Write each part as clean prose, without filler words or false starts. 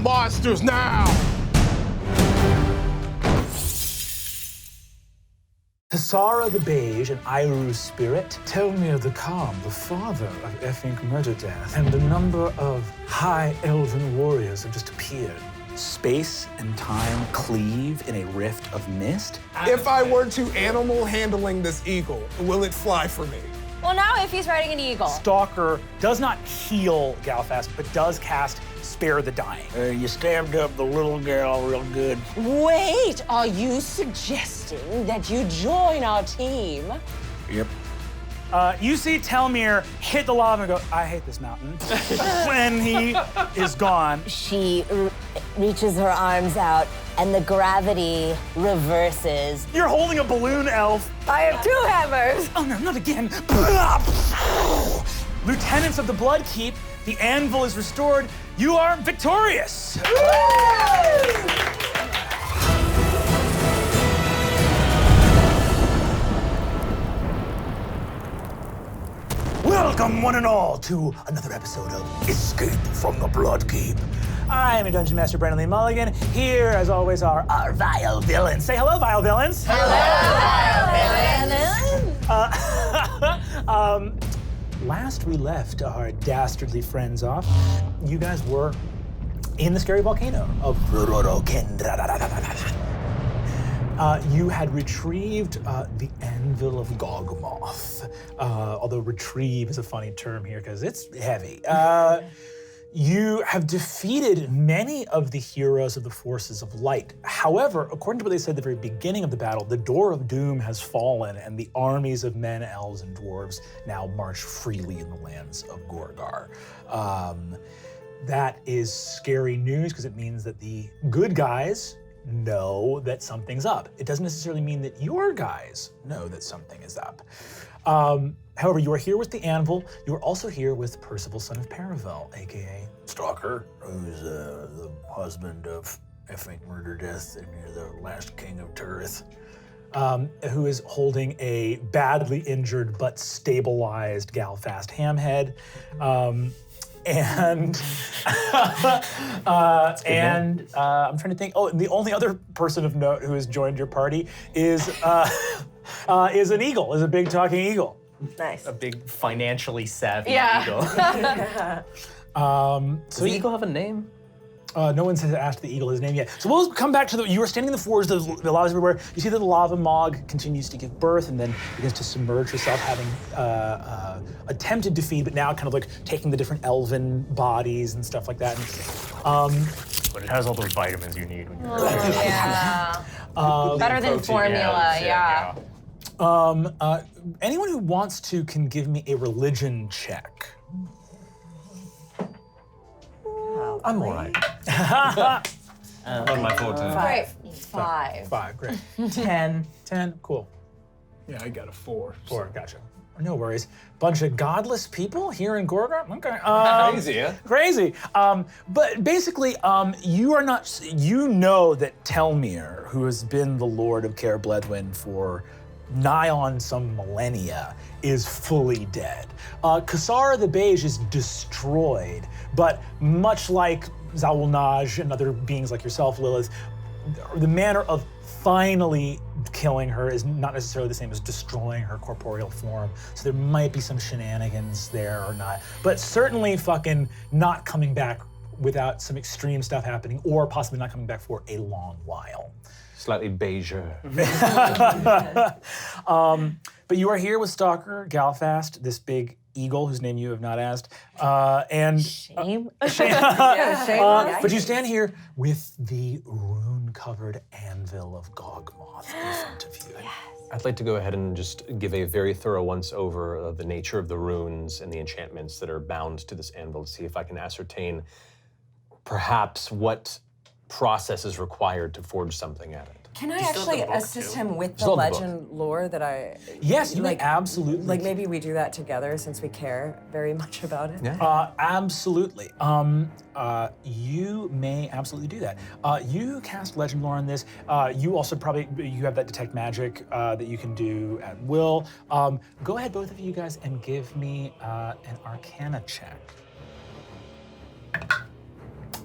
monsters now! Tessara the Beige and Iru Spirit, Telmir the Calm, the father of Effink Murder Death, and a number of high elven warriors have just appeared. Space and time cleave in a rift of mist. If I were to animal handling this eagle, will it fly for me? Well, now if he's riding an eagle. Stalker does not heal Galfast, but does cast Spare the Dying. You stabbed up the little girl real good. Wait, are you suggesting that you join our team? Yep. You see Telmir hit the lava and go, I hate this mountain. When he is gone. She reaches her arms out and the gravity reverses. You're holding a balloon elf. I have 2 hammers. Oh no, not again. Lieutenants of the Bloodkeep, the anvil is restored. You are victorious. Welcome, one and all, to another episode of Escape from the Bloodkeep. I'm your Dungeon Master, Brennan Lee Mulligan. Here, as always, are our vile villains. Say hello, vile villains. Last we left our dastardly friends off, you guys were in the scary volcano of you had retrieved the Anvil of Gogmoth. Although retrieve is a funny term here because it's heavy. You have defeated many of the heroes of the forces of light. However, according to what they said at the very beginning of the battle, the door of doom has fallen and the armies of men, elves, and dwarves now march freely in the lands of Gorgar. That is scary news because it means that the good guys know that something's up. It doesn't necessarily mean that your guys know that something is up. However, you are here with the Anvil. You are also here with Percival, son of Paravel, aka Stalker, who's the husband of Effing Murder Death and the last king of Turth. Who is holding a badly injured but stabilized Galfast Hamhead. And I'm trying to think. Oh, and the only other person of note who has joined your party is an eagle, is a big talking eagle. Nice. A big financially savvy Yeah. eagle. Does the eagle have a name? No one's asked the eagle his name yet. So we'll come back to you were standing in the forge, the lava's everywhere. You see that the lava mog continues to give birth and then begins to submerge herself, having attempted to feed, but now kind of like taking the different elven bodies and stuff like that. But it has all those vitamins you need when you're Yeah. Better than formula, yeah. Anyone who wants to can give me a religion check. I'm all right. On my 14. Great. 5, great. 10. 10, cool. Yeah, I got a 4. 4, gotcha. No worries. Bunch of godless people here in Gorgar? Okay. Crazy, yeah? Crazy. But basically, you are not, you know that Telmir, who has been the Lord of Caer Bledwin for nigh on some millennia, is fully dead. Tessara the Beige is destroyed, but much like Zawulnaj and other beings like yourself, Lilith, the manner of finally killing her is not necessarily the same as destroying her corporeal form. So there might be some shenanigans there or not, but certainly fucking not coming back without some extreme stuff happening, or possibly not coming back for a long while. Slightly beiger. But you are here with Stalker, Galfast, this big eagle whose name you have not asked, and Shame. but you stand here with the rune-covered anvil of Gogmoth in front of you. I'd like to go ahead and just give a very thorough once-over of the nature of the runes and the enchantments that are bound to this anvil to see if I can ascertain perhaps what process is required to forge something at it. Can I actually assist him with the Still have the legend lore that I... Yes, you may absolutely. Like maybe we do that together since we care very much about it. Yeah. Absolutely. You may absolutely do that. You cast legend lore on this. You also probably, you have that detect magic that you can do at will. Go ahead, both of you guys, and give me an Arcana check.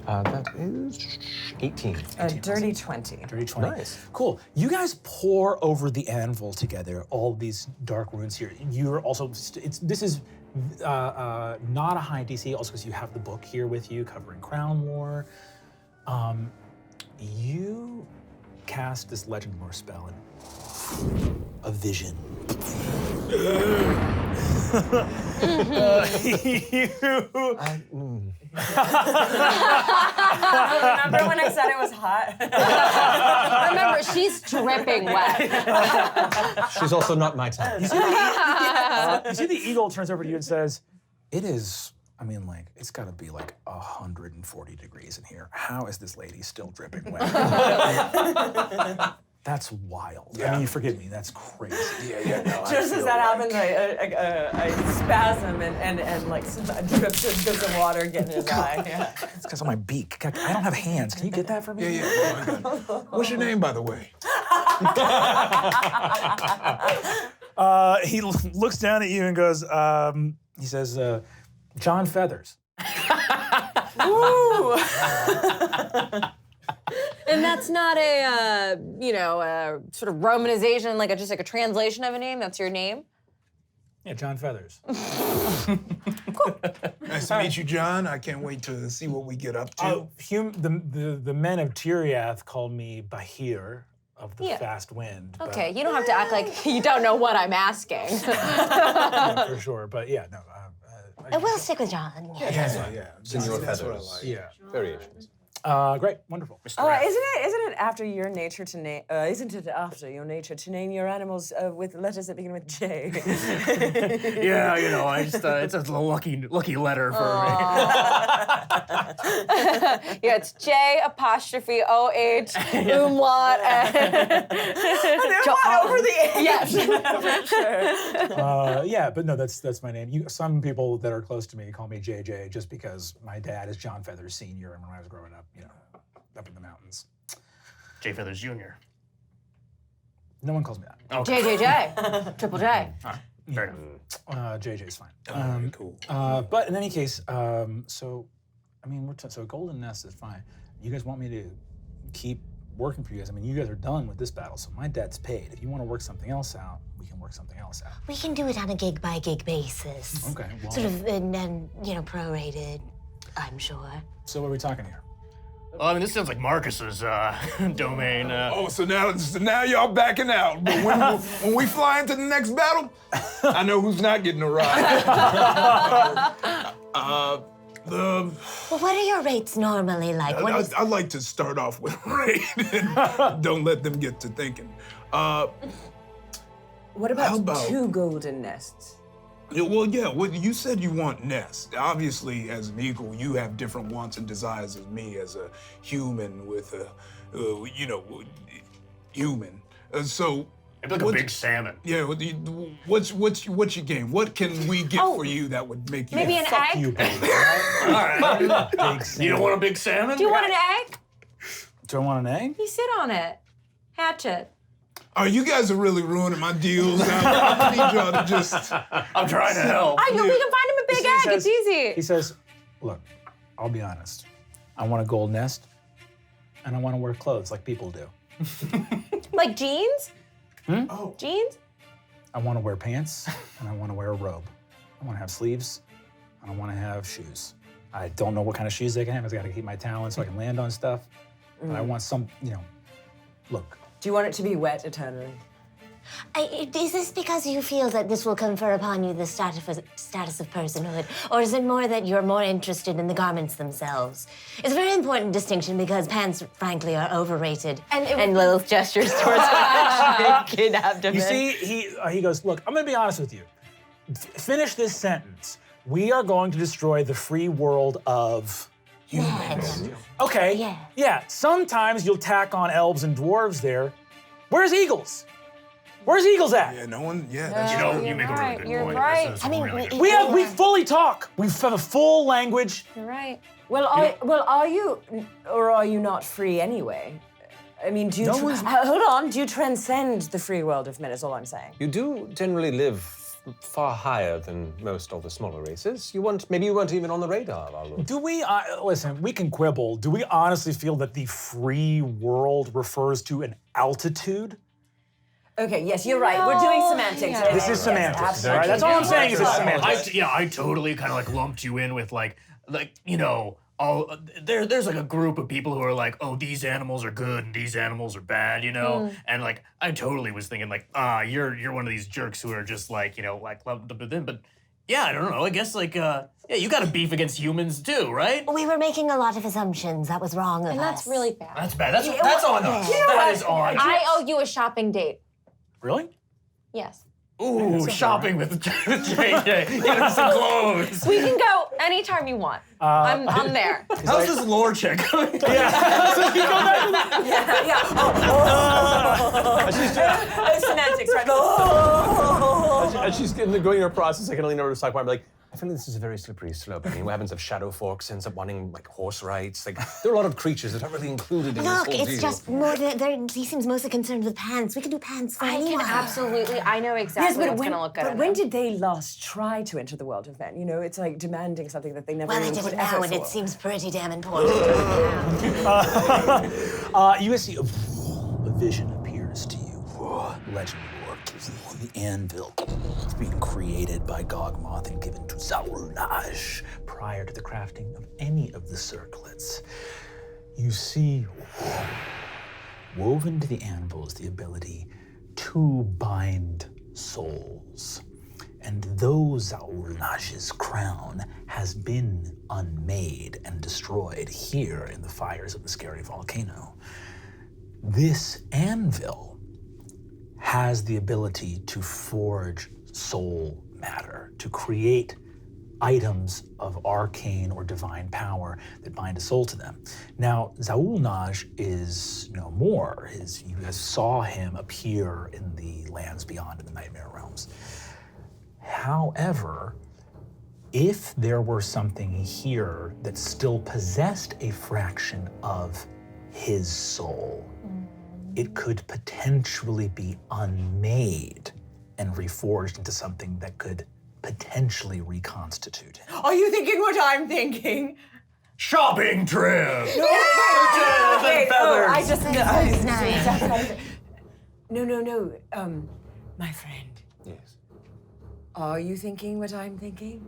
That is 18. A dirty 20. Dirty 20. Nice. Cool. You guys pour over the anvil together all these dark runes here. You're also, this is not a high DC, also because you have the book here with you covering Crown War. You cast this Legend Lore spell and a vision. Remember when I said it was hot? Remember, she's dripping wet. She's also not my type. You see the eagle turns over to you and says, it is, I mean, like, it's gotta be like 140 degrees in here. How is this lady still dripping wet? That's wild. I mean, forgive me, that's crazy. No, Just as that happened, I spasm and like a drip of water get in his eye. Yeah. It's because of my beak. I don't have hands. Can you get that for me? What's your name, by the way? He looks down at you and goes, he says, John Feathers. Ooh. And that's not a, sort of romanization, just like a translation of a name. That's your name. Yeah, John Feathers. Nice to meet you, John. I can't wait to see what we get up to. The men of Tiriath call me Bahir of the Fast Wind. Okay, you don't have to act like you don't know what I'm asking. Yeah, for sure, but yeah, no. We'll stick with John. Senor That's what I Feathers. like. Yeah. Variations. Great, wonderful. Isn't it after your nature to name? Isn't it after your nature to name your animals with letters that begin with J? Yeah, I just it's a lucky letter for me. Yeah, it's J''OH umlaut and over the H. Yes. For sure. Yeah, but no, that's my name. Some people that are close to me call me JJ just because my dad is John Feathers Sr. and when I was growing up, up in the mountains. J. Feathers Jr. No one calls me that. Okay. JJJ. Triple J. Fair enough. JJ's fine. Cool. But in any case, so Golden Nest is fine. You guys want me to keep working for you guys? I mean, you guys are done with this battle, so my debt's paid. If you want to work something else out, we can work something else out. We can do it on a gig-by-gig basis. Okay, well. Sort of, and prorated, I'm sure. So what are we talking here? Well, I mean, this sounds like Marcus's domain. So now y'all backing out. But when we fly into the next battle, I know who's not getting a ride. Well, what are your rates normally like? I like to start off with rate and don't let them get to thinking. What about How about- 2 golden nests? Well, you said you want nest. Obviously, as an eagle, you have different wants and desires as me as a human with a, human. So. Maybe like a big salmon. Yeah, what's your game? What can we get for you that would make you? Maybe an egg? You, baby. All right. You don't want a big salmon? Do you want an egg? Do I want an egg? You sit on it. Hatch it. Oh, you guys are really ruining my deals. I need y'all to just. I'm trying to help. I know we can find him a big egg. It's easy. He says, look, I'll be honest. I want a gold nest, and I want to wear clothes like people do. Like jeans? Oh. Jeans? I want to wear pants, and I want to wear a robe. I want to have sleeves, and I want to have shoes. I don't know what kind of shoes they can have. I got to keep my talent so I can land on stuff. But I want some, look. Do you want it to be wet eternally? Is this because you feel that this will confer upon you the status of personhood, or is it more that you're more interested in the garments themselves? It's a very important distinction because pants, frankly, are overrated. And Lilith gestures towards her naked abdomen. You see, he goes, look, I'm gonna be honest with you. Finish this sentence. We are going to destroy the free world of humans. Okay, yeah, sometimes you'll tack on elves and dwarves there. Where's Eagles? Where's Eagles at? Yeah, no one. Yeah, that's true. You make a really good You're point. right. This is I mean, really good. We fully talk. We have a full language. You're right. Well, are you, or are you not free anyway? I mean, hold on, do you transcend the free world of men, is all I'm saying. You do generally live far higher than most of the smaller races. Maybe you weren't even on the radar of our lord. Do we, listen, we can quibble. Do we honestly feel that the free world refers to an altitude? Okay, yes, you're right. We're doing semantics. Yeah. This is semantics, absolutely. all right? That's all I'm saying is it's semantics. I totally kind of like lumped you in with like you know, there's like a group of people who are like, oh, these animals are good and these animals are bad, you know? And like, I totally was thinking like, you're one of these jerks who are just like, you know, like, but yeah, I don't know. I guess like, yeah, you got a beef against humans too, right? We were making a lot of assumptions. That was wrong of And us. that's really bad. That's bad. That's on us. You know That is on. I owe you a shopping date. Really? Yes. Ooh, shopping with JJ. Get him some clothes. We can go anytime you want. I'm there. How's this lore check going? Semantics, right? As she's going her process, I can lean over to Sokhbarr and be like, I feel like this is a very slippery slope. I mean, what happens if Shadow Forks ends up wanting like horse rights? Like, there are a lot of creatures that aren't really included in Look, this whole it's deal. just more that he seems mostly concerned with pants. We can do pants for I anyone. can absolutely. I know exactly what's going to look good. But on when them. did they last try to enter the world of men? You know, it's like demanding something that they never Well, I even did put it now, effort and it for. seems pretty damn important. You guys see a vision appears to you. Legend work. The anvil is being created by Gogmoth and given to Zaurunaj prior to the crafting of any of the circlets. You see woven to the anvil is the ability to bind souls. And though Zaurunaj's crown has been unmade and destroyed here in the fires of the scary volcano, this anvil has the ability to forge soul matter, to create items of arcane or divine power that bind a soul to them. Now, Zaurunaj is no more. You guys saw him appear in the lands beyond, in the Nightmare Realms. However, if there were something here that still possessed a fraction of his soul, it could potentially be unmade and reforged into something that could potentially reconstitute him. Are you thinking what I'm thinking? Shopping trip. Wait, I just No. My friend, Yes. are you thinking what I'm thinking?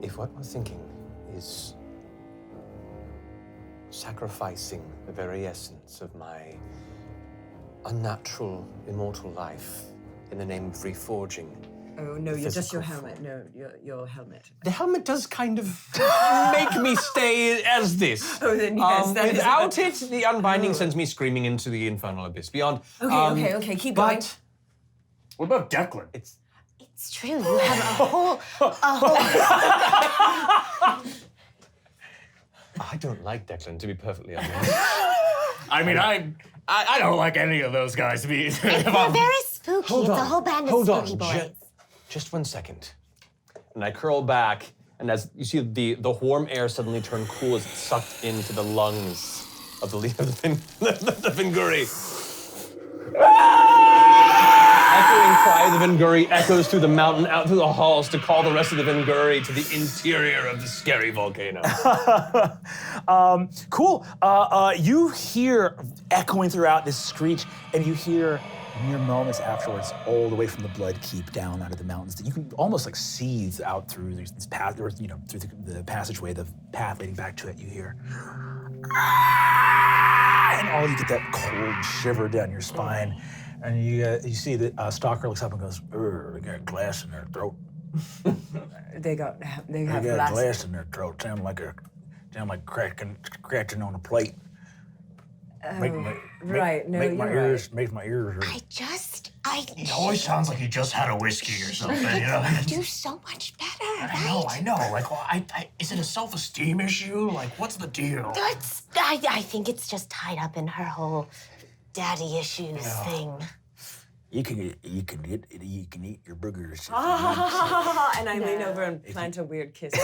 If what we're thinking is sacrificing the very essence of my unnatural, immortal life in the name of reforging. Oh no, you're just your physical helmet. No, your helmet. The helmet does kind of make me stay as this. Oh, then yes, that is- without it, the unbinding sends me screaming into the infernal abyss beyond. Okay, keep going. But What about Declan? It's true. You have a whole. I don't like Declan, to be perfectly honest. I mean, I don't like any of those guys to be. They're very spooky. It's a whole band of spooky boys. Just 1 second. And I curl back, and as you see the warm air suddenly turn cool as it's sucked into the lungs of the leader of the Vinguri. Echoing cry of the Vinguri echoes through the mountain, out through the halls to call the rest of the Vinguri to the interior of the scary volcano. Cool. You hear echoing throughout this screech, and you hear mere moments afterwards, all the way from the Bloodkeep down out of the mountains, that you can almost like seethe out through this path, or through the passageway, the path leading back to it. You hear, and all you get that cold shiver down your spine, and you see that Stalker looks up and goes, "They got glass in their throat. They have They got glass. glass in their throat. Sound like cracking on a plate." Make my ears hurt. He always sounds like he just had a whiskey or something, you know? Do so much better, right? I know. Like, well, is it a self-esteem issue? Like, what's the deal? I think it's just tied up in her whole daddy issues thing. You can eat your boogers. And I lean over and plant a weird kiss.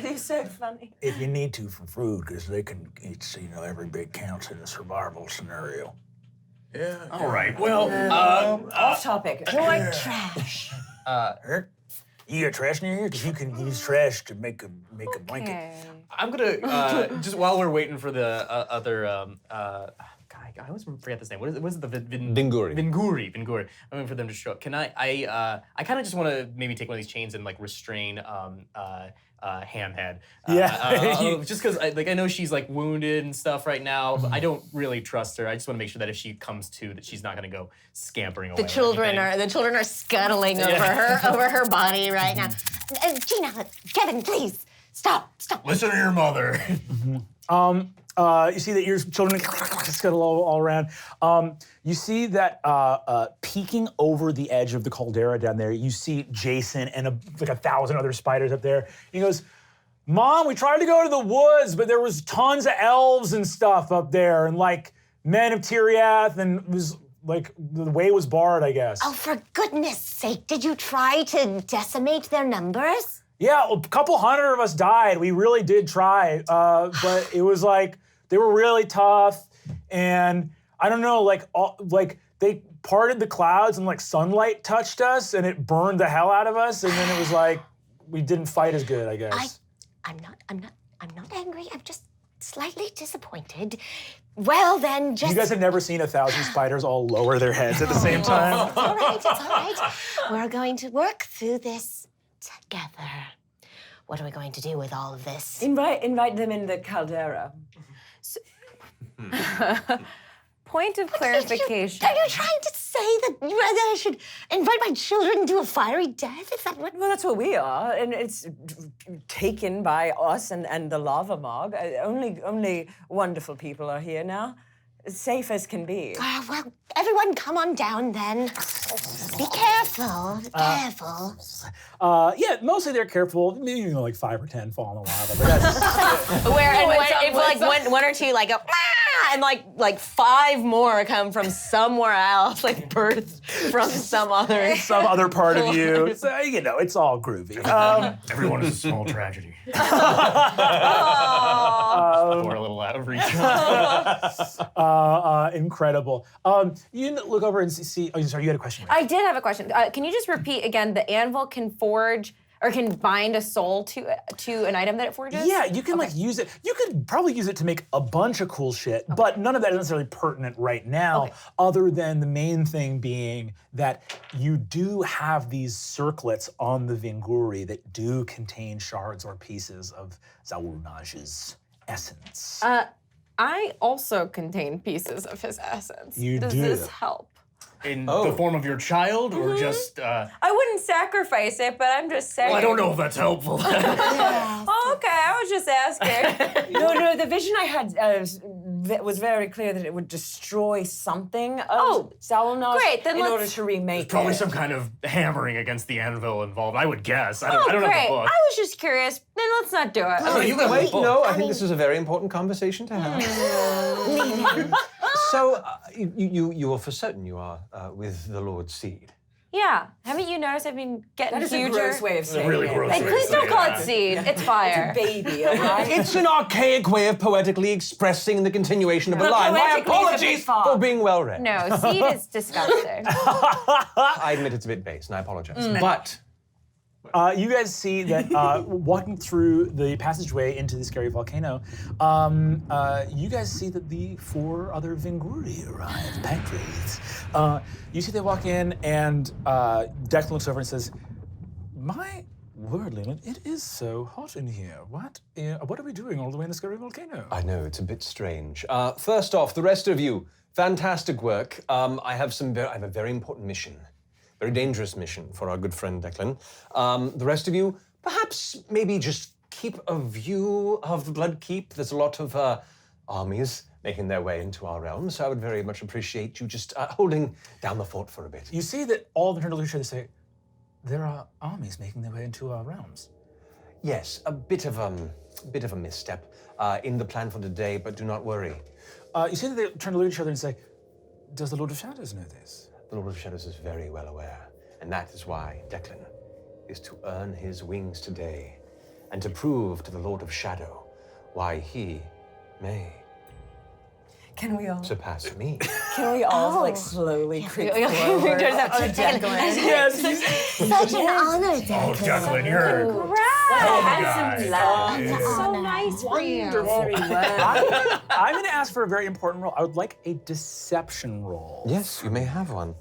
You're so funny. If you need to for food, because it's every bit counts in a survival scenario. All right, well, Off topic. You're trash. You got trash near here? Because you can use trash to make a blanket. Okay. I'm gonna just while we're waiting for the other I always forget this name. What is it? The Vinguri. Vinguri. I'm waiting for them to show up. Can I kind of just want to maybe take one of these chains and like restrain Hamhead. Just because I know she's like wounded and stuff right now, but I don't really trust her. I just want to make sure that if she comes to, that she's not gonna go scampering away. The children are scuttling over her body right now. Gina, Kevin, please stop. Listen to your mother. You see that your children scuttle all around. You see that peeking over the edge of the caldera down there, you see Jason and like 1,000 other spiders up there. He goes, Mom, we tried to go to the woods, but there was tons of elves and stuff up there, and like men of Tyriath, and it was like the way was barred, I guess. Oh, for goodness sake, did you try to decimate their numbers? Yeah, well, a couple hundred of us died. We really did try, but it was like they were really tough, and I don't know, like they parted the clouds and like sunlight touched us, and it burned the hell out of us, and then it was like we didn't fight as good, I guess. I'm not angry. I'm just slightly disappointed. Well, then, just... You guys have never seen 1,000 spiders all lower their heads at the same time? It's all right. We're going to work through this together. What are we going to do with all of this? Invite them in the caldera. Point of clarification. Are you trying to say that I should invite my children to a fiery death? Is that what... Well, that's what we are, and it's taken by us and the lava mog. Only wonderful people are here now, safe as can be. Well, everyone come on down then. Be careful, careful. Yeah, mostly they're careful. Maybe like 5 or 10 fall in the lava, but that's... One or two like go, and like 5 more come from somewhere else, like birthed from some other part of you. So, it's all groovy. Everyone is a small tragedy. Or a little out of reach. Incredible. You look over and see. Oh, sorry, you had a question. I did have a question. Can you just repeat again? The anvil can forge or can bind a soul to an item that it forges? Yeah, you can use it. You could probably use it to make a bunch of cool shit, but none of that is necessarily pertinent right now, other than the main thing being that you do have these circlets on the Vinguri that do contain shards or pieces of Zawurnaj's essence. I also contain pieces of his essence. Does this help? In the form of your child, or just... I wouldn't sacrifice it, but I'm just saying. Well, I don't know if that's helpful. Oh, okay, I was just asking. No, the vision I had was very clear that it would destroy something of Zawurnaj great, then in order to remake Probably it. some kind of hammering against the anvil involved, I would guess. I don't have Great. the book. I was just curious. Then let's not do it. Oh, you got the Wait, book. no, I think this is a very important conversation to have. So, you are for certain you are with the Lord's seed? Yeah. Haven't you noticed I've been getting That is huger? a gross way of saying really it. gross Hey, way please to don't say call that. it seed. It's fire. Baby, all right? It's an archaic way of poetically expressing the continuation of a line. My poetically is a bit apologies far. for being well read. No, seed is disgusting. I admit it's a bit base, and I apologize. But You guys see that walking through the passageway into the scary volcano, you guys see that the 4 other Vinguri arrive, Pancrase. You see they walk in, and Declan looks over and says, "My word, Lilith, it is so hot in here. What are we doing all the way in the scary volcano?" I know, it's a bit strange. First off, the rest of you, fantastic work. I have a very important mission. Very dangerous mission for our good friend Declan. The rest of you, perhaps maybe just keep a view of the Bloodkeep. There's a lot of armies making their way into our realm, so I would very much appreciate you just holding down the fort for a bit. You see that all of them turn to Lucia and say, "There are armies making their way into our realms." Yes, a bit of a misstep in the plan for today, but do not worry. You see that they turn to look at each other and say, "Does the Lord of Shadows know this?" The Lord of Shadows is very well aware, and that is why Declan is to earn his wings today and to prove to the Lord of Shadow why he may. Can we all? surpass me. Can we all like slowly creep okay. forward? There's that- to Declan? Such an honor, Declan. Declan, you're Handsome lad. So nice for you. Very well. I'm going to ask for a very important roll. I would like a deception roll. Yes, you may have one.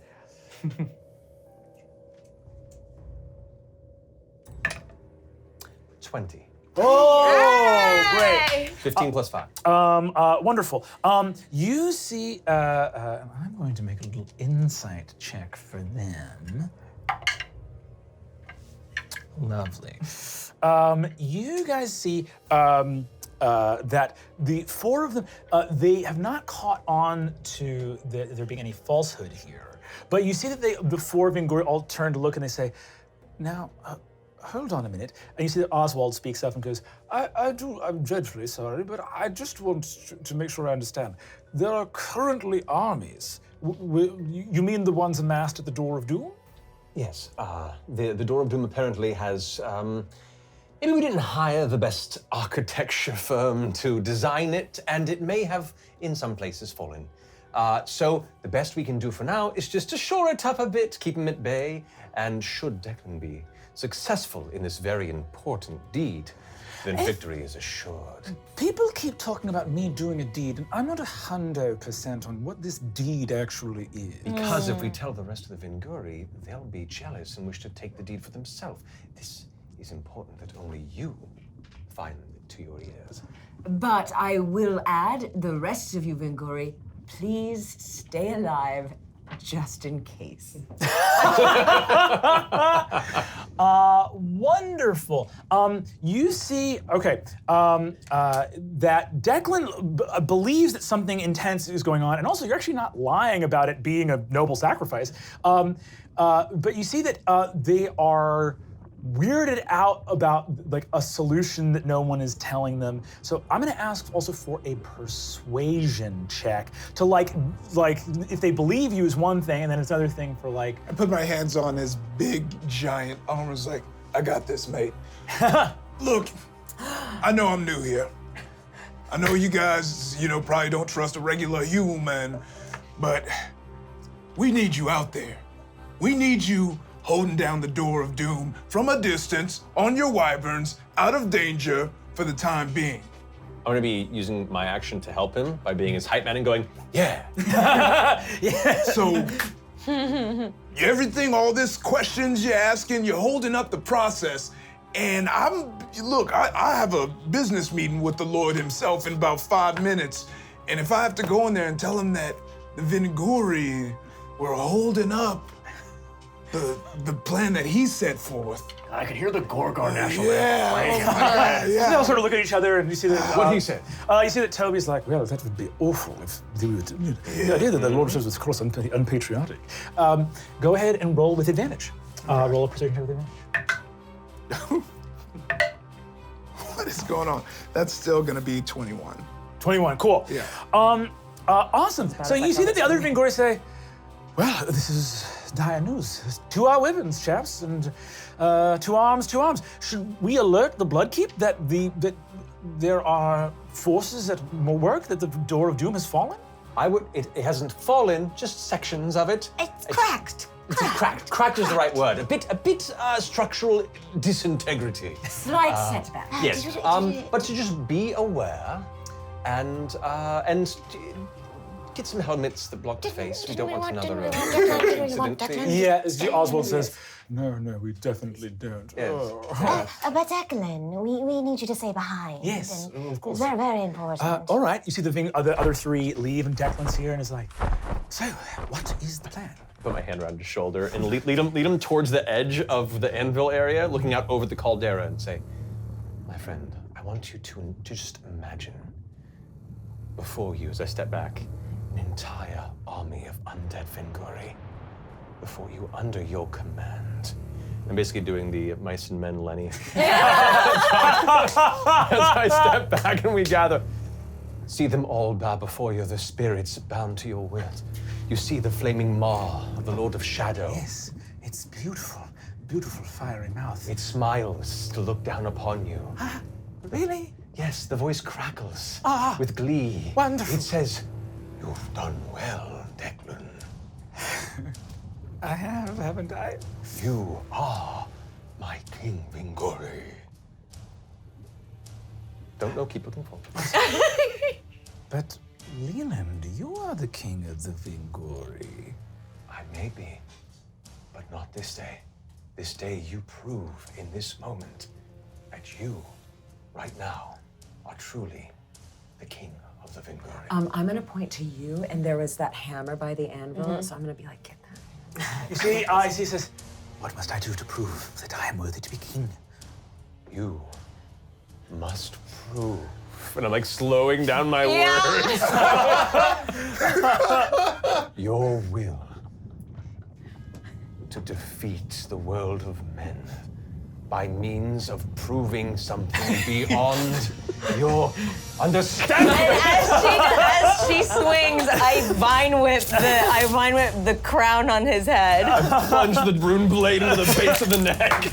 20. Oh, great. 15 plus 5. Wonderful. You see, I'm going to make a little insight check for them. Lovely. You guys see that the four of them, they have not caught on to there being any falsehood here. But you see that the four of Vingori all turn to look and they say, now, hold on a minute. And you see that Oswald speaks up and goes, I'm dreadfully sorry, but I just want to make sure I understand. There are currently armies. You mean the ones amassed at the Door of Doom? Yes, the Door of Doom apparently has, maybe we didn't hire the best architecture firm to design it, and it may have, in some places, fallen. So the best we can do for now is just to shore it up a bit, keep them at bay, and should Declan be successful in this very important deed, then victory is assured. People keep talking about me doing a deed, and I'm not 100% on what this deed actually is. Because if we tell the rest of the Vingori, they'll be jealous and wish to take the deed for themselves. This is important that only you find it to your ears. But I will add, the rest of you, Vingori, please stay alive just in case. Wonderful. You see, okay, that Declan believes that something intense is going on, and also you're actually not lying about it being a noble sacrifice. But you see that they are weirded out about like a solution that no one is telling them. So I'm gonna ask also for a persuasion check to like if they believe you is one thing, and then it's another thing for like. I put my hands on his big, giant arm. I was like, I got this, mate. Look, I know I'm new here. I know you guys, probably don't trust a regular human, but we need you out there. We need you holding down the Door of Doom from a distance on your wyverns, out of danger for the time being. I'm gonna be using my action to help him by being his hype man and going, yeah. So, everything, all this questions you're asking, you're holding up the process. And I have a business meeting with the Lord himself in about 5 minutes. And if I have to go in there and tell him that the Vingori were holding up the plan that he set forth. I can hear the Gorgar national Yeah. anthem playing. So they all sort of look at each other, and you see that. What he said? You see that Toby's like, well, that would be awful if they were the idea that the Lord was, of course, unpatriotic. Go ahead and roll with advantage. Roll a persuasion check with advantage. What is going on? That's still gonna be 21. 21, cool. Yeah. Awesome. So you see that the other Vingori say, well, this is dire news. To our weapons, chaps, and to arms, to arms. Should we alert the Bloodkeep that there are forces at work, that the Door of Doom has fallen? It hasn't fallen, just sections of it. It's cracked. Cracked is the right word. A bit structural disintegrity. Slight setback. Yes, but to just be aware and get some helmets that block the face. We don't want another incident. Yeah, as Oswald says, no, we definitely don't. Yes. But Declan, we need you to stay behind. Yes, And of course. It's very, very important. All right, you see the other three leave, and Declan's here, and is like, so, what is the plan? Put my hand around his shoulder and lead him towards the edge of the anvil area, looking out over the caldera and say, my friend, I want you to just imagine before you, as I step back, an entire army of undead Vingori before you, under your command. I'm basically doing the mice and men Lenny. As I step back and we gather. See them all bow before you, the spirits bound to your word. You see the flaming maw of the Lord of Shadow. Yes, it's beautiful, beautiful fiery mouth. It smiles to look down upon you. Really? Yes, the voice crackles Ah, with glee. wonderful. It says, You've done well, Declan. I have, haven't I? You are my King Vingori. Don't know, keep looking forward. But Leland, you are the king of the Vingori. I may be, but not this day. This day you prove in this moment that you, right now, are truly the king of the Vingori. I'm gonna point to you, and there was that hammer by the anvil, so I'm gonna be like, get that. You see, he says, what must I do to prove that I am worthy to be king? You must prove. And I'm like slowing down my words. Your will to defeat the world of men by means of proving something beyond your understanding. As she swings, I vine whip the crown on his head. Plunge the rune blade into the base of the neck.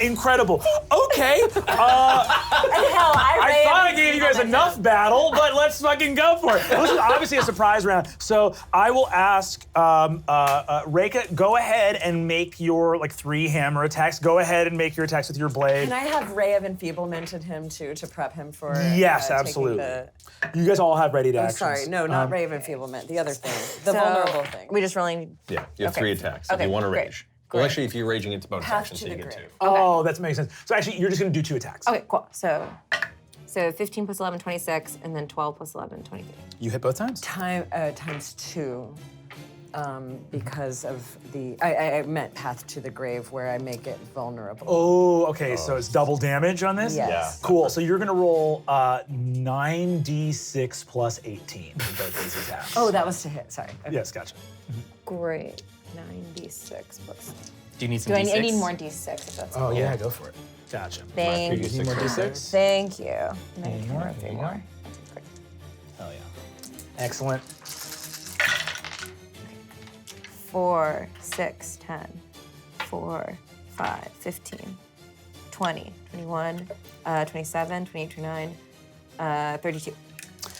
Incredible. Okay. Hell, I thought I gave you guys enough battle, but let's fucking go for it. This is obviously a surprise round. So I will ask Reka, go ahead and make your 3 hammer attacks. Go ahead and make your attacks with your blade. Can I have Ray of Enfeeblement him too to prep him for? Yes, taking absolutely. the- You guys all have ready to I'm actions. sorry, no, not Ray of Enfeeblement. The other thing, the vulnerable thing. We just rolling. Yeah, you have Okay. 3 attacks if Okay, you want to great. rage. Well, actually, if you're raging, it's bonus Path action, so to you the get grave. 2. Oh, that makes sense. So actually, you're just gonna do 2 attacks. Okay, cool. So 15 plus 11, 26, and then 12 plus 11, 23. You hit both times? Times 2, because of the I meant path to the grave where I make it vulnerable. Oh, okay, so it's double damage on this? Yes. Yeah. Cool, so you're gonna roll 9d6 plus 18 for both these attacks. Oh, that was to hit. Sorry. Okay. Yes, gotcha. Great. 96 plus. Do you need some Do I D6? need more D6 if that's Oh, yeah, go for it. Gotcha. Thank Previous you. Need more 6 d6? Thank you. Any more? Any more? Hell yeah. Excellent. 4, 6, 10, 4, 5, 15, 20, 21, 27, 28, 29, 32.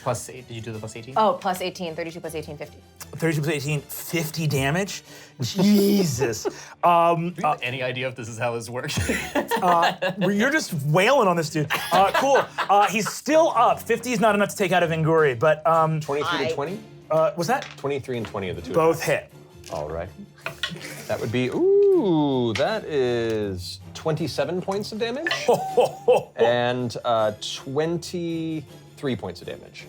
Plus 8. Did you do the plus 18? Oh, plus 18, 32 plus 18, 50. 32 plus 18, 50 damage? Jesus. Any idea if this is how this works? You're just wailing on this dude. Cool. He's still up. 50 is not enough to take out of Inguri, but 23 to 20? was that? 23 and 20 are the 2 Both attacks. hit. All right. That would be, ooh, that is 27 points of damage and 23 points of damage.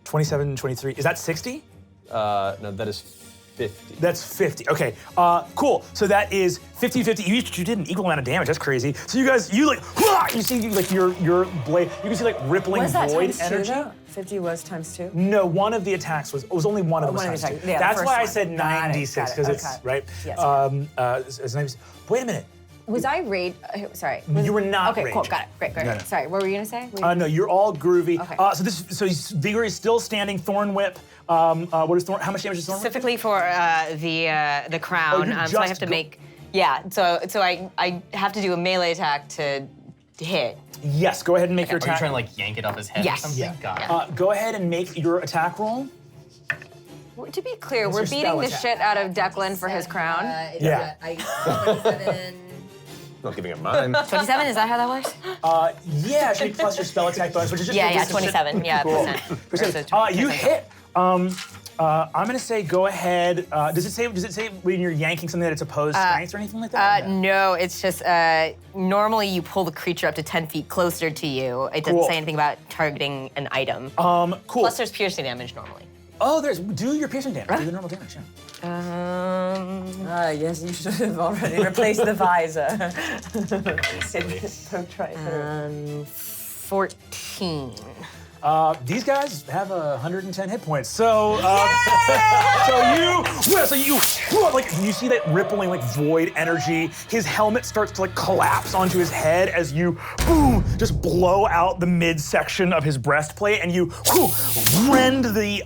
27, 23. Is that 60? No, that is 50. That's 50. Okay, cool. So that is 50-50. You did an equal amount of damage. That's crazy. So you guys, you see your blade. You can see rippling Was that void times energy. 2 though? 50 was times 2? No, one of the attacks was. It was only one of them. one of was the times attacks. 2. Yeah, the That's first why I one. said Got it, 9d6 got it. because it's Okay. right. Yes. His name's. Wait a minute. Was I rage? Sorry. You were not Okay, cool. raging. Got it. Great. No, no. Sorry. What were you gonna say? No, you're all groovy. Okay. So Vigor is still standing. Thorn whip. What is Thorn? How much damage is Thorn whip? Specifically for the crown, you so I just have to go- make. Yeah. So I have to do a melee attack to hit. Yes. Go ahead and make your Are you attack. trying to yank it off his head Yes. or something? Yeah. Got it. Go ahead and make your attack roll. To be clear, What's we're your spell beating the attack? shit out of Declan for his crown. Yeah. 27. Not giving it mine. 27. Is that how that works? Yeah, actually plus your spell attack bonus, which is just Yeah. just 27. Yeah. Cool. Percent. You hit. I'm gonna say go ahead. Does it say when you're yanking something that it's opposed strength or anything like that? No, it's just normally you pull the creature up to 10 feet closer to you. It doesn't Cool. say anything about targeting an item. Cool. Plus, there's piercing damage normally. Oh, do your piercing damage. Do the normal damage. Yeah. Yes, you should have already replaced the visor. Poke right through. 14. These guys have 110 hit points. So, you see that rippling void energy. His helmet starts to collapse onto his head as you boom just blow out the midsection of his breastplate and you rend the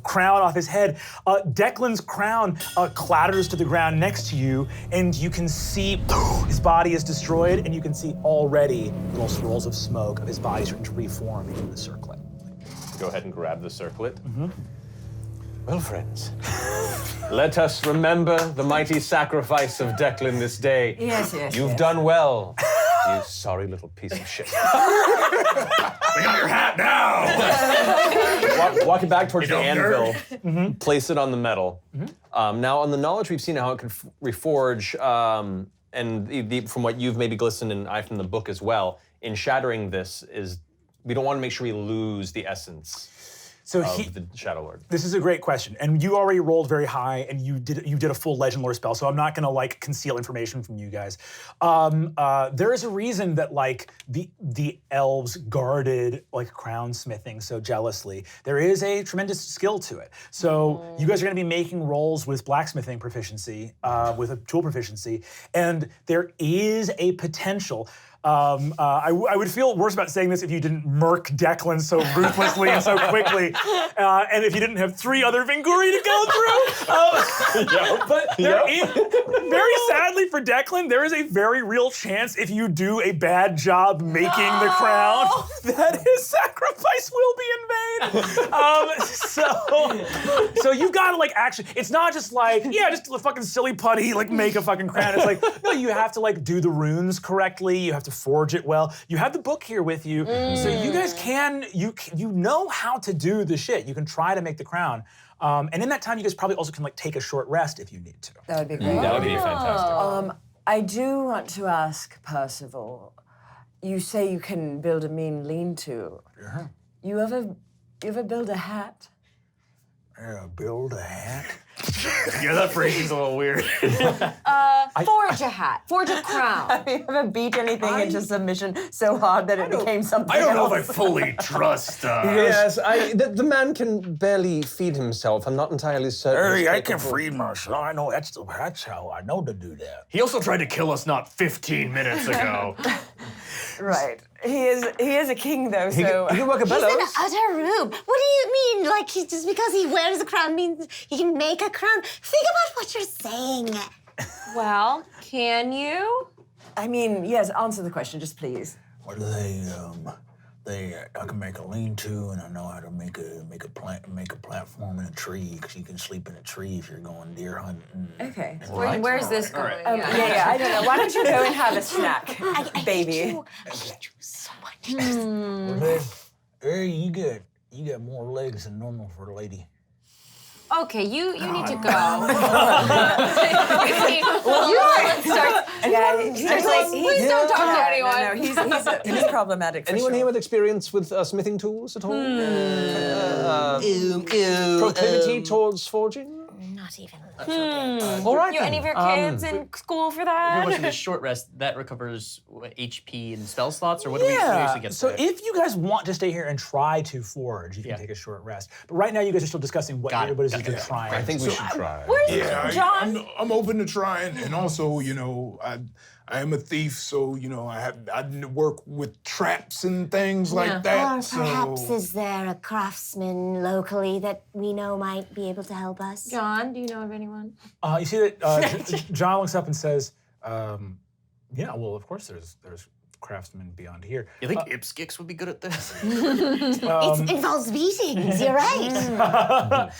crown off his head. Declan's crown clatters to the ground next to you, and you can see his body is destroyed, and you can see already little swirls of smoke of his body starting to reform into the circlet. go ahead and grab the circlet. Well, friends, let us remember the mighty sacrifice of Declan this day. Yes, yes, You've yes. done well, you sorry little piece of shit. We got your hat now! Walk it back towards the You know, anvil. Place it on the metal. Now, on the knowledge we've seen how it can reforge, and from what you've maybe glistened and I from the book as well, in shattering this is we don't want to make sure we lose the essence So of the Shadow Lord. This is a great question, and you already rolled very high, and you did a full Legend Lore spell. So I'm not gonna like conceal information from you guys. There is a reason that like the elves guarded like crown smithing so jealously. There is a tremendous skill to it. So you guys are gonna be making rolls with blacksmithing proficiency, with a tool proficiency, and there is a potential. I would feel worse about saying this if you didn't murk Declan so ruthlessly and so quickly, and if you didn't have 3 other Vinguri to go through. But there is, very sadly for Declan, there is a very real chance if you do a bad job making the crown, that his sacrifice will be in vain. So you've got to like actually, it's not just like, yeah, just a fucking silly putty, like make a fucking crown. It's like, no, you have to like do the runes correctly. You have to forge it well. You have the book here with you, so you guys you know how to do the shit. You can try to make the crown, and in that time, you guys probably also can like take a short rest if you need to. That would be great. That would be fantastic. I do want to ask Percival. You say you can build a mean lean-to. You ever build a hat? Build a hat? Yeah, that phrasing's a little weird. Forge a hat. Forge a crown. Have you ever beat anything into submission so hard that it became something I don't know else? if I fully trust. Yes, the man can barely feed himself. I'm not entirely certain. Hey, he's I can capable. feed myself. I know that's how I know to do that. He also tried to kill us not 15 minutes ago. Right. He is a king though, so He can work a He's an bellows. utter rube. What do you mean? Like, just because he wears a crown means he can make a crown? Think about what you're saying. Well, can you? I mean, yes, answer the question, just please. Well, I can make a lean-to, and I know how to make a platform in a tree, because you can sleep in a tree if you're going deer hunting. Okay. Where's this going? Yeah, I don't know. Why don't you go and have a snack, baby? I hate you so much. Well, hey, you got more legs than normal for a lady. Okay, you need to go. Lilith starts. Please don't talk to anyone. No, he's problematic. For Anyone sure. here with experience with smithing tools at all? Proclivity towards forging? Not even. All right. You any of your kids in school for that? Once a short rest, that recovers what, HP and spell slots, or what do we usually get So there? if you guys want to stay here and try to forge, you can take a short rest. But right now, you guys are still discussing what it is you're trying. I think we should try. Where's John? I'm open to trying, and also, I am a thief, so I work with traps and things like that. Or perhaps is there a craftsman locally that we know might be able to help us? John, do you know of anyone? You see that John looks up and says, "Yeah, well, of course, there's craftsmen beyond here." You think Ipskix would be good at this? It involves beatings. You're right.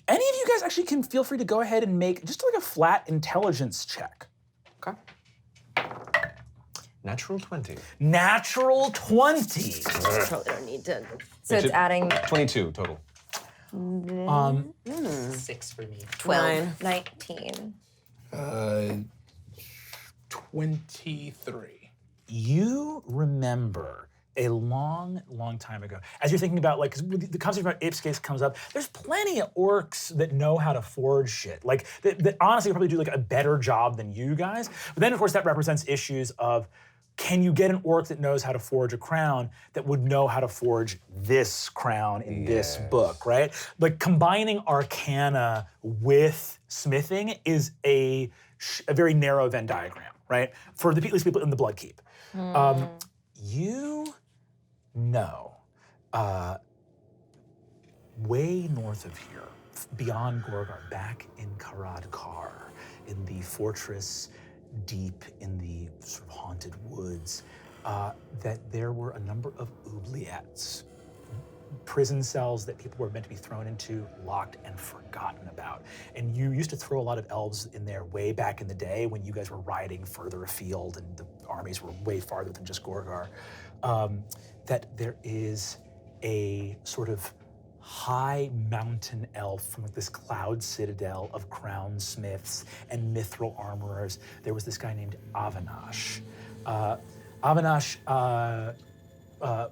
Any of you guys actually can feel free to go ahead and make just like a flat intelligence check. Okay. Natural 20. Natural 20. Probably don't need to. So it's adding 22 total. 6 for me. 12, 19. 23. You remember a long, long time ago, as you're thinking about, like, 'cause the conversation about Ipskis comes up, there's plenty of orcs that know how to forge shit. Like, that honestly probably do, like, a better job than you guys. But then, of course, that represents issues of, can you get an orc that knows how to forge a crown that would know how to forge this crown in this book, right? Like, combining arcana with smithing is a very narrow Venn diagram, right? For at least people in the Bloodkeep. You know, way north of here, beyond Gorgar, back in Karad Kar, in the fortress deep in the sort of haunted woods, that there were a number of oubliettes. prison cells that people were meant to be thrown into, locked and forgotten about. And you used to throw a lot of elves in there way back in the day when you guys were riding further afield and the armies were way farther than just Gorgar. That there is a sort of high mountain elf from this cloud citadel of crown smiths and mithril armorers. There was this guy named Avinash. Avinash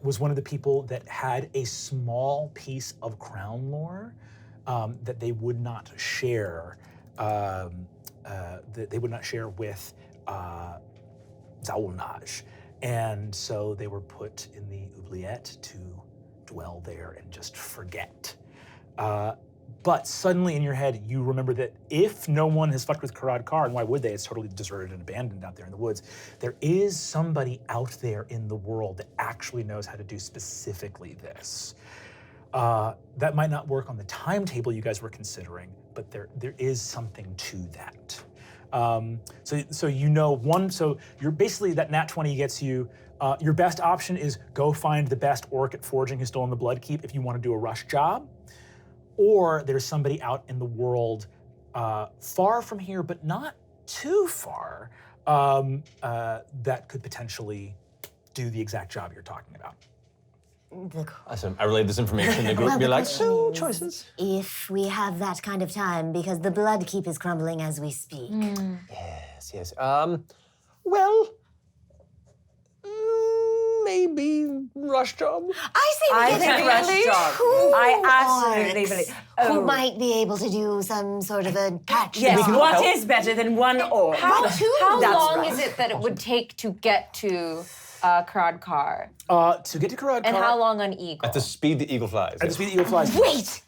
was one of the people that had a small piece of crown lore that they would not share. That they would not share with Zaulnaj, and so they were put in the oubliette to dwell there and just forget. But suddenly in your head, you remember that if no one has fucked with Karad Kar, and why would they? It's totally deserted and abandoned out there in the woods. There is somebody out there in the world that actually knows how to do specifically this. That might not work on the timetable you guys were considering, but there is something to that. So you know so you're basically, that nat 20 gets you, your best option is go find the best orc at forging who's still in the Bloodkeep if you want to do a rush job. Or there's somebody out in the world far from here, but not too far, that could potentially do the exact job you're talking about. Awesome. I relayed this information to the group and be like, so choices. If we have that kind of time, because the Bloodkeep is crumbling as we speak. Yes. Well, maybe rush job. I think rush job. I absolutely believe. Who might be able to do some sort of a catch. Yes, what is better than one orc? How That's long right. is it that it would take to get to Karad Kar? To get to Karad Kar. And how long on Eagle? At the speed the eagle flies. At the speed the eagle flies. Wait.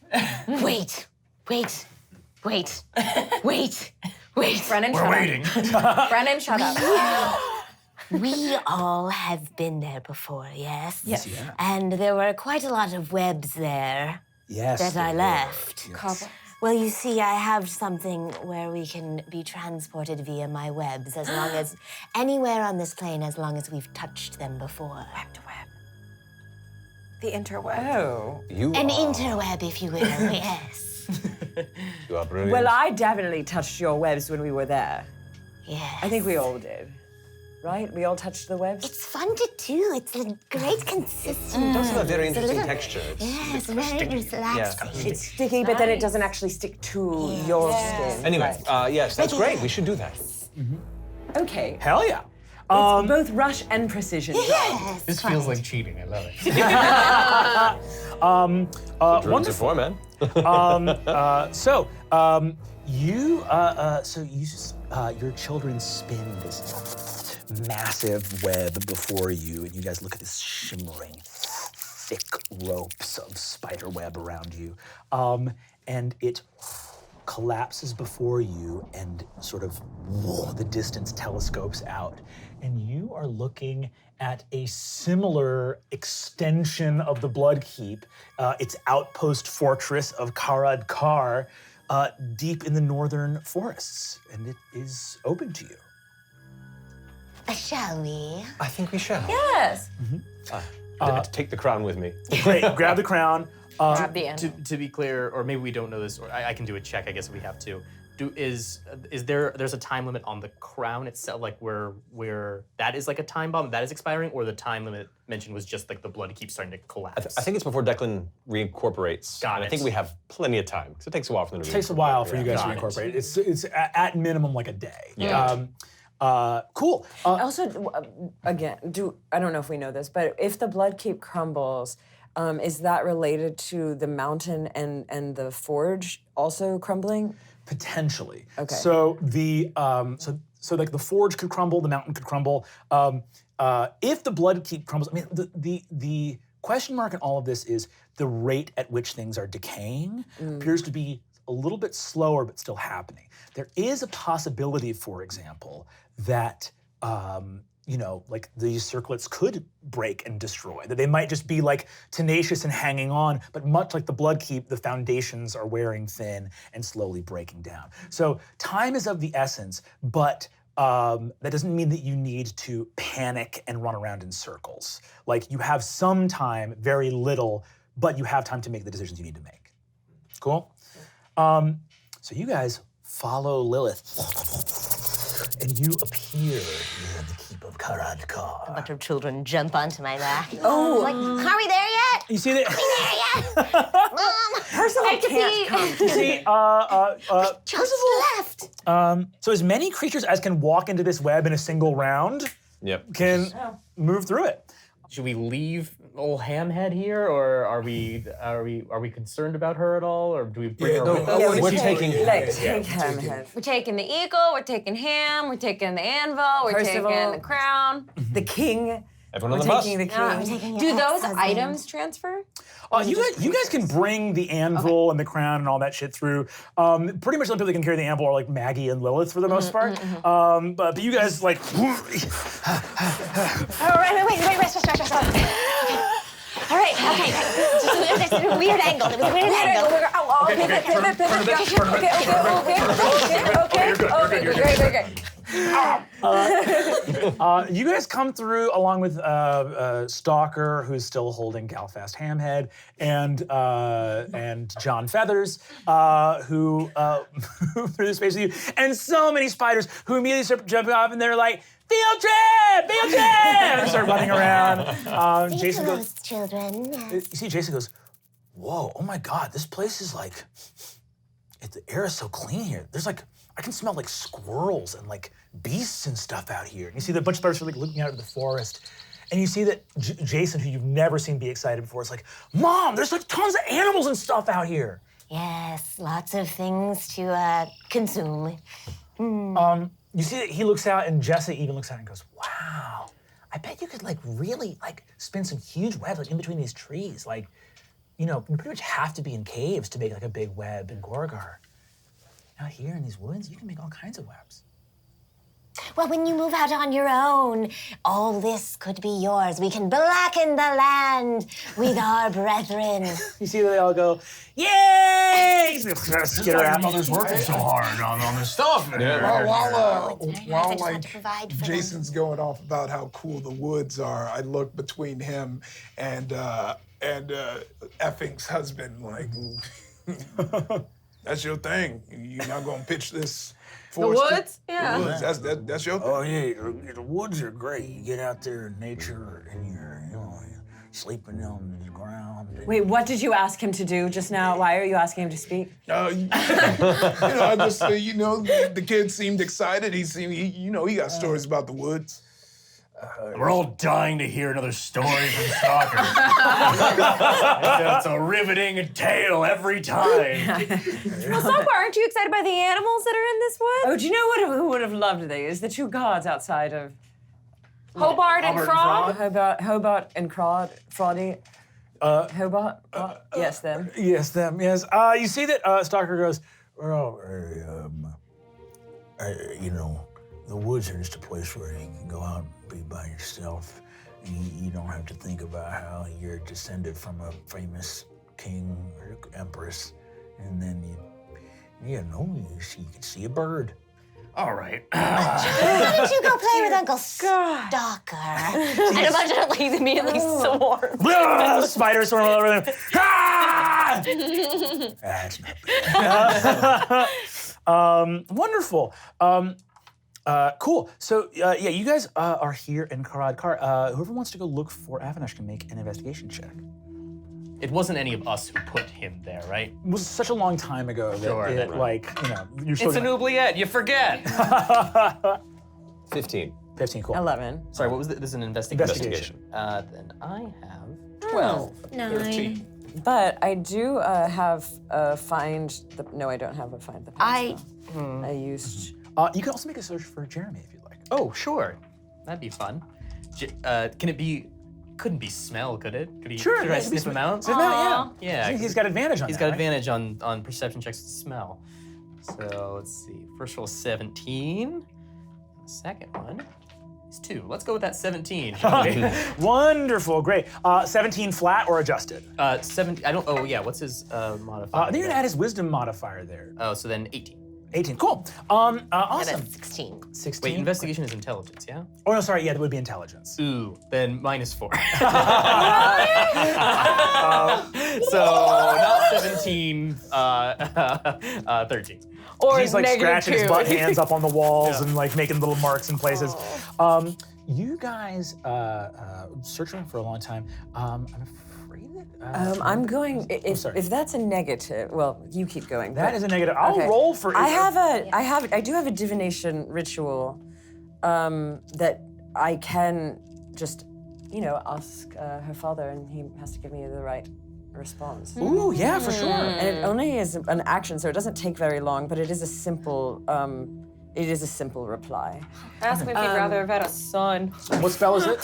Brennan, We're shut waiting. up. Brennan, shut up. We all have been there before, yes? Yes. Yeah. And there were quite a lot of webs there Yes. that I there left. were. Yes. Well, you see, I have something where we can be transported via my webs as long as, anywhere on this plane, as long as we've touched them before. Web to web. The interweb. Oh. An interweb, if you will, yes. You are brilliant. Well, I definitely touched your webs when we were there. Yes. I think we all did. Right? We all touched the webs? It's fun to do. It's a great consistency. It does have a very It's interesting little- texture. Yes, very relaxing. It's sticky, but then it doesn't actually stick to your skin. Anyway, Right. yes, that's great. We should do that. Okay. Hell yeah. It's both rush and precision. Yes. This feels like cheating. I love it. Drugs are for, man. Your children spin this massive web before you, and you guys look at this shimmering, thick ropes of spider web around you, and it collapses before you, and sort of the distance telescopes out, and you are looking at a similar extension of the Bloodkeep, its outpost fortress of Karad Kar, deep in the northern forests, and it is open to you. Shall we? I think we shall. Yes. Take the crown with me. Great, grab the crown. Grab the end. To be clear, or maybe we don't know this, or I can do a check. I guess if we have to. There's a time limit on the crown itself, like where that is like a time bomb that is expiring, or the time limit mentioned was just like the blood keeps starting to collapse. I think it's before Declan reincorporates. Got and I it. think we have plenty of time because it takes a while for them to. It takes a while for you guys to Got it. incorporate. It's at minimum like a day. Yeah. Cool. Also, again, I don't know if we know this, but if the Bloodkeep crumbles, is that related to the mountain and the forge also crumbling? Potentially. Okay. So the so like the forge could crumble, the mountain could crumble. If the Bloodkeep crumbles, I mean the question mark in all of this is the rate at which things are decaying appears to be a little bit slower, but still happening. There is a possibility, for example, that like these circlets could break and destroy, that they might just be like tenacious and hanging on, but much like the Bloodkeep, the foundations are wearing thin and slowly breaking down. So time is of the essence, but that doesn't mean that you need to panic and run around in circles. Like you have some time, very little, but you have time to make the decisions you need to make. Cool? So you guys follow Lilith, and you appear near the keep of A Karadkar. bunch of children jump onto my back. Oh, like, are we there yet? You see that? Mom, Personal I have to can't pee. You see, Just left. so as many creatures as can walk into this web in a single round Yep. can move through it. Should we leave old Hamhead here, or are we concerned about her at all, or do we bring her with us? We're taking Like, take Hamhead. We're taking the eagle, we're taking Ham, we're taking the anvil, we're First of taking all- the crown. The king. Everyone We're on the bus. taking the king. I'm taking Do your those ex-husband. items transfer? You guys can bring the anvil and the crown and all that shit through. Pretty much the only people that can carry the anvil are like Maggie and Lilith for the most part. But you guys like. Oh, wait, rest. All right, okay. It's a weird angle. It was a weird angle. Okay. You guys come through along with Stalker, who's still holding Galfast Hamhead, and John Feathers, who move through the space with you, and so many spiders who immediately start jumping off, and they're like, "Field trip! Field trip!" and they start running around. Jason goes, children. you see Jason goes, "Whoa, oh my God, this place is like, the air is so clean here. There's like, I can smell like squirrels and like beasts and stuff out here." And you see the bunch of birds are like looking out into the forest. And you see that Jason, who you've never seen be excited before, is like, "Mom, there's like tons of animals and stuff out here." Yes, lots of things to consume. You see that he looks out, and Jessa even looks out and goes, "Wow, I bet you could like really like spin some huge webs like in between these trees. Like, you pretty much have to be in caves to make like a big web in Gorgar. Out here in these woods, you can make all kinds of webs." Well, when you move out on your own, all this could be yours. We can blacken the land with our brethren. You see that they all go, "Yay!" Skitter Your out. mother's working so hard on this stuff. While It's very nice. I while just want like to provide for them. Jason's going off about how cool the woods are, I look between him and Effing's husband, like, that's your thing. You're not gonna pitch this. The woods? Yeah. The woods. That's your thing. Oh yeah, the woods are great. You get out there in nature and you're sleeping on the ground. Wait, what did you ask him to do just now? Why are you asking him to speak? I just the kid seemed excited. He got stories about the woods. We're all dying to hear another story from Stalker. It's a riveting tale every time. Well, Sokhbarr, aren't you excited by the animals that are in this wood? Oh, do you know who would have loved these? The two gods outside of Hobart and Frog? Hobart and Fraudy. Hobart? Yes, them. Yes, them, yes. You see that Stalker goes, Well, the woods are just a place where you can go out and be by yourself. You don't have to think about how you're descended from a famous king or empress. And then you can see a bird. All right. Why don't you go play with Uncle Stalker? And a bunch of like immediately swarm. spiders swarm all over them. Ah! That's not bad. Wonderful. Cool. So, you guys are here in Karadkar. Whoever wants to go look for Avinash can make an investigation check. It wasn't any of us who put him there, right? It was such a long time ago that Sure, it, then. you're still It's an oubliette, you forget. 15. 15, cool. 11. Sorry, what was this? Is an investigation? Investigation. Then I have 12. 9. But I do have find the. No, I don't have a find the. I I used. You can also make a search for Jeremy if you'd like. Oh, sure. That'd be fun. Can it be? Couldn't be smell, could it? Could he? Sure, Should yeah, I it could be sniff him out? Yeah. Yeah. He's got advantage on He's that, got right? advantage on perception checks with smell. So let's see. First roll 17. The second one is 2. Let's go with that 17. Shall we? Wonderful, great. 17 flat or adjusted? 17. I don't. Oh yeah. What's his modifier? Then you're gonna add his wisdom modifier there. Oh, so then 18. 18. Cool. I got Awesome. a 16. 16. Wait, investigation is intelligence, yeah? Oh no, sorry. Yeah, that would be intelligence. Ooh, then -4. So not 17, 13. Or He's like scratching his -2. butt hands up on the walls and like making little marks in places. You guys searching for a long time. I'm afraid that. I'm going. sorry. If that's a negative, well, you keep going. That but- is a negative. I'll okay. roll for. I do have a divination ritual that I can just, ask her father, and he has to give me the right response. Ooh, yeah, for sure. And it only is an action, so it doesn't take very long, but it is a simple. It is a simple reply. Ask him if he'd rather have had a son. What spell is it?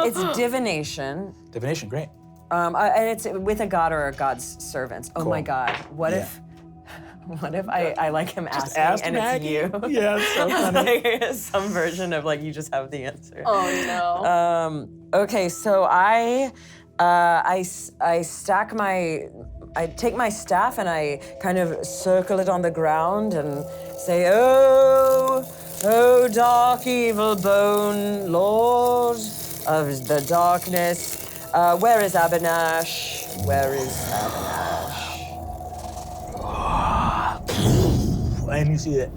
It's divination. Divination, great. And it's with a god or a god's servants. Oh my god. What if I like him asking ask and Maggie. it's you? Yeah, it's so funny. Like some version of like you just have the answer. Oh no. Okay, so I stack I take my staff and I kind of circle it on the ground and say, "Oh, dark evil bone, lord of the darkness, where is Abinash? Where is Abinash?" And you see that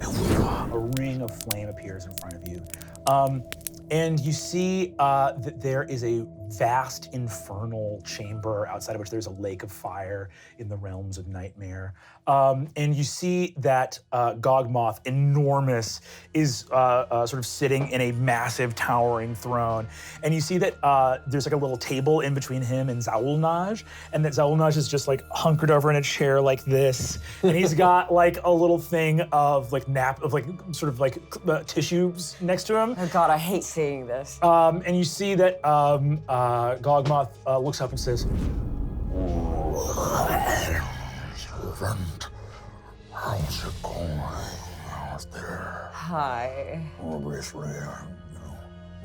a ring of flame appears in front of you. And you see that there is a vast infernal chamber outside of which there's a lake of fire in the realms of nightmare. And you see that Gogmoth, enormous, is sort of sitting in a massive towering throne. And you see that there's like a little table in between him and Zaulnaj, and that Zaulnaj is just like hunkered over in a chair like this. And he's got like a little thing of like tissues next to him. Oh god, I hate seeing this. And you see that Gogmoth looks up and says, Servant, how's it going out there? Hi. Obviously,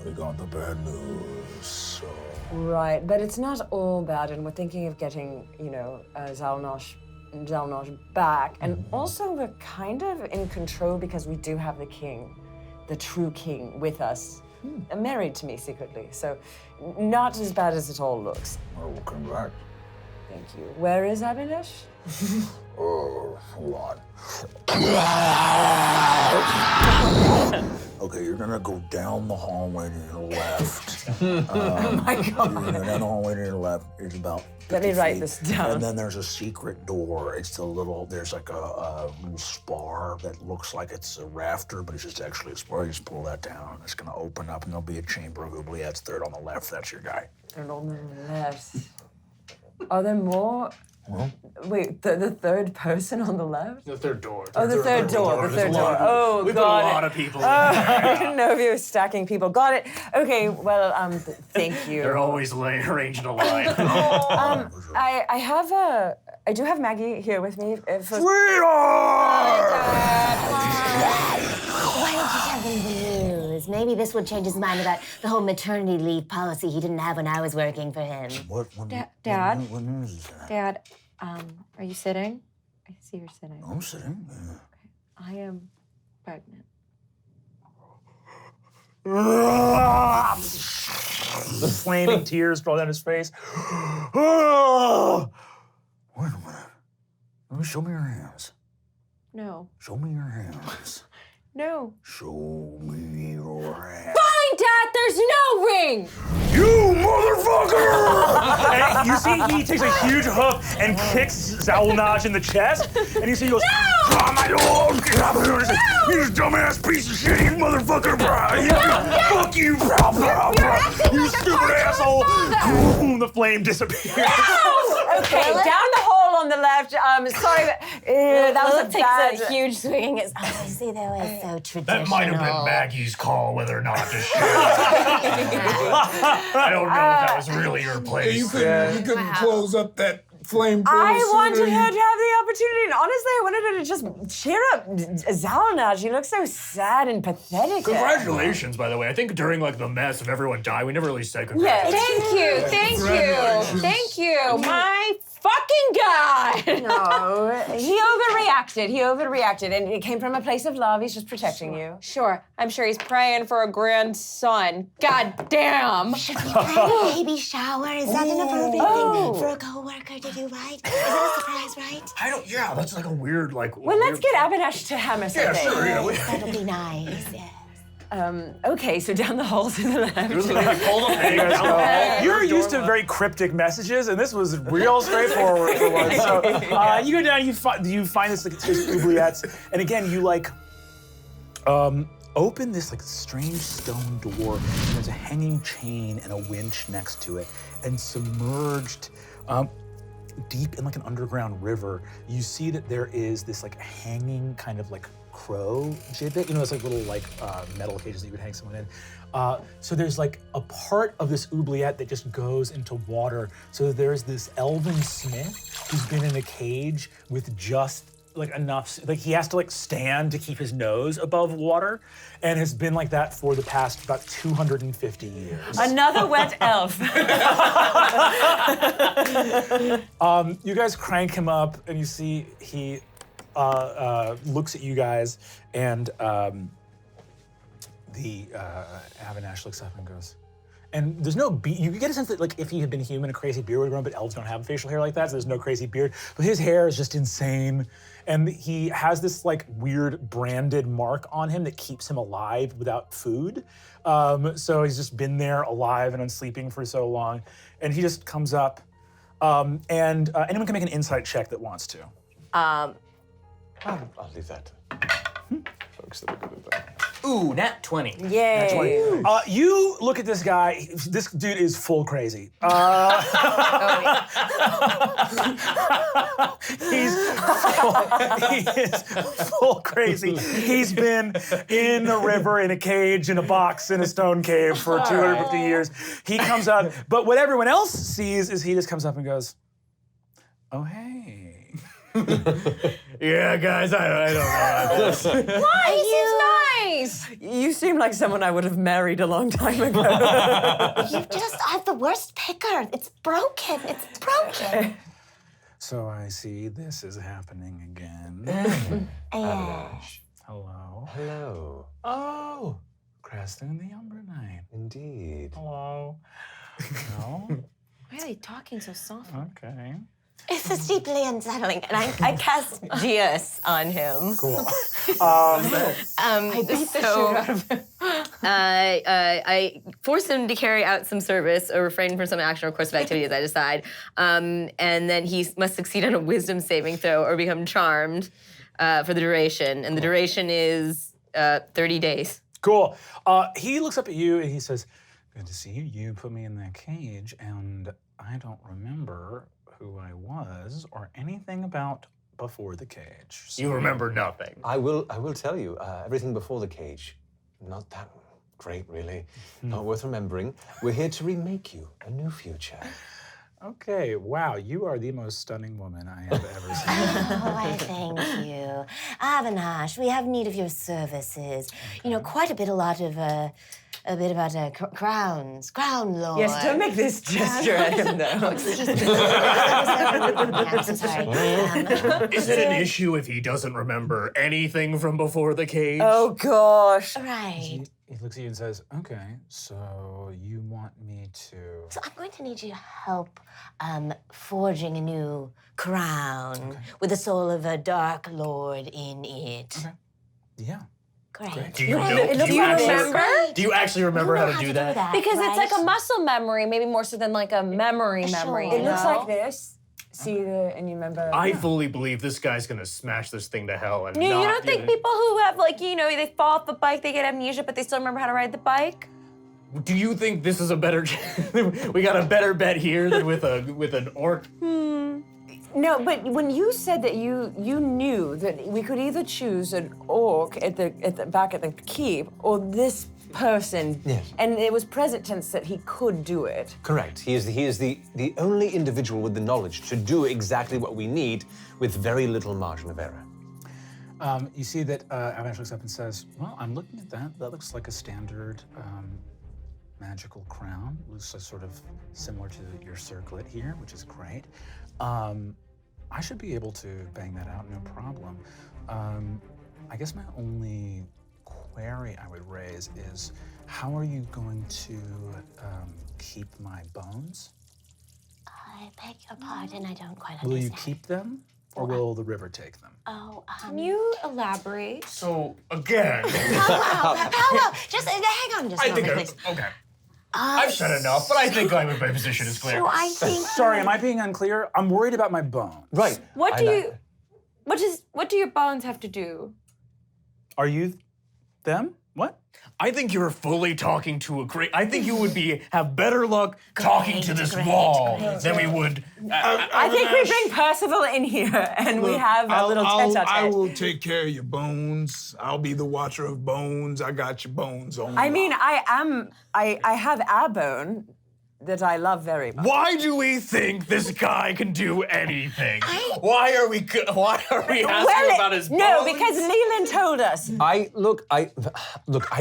we got the bad news, so... Right, but it's not all bad, and we're thinking of getting, Zaulnaj back, and also we're kind of in control because we do have the king, the true king, with us, married to me secretly, so not as bad as it all looks. Well, congrats. Thank you. Where is Abinash? Oh, hold on. Okay, you're gonna go down the hallway to your left. Oh my god. Down the hallway to your left is about 50 Let me write feet. this down. And then there's a secret door. There's like a little spar that looks like it's a rafter, but it's just actually a spar. You just pull that down, it's gonna open up, and there'll be a chamber of oubliettes third on the left. That's your guy. And on the left. Are there more? Well, Wait, the third person on the left? The third door. Oh, the third door. The third door. Oh, We put a got lot it. of people. I didn't know if you were stacking people. Got it. Okay. Well, thank you. They're always arranged in a line. I do have Maggie here with me. Why don't you tell him the news? Maybe this would change his mind about the whole maternity leave policy he didn't have when I was working for him. Dad? What news is that? Dad, are you sitting? I see you're sitting. I'm sitting. Yeah. I am pregnant. flaming tears roll down his face. Wait a minute. Show me your hands. No. Show me your hands. No. Show me your hands. Fine, Dad, there's no ring! You motherfucker! And you see he takes a huge hoof and kicks Zaulnaj in the chest, and you see he goes, "Oh my lord! You dumbass piece of shit, you motherfucker! Fuck you! You stupid asshole!" Boom, the flame disappears. Okay, down the hole on the left. Sorry, but, that was a Lilith bad. takes a huge swing at his eyes. See, they were so traditional. That might have been Maggie's call whether or not to shoot. I don't know if that was really your place. You couldn't close up that flame portal I wanted sooner. her to have the opportunity, and honestly, I wanted her to just cheer up Zaulnaj. She looks so sad and pathetic. Congratulations, by the way. I think during the mess of everyone dying, we never really said congratulations. Thank you. My fucking god! No, he overreacted, and it came from a place of love. He's just protecting you. Sure, I'm sure he's praying for a grandson. God damn! Should we plan a baby shower? Is that an appropriate thing for a coworker to do, right? Is it a surprise, right? I don't. Yeah, that's like a weird like. Well, let's get Abinash to hammer something. sure, yeah. Yes, that'll be nice, yes. Okay, so down the hall to the left. Hold on, hey, down the hall. You're used to very cryptic messages, and this was real straightforward for once. So you go down, you find this like this oubliettes, and again you like open this like strange stone door, and there's a hanging chain and a winch next to it, and submerged deep in like an underground river, you see that there is this like hanging kind of like crow gibbet, you know, it's like little like metal cages that you would hang someone in. So there's like a part of this oubliette that just goes into water. So there's this elven smith who's been in a cage with just like enough, like he has to like stand to keep his nose above water, and has been like that for the past about 250 years. Another wet elf. You guys crank him up, and you see he looks at you guys, and the Avinash looks up and goes, and there's no beard. You get a sense that like if he had been human, a crazy beard would grow, but elves don't have facial hair like that, so there's no crazy beard. But his hair is just insane, and he has this like weird branded mark on him that keeps him alive without food. So he's just been there alive and unsleeping for so long, and he just comes up, and anyone can make an insight check that wants to. I'll leave that to folks that are good at that. Ooh, nat 20. Yay. You look at this guy. This dude is full crazy. He is full crazy. He's been in a river, in a cage, in a box, in a stone cave for 250 years. He comes out, but what everyone else sees is he just comes up and goes, "Oh, hey." Yeah, guys, I don't know. Why? He seems nice. You seem like someone I would have married a long time ago. You just are the worst picker. It's broken. It's broken. So I see this is happening again. Hello. Hello. Oh, Creston the Umber Knight. Indeed. Hello. No? Why are they talking so soft? Okay. This is deeply unsettling. And I cast Geas on him. Cool. I beat the shit out of him. I force him to carry out some service or refrain from some action or course of activity as I decide. And then he must succeed on a wisdom saving throw or become charmed for the duration. And the duration is 30 days. Cool. He looks up at you and he says, "Good to see you. You put me in that cage, and I don't remember who I was or anything about before the cage." So You remember nothing. I will tell you, everything before the cage, not that great, really. Not worth remembering. We're here to remake you a new future. Okay, wow, you are the most stunning woman I have ever seen. Oh, I thank you. Avinash, we have need of your services. You know, quite a bit about crowns, crown lord. Yes, don't make this gesture at him, though. Excuse me. I'm so sorry. Is it an issue if he doesn't remember anything from before the cage? Oh, gosh. Right. He looks at you and says, "Okay, so you want me to..." So I'm going to need you to help forging a new crown with the soul of a dark lord in it. Okay. Yeah. Great. Do you know? it looks Do you like actually- this. Do you actually remember how to do that? Because it's like a right? muscle memory, maybe more so than like a memory memory. Sure. It looks you know? like this. See and you remember. I fully believe this guy's gonna smash this thing to hell and You not don't think people who have like, you know, they fall off the bike, they get amnesia, but they still remember how to ride the bike? Do you think this is a better? We got a better bet here than with an orc. No, but when you said that you knew that we could either choose an orc at the back at the keep or this person. Yes. And it was present tense that he could do it. Correct. He is the only individual with the knowledge to do exactly what we need with very little margin of error. You see that Avinash looks up and says, "Well, I'm looking at that. That looks like a standard magical crown. Looks like sort of similar to your circlet here, which is great. I should be able to bang that out, no problem. I guess my only query I would raise is, how are you going to keep my bones? I beg your pardon, I don't quite Will you understand. keep them, or will the river take them? Oh, Can you elaborate? So again, Paolo, just hang on just a I think moment, please. okay. I've said enough, but I think my position is clear. So I think... Sorry, am I being unclear? I'm worried about my bones. Right. What do your bones have to do? Are you them? What? I think you're fully talking to a great. I think you would have better luck talking to this wall than we would. I think we bring Percival in here and we have a little tete-a-tete. I will take care of your bones. I'll be the watcher of bones. I got your bones on. I mean, I have our bone that I love very much. Why do we think this guy can do anything? Why are we asking about his bones? No, because Leland told us. I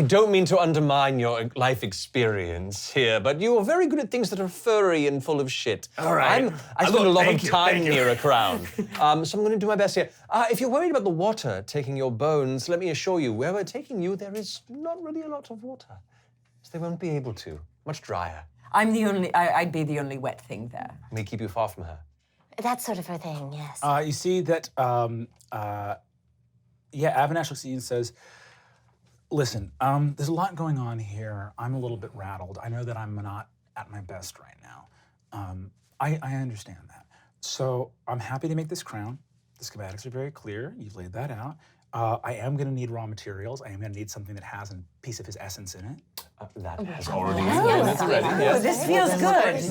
don't mean to undermine your life experience here, but you are very good at things that are furry and full of shit. All right. I spend a lot of time thank you. near a crown, so I'm going to do my best here. If you're worried about the water taking your bones, let me assure you, where we're taking you, there is not really a lot of water, so they won't be able to. Much drier. I'd be the only wet thing there. May keep you far from her. That's sort of her thing, yes. You see that, Avinash looks at you and says, listen, there's a lot going on here. I'm a little bit rattled. I know that I'm not at my best right now. I understand that. So I'm happy to make this crown. The schematics are very clear. You've laid that out. I am going to need raw materials. I am going to need something that has a piece of his essence in it. That has already been yes. This feels good.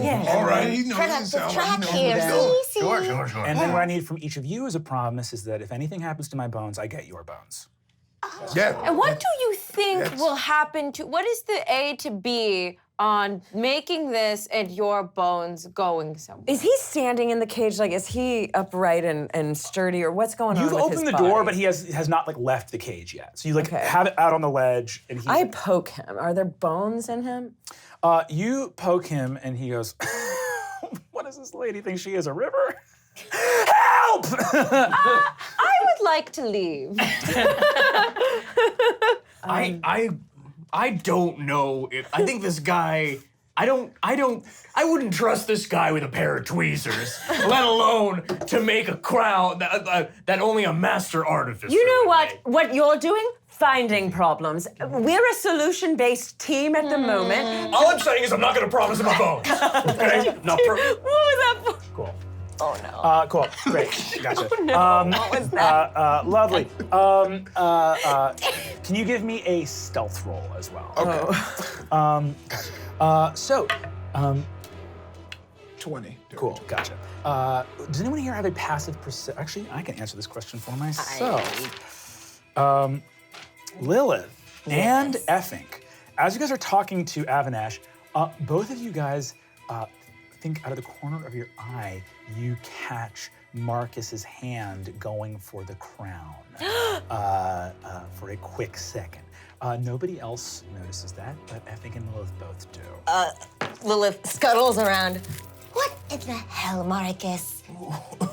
Yes. All right, he knows Turn up his the sound. track He knows here. his See? Sure. And then what I need from each of you as a promise is that if anything happens to my bones, I get your bones. Yeah. And what do you think That's- will happen to? What is the A to B on making this and your bones going somewhere? Is he standing in the cage? Like, is he upright and sturdy, or what's going on You've with opened his the door, body? but he has not left the cage yet. So you Okay. have it out on the ledge, and I poke him. Are there bones in him? you poke him, and he goes, "What does this lady think she is, a river? Help!" I would like to leave. I don't know if I think this guy. I wouldn't trust this guy with a pair of tweezers, let alone to make a crown that only a master artificer. You know would what? make. What you're doing? Finding problems. We're a solution-based team at the moment. All I'm saying is I'm not going to promise him my bones. Okay? Not What was that for? Cool. Oh no. Cool. Great. Gotcha. What was that? Lovely. Can you give me a stealth roll as well? Okay. Gotcha. 20. Cool. Gotcha. Does anyone here have a passive perception? Actually, I can answer this question for myself. Lilith and Effink, as you guys are talking to Avinash, both of you guys think out of the corner of your eye, you catch Marcus's hand going for the crown for a quick second. Nobody else notices that, but Effink and Lilith both do. Lilith scuttles around. What in the hell, Marcus?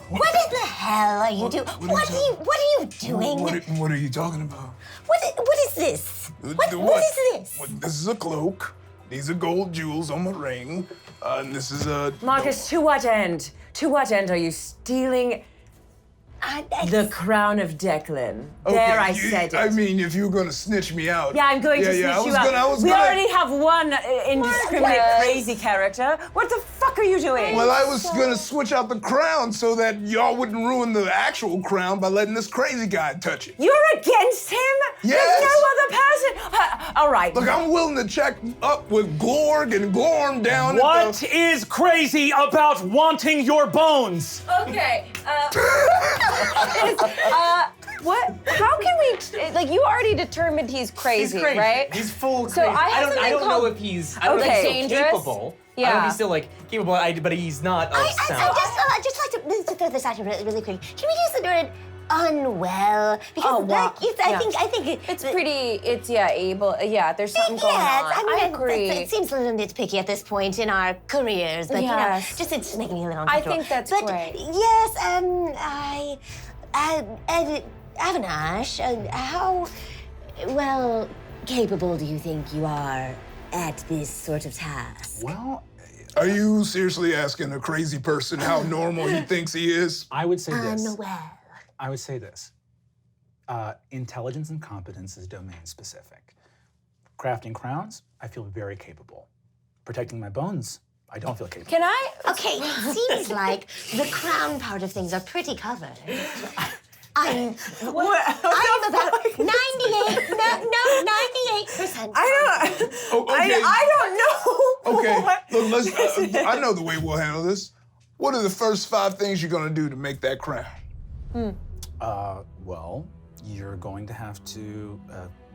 What in the hell are you doing? What are you doing? What are you talking about? What is this? What is this? This is a cloak. These are gold jewels on my ring. And this is a... Marcus, to what end? To what end are you stealing the crown of Declan? There, I said it. I mean, if you were gonna snitch me out. Yeah, I'm going to snitch you out. We already have one indiscriminate crazy character. What the fuck are you doing? Well, I was gonna switch out the crown so that y'all wouldn't ruin the actual crown by letting this crazy guy touch it. You're against him? Yes. There's no other person. All right. Look, I'm willing to check up with Glorg and Glorm down What is crazy about wanting your bones? Okay. What? How can we? Like, you already determined he's crazy, right? He's full So crazy. I have don't something know called- if he's. I don't know if Okay. he's still Dangerous? capable. I don't know Yeah. if he's still capable, but he's not of sound. I'd just like to throw this out here really quick. Can we use the word unwell because I think It's pretty. It's able. Yeah, there's something going on. I agree. It seems a little nitpicky at this point in our careers, but Yes. it's just making me a little I uncomfortable. think that's but great. Yes, Avinash, how well capable do you think you are at this sort of task? Well, are you seriously asking a crazy person how normal he thinks he is? I would say this. Unwell. I would say this. Intelligence and competence is domain specific. Crafting crowns, I feel very capable. Protecting my bones, I don't feel capable. Can I? Okay, it seems like the crown part of things are pretty covered. I'm about 98%. I don't know. Okay, look, let's. I know the way we'll handle this. What are the first 5 things you're gonna do to make that crown? Well, you're going to have to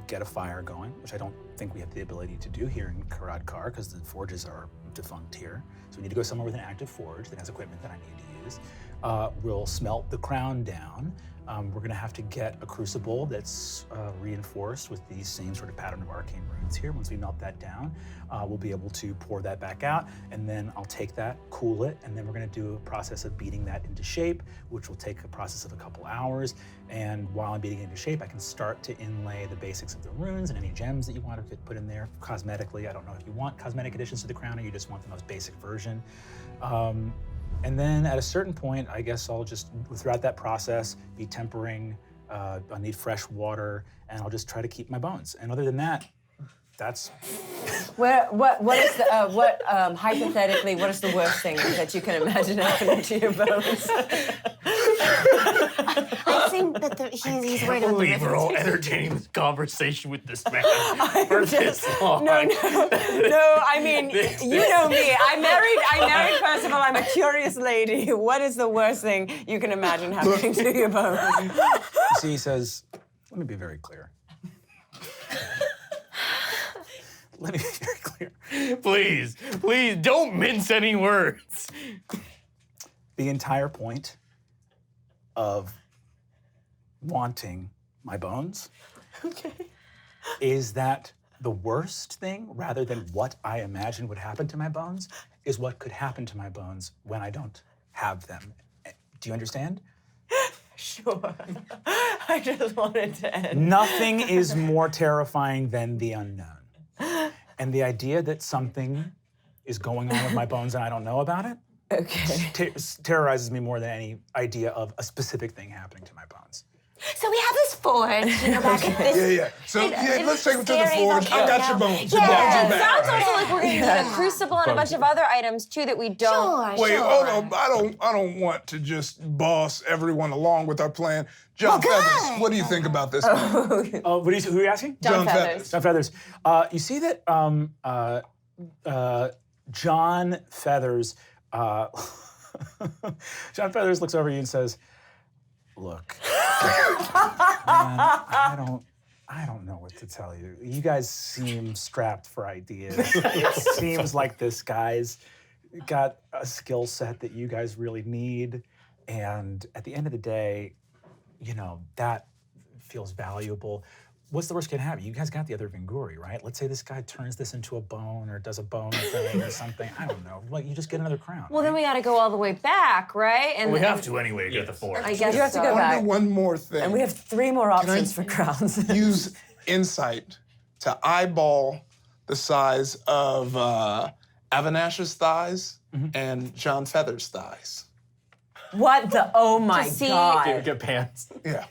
get a fire going, which I don't think we have the ability to do here in Karadkar because the forges are defunct here. So we need to go somewhere with an active forge that has equipment that I need to use. We'll smelt the crown down. We're gonna have to get a crucible that's reinforced with these same sort of pattern of arcane runes here. Once we melt that down, we'll be able to pour that back out, and then I'll take that, cool it, and then we're gonna do a process of beating that into shape, which will take a process of a couple hours. And while I'm beating it into shape, I can start to inlay the basics of the runes and any gems that you want to put in there cosmetically. I don't know if you want cosmetic additions to the crown or you just want the most basic version. And then at a certain point, I guess I'll just, throughout that process, be tempering. I'll need fresh water, and I'll just try to keep my bones. And other than that, that's. Hypothetically, what is the worst thing that you can imagine happening to your bones? I think that he's worried about the believe we're all reference. entertaining this conversation with this man for this long. No, I mean, you know me. I married Percival. I'm a curious lady. What is the worst thing you can imagine happening to your bones? You see, he says, let me be very clear. Let me be very clear. Please, don't mince any words. The entire point of wanting my bones is that the worst thing, rather than what I imagine would happen to my bones, is what could happen to my bones when I don't have them. Do you understand? Sure. I just wanted to end. Nothing is more terrifying than the unknown. And the idea that something is going on with my bones and I don't know about it terrorizes me more than any idea of a specific thing happening to my bones. So we have this forge, back at this. Yeah. So let's take him to the scary forge. I got your bones. Your Yeah. bones are It back. sounds also like we're going to need a crucible and a bunch of other items too that we don't. Sure, Wait, sure. hold on. I don't want to just boss everyone along with our plan. John Feathers, what do you think about this? Who are you asking? John Feathers. John Feathers. You see that John Feathers, John Feathers looks over at you and says, look, man, I don't know what to tell you. You guys seem strapped for ideas. It seems like this guy's got a skill set that you guys really need. And at the end of the day, that feels valuable. What's the worst can happen? You guys got the other Vinguri, right? Let's say this guy turns this into a bone or does a bone thing or something. I don't know. Well, you just get another crown. Well, then we got to go all the way back, right? And We have to anyway to get the forge. I guess You have to I go want to back. do one more thing. And we have 3 more options for crowns. Use insight to eyeball the size of Avanash's thighs and John Feathers' thighs. What the? Oh my see- God. Get pants. Yeah.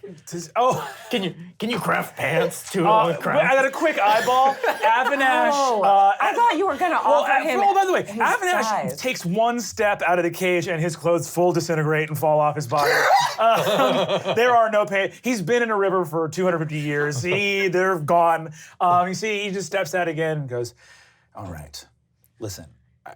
Can you craft pants to I crown? got a quick eyeball. Avinash. I thought you were going to offer him. Hold on, by the way, his Avinash size. takes one step out of the cage and his clothes full disintegrate and fall off his body. There are no pain. He's been in a river for 250 years. They're gone. You see, he just steps out again and goes, all right, listen,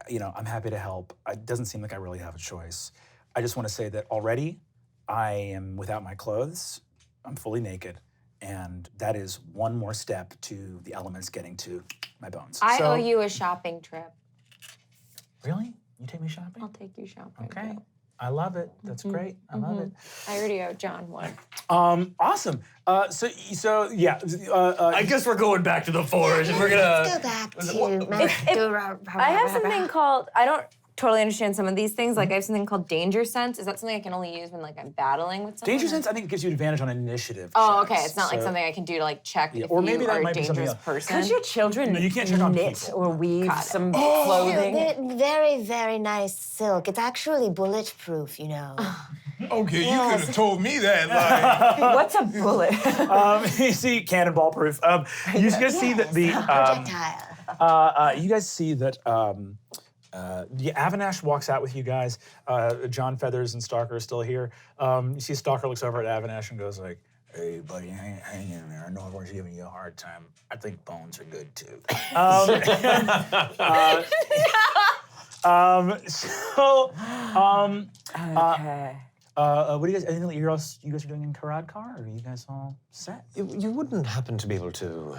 I'm happy to help. It doesn't seem like I really have a choice. I just want to say that already I am without my clothes. I'm fully naked. And that is one more step to the elements getting to my bones. I owe you a shopping trip. Really? You take me shopping? I'll take you shopping. Okay. I love it. That's great. I love it. I already owe John one. Awesome. So yeah. I guess we're going back to the forge, and we're Let's gonna. go back to I have something called, I don't totally understand some of these things. Like I have something called danger sense. Is that something I can only use when like I'm battling with someone? Danger sense, I think it gives you advantage on initiative. Oh, checks. okay. It's not like So- something I can do to like check if or maybe you that are a might be something dangerous else. person. Could your children No, you can't check on knit people. or weave some Oh, clothing? they're very, very nice silk. It's actually bulletproof, you know. Okay, you Yes. could have told me that. Like, What's a bullet? You see, cannonball proof. You guys see that the projectile. you guys see that the Avanash walks out with you guys. John Feathers and Stalker are still here. You see Stalker looks over at Avanash and goes like, Hey, buddy, hang in there. I know everyone's giving you a hard time. I think bones are good too. Okay. What do you guys? Anything that you guys are doing in Karadkar? Or are you guys all set? You wouldn't happen to be able to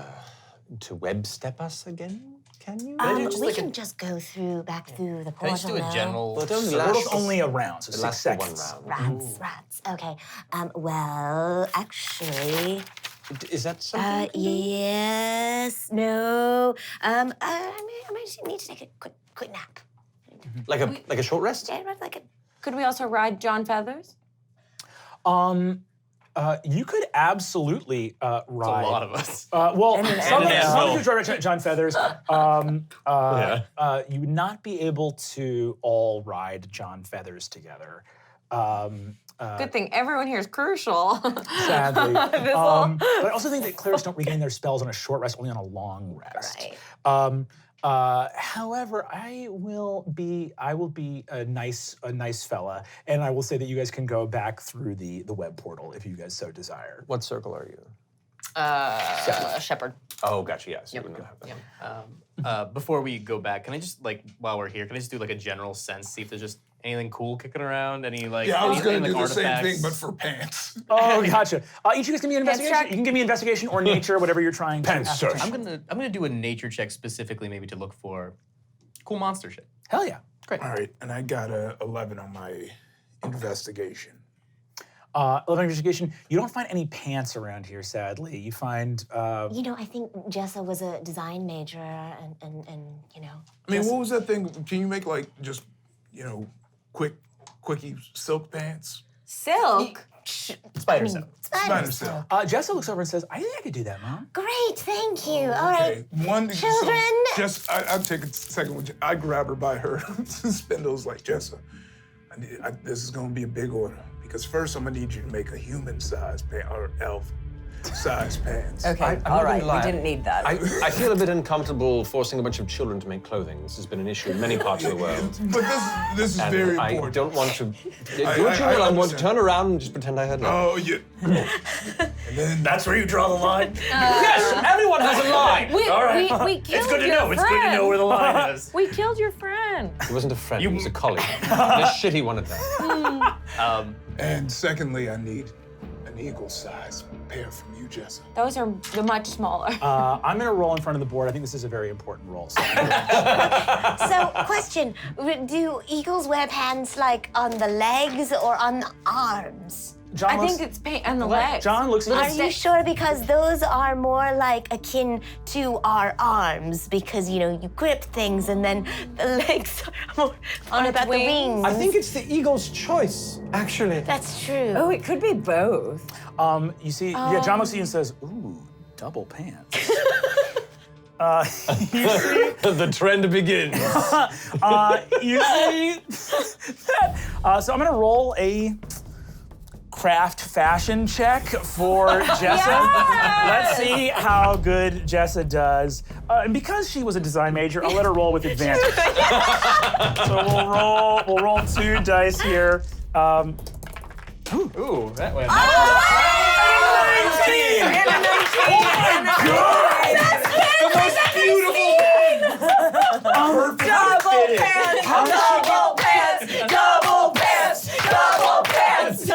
web step us again, can you? We can just go back through the Can I portal just do a now. general? Well, it only The portal's lasts- only a round, so it 6 lasts for seconds. one round. Rats. Okay. Well, actually, Is that something? yes, no. I might need to take a quick nap. Like a short rest? Yeah, like a. Could we also ride John Feathers? You could absolutely ride. It's a lot of us. Well, And an some animal. of you ride John Feathers. You would not be able to all ride John Feathers together. Good thing everyone here is crucial. Sadly. But I also think that clerics don't regain their spells on a short rest, only on a long rest. Right. However, I will be a nice fella, and I will say that you guys can go back through the web portal if you guys so desire. What circle are you? Shepherd. Oh, gotcha. Yes, you wouldn't have that. Before we go back, can I just while we're here, can I just do like a general sense, see if there's just anything cool kicking around? Any like yeah, I was anything, gonna do like, the same artifacts? thing, but for pants. Oh, gotcha. Each of you guys give me an investigation. check. You can give me investigation or nature, whatever you're trying to Pants ascertain. search. I'm gonna do a nature check specifically, maybe to look for cool monster shit. Hell yeah. Great. All right, and I got a 11 on my investigation. 11 investigation. You don't find any pants around here, sadly. You find You know, I think Jessa was a design major, and you know. I mean, what was that thing? Can you make like just, quickie silk pants? Silk? Spider silk. Spider silk. Jessa looks over and says, I think I could do that, Mom. Great, thank you. All right. One Children! So just I'll take a second. I grab her by her spindles like Jessa. This is gonna be a big order because first I'm gonna need you to make a human-sized pant or elf-sized pants. Okay, I'm all not right. gonna lie. We didn't need that. I feel a bit uncomfortable forcing a bunch of children to make clothing. This has been an issue in many parts of the world. But this is And very I important. don't want to. Do I what you will. I want to understand. turn around and just pretend I heard nothing. Oh yeah. And then That's where you draw the line. Yes, everyone has a line. All right. We killed It's good to your know. It's good to know where the line is. We killed your friend. He wasn't a friend. He was a colleague. And a shitty one at that. and secondly, I need an eagle-sized pair from you, Jessa. Those are the much smaller. I'm going to roll in front of the board. I think this is a very important roll. So So, question: do eagles wear pants like on the legs or on the arms? John I looks, think it's paint on the legs. John looks Are you sure? Because those are more like akin to our arms, because you grip things, and then the legs are more on about the wings. I think it's the eagle's choice, actually. That's true. Oh, it could be both. You see, John looks at you and says, ooh, double pants. You see, The trend begins. you see that. So I'm going to roll a craft fashion check for Jessa. Let's see how good Jessa does. And because she was a design major, I'll let her roll with advantage. So we'll roll 2 dice here. Ooh, that went. Double pants! Double pants! Double pants! Double pants!